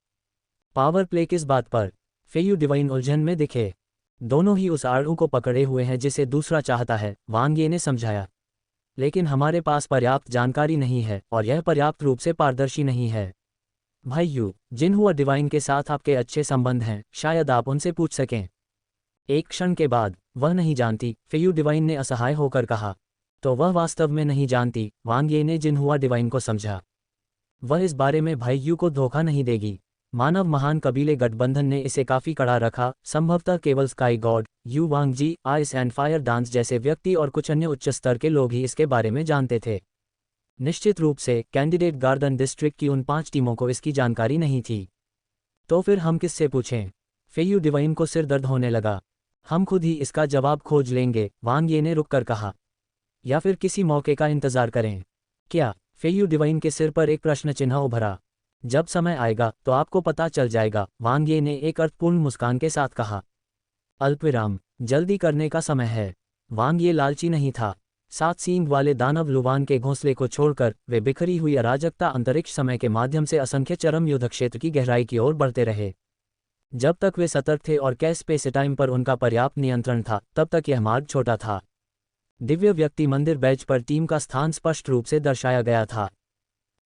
पावर प्ले किस बात पर? फेयू डिवाइन उलझन में दिखे। दोनों ही उस आड़ू को पकड़े हुए हैं जिसे दूसरा चाहता है, वांग यी ने समझाया। लेकिन हमारे पास पर्याप्त जानकारी नहीं है, और यह पर्याप्त रूप से पारदर्शी नहीं है। भाई यू, जिनहुआ डिवाइन के साथ आपके अच्छे संबंध हैं, शायद आप उनसे पूछ सकें। एक क्षण के बाद, वह नहीं जानती, फेयू डिवाइन ने असहाय होकर कहा। तो वह वास्तव में नहीं जानती, वांग यी ने जिनहुआ डिवाइन को समझा। वह इस बारे में भाई यू को धोखा नहीं देगी। मानव महान कबीले गठबंधन ने इसे काफी कड़ा रखा, संभवतः केवल sky god, Yu Wang Ji, ice and fire dance जैसे व्यक्ति और कुछ अन्य उच्च स्तर के लोग ही इसके बारे में जानते थे। निश्चित रूप से कैंडिडेट गार्डन डिस्ट्रिक्ट की उन 5 टीमों को इसकी जानकारी नहीं थी। तो फिर हम किससे पूछें? फेयू डिवाइन को सिर दर्द होने लगा। हम खुद ही इसका जवाब खोज लेंगे, वांग ये ने रुककर कहा। या फिर किसी मौके का इंतजार करें? क्या? फेयू डिवाइन के सिर पर एक प्रश्न चिन्ह उभरा। जब समय आएगा तो आपको पता चल जाएगा, वांग ये ने एक अर्थपूर्ण मुस्कान के साथ कहा। अल्पविराम, जल्दी करने का समय है। वांग ये लालची नहीं था। 7 सींग वाले दानव लुवान के घोंसले को छोड़कर वे बिखरी हुई अराजकता अंतरिक्ष समय के माध्यम से असंख्य चरम युद्ध क्षेत्र की गहराई की ओर बढ़ते रहे। जब तक वे सतर्क थे और कैस्पेस टाइम पर उनका पर्याप्त नियंत्रण था, तब तक यह मार्ग छोटा था। दिव्य व्यक्ति मंदिर बैच पर टीम का स्थान स्पष्ट रूप से दर्शाया गया था।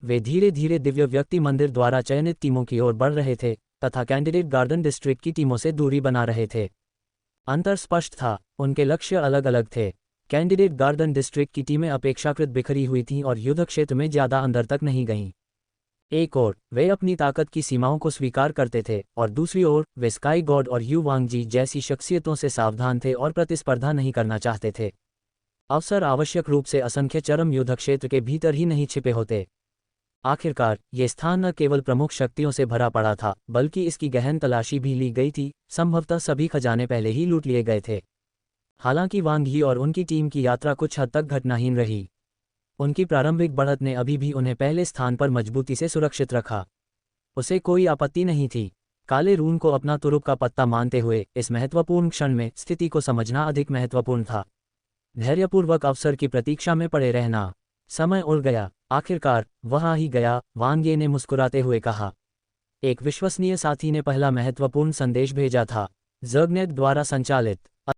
वे धीरे धीरे दिव्य व्यक्ति मंदिर द्वारा चयनित टीमों की ओर बढ़ रहे थे तथा कैंडिडेट गार्डन डिस्ट्रिक्ट की टीमों से दूरी बना रहे थे। अंतर स्पष्ट था, उनके लक्ष्य अलग अलग थे। कैंडिडेट गार्डन डिस्ट्रिक्ट की टीमें अपेक्षाकृत बिखरी हुई थीं और युद्ध क्षेत्र में ज्यादा अंदर तक नहीं गईं। एक ओर वे अपनी ताकत की सीमाओं को स्वीकार करते थे और दूसरी ओर वे स्काई गॉड और यू वांग जी जैसी शख्सियतों से सावधान थे और प्रतिस्पर्धा नहीं करना चाहते थे। अवसर आवश्यक रूप से असंख्य चरम युद्ध क्षेत्र के भीतर ही नहीं छिपे होते। आखिरकार ये स्थान न केवल प्रमुख शक्तियों से भरा पड़ा था, बल्कि इसकी गहन तलाशी भी ली गई थी। संभवतः सभी खजाने पहले ही लूट लिए गए थे। हालांकि वांग यी और उनकी टीम की यात्रा कुछ हद तक घटनाहीन रही। उनकी प्रारंभिक बढ़त ने अभी भी उन्हें पहले स्थान पर मजबूती से सुरक्षित रखा। उसे कोई आपत्ति नहीं थी। काले रून को अपना तुरुप का पत्ता मानते हुए इस महत्वपूर्ण क्षण में स्थिति को समझना अधिक महत्वपूर्ण था। धैर्यपूर्वक अवसर की प्रतीक्षा में पड़े रहना। समय उड़ गया। आखिरकार वहां ही गया, वांग ये ने मुस्कुराते हुए कहा। एक विश्वसनीय साथी ने पहला महत्वपूर्ण संदेश भेजा था। ज़र्गनेट द्वारा संचालित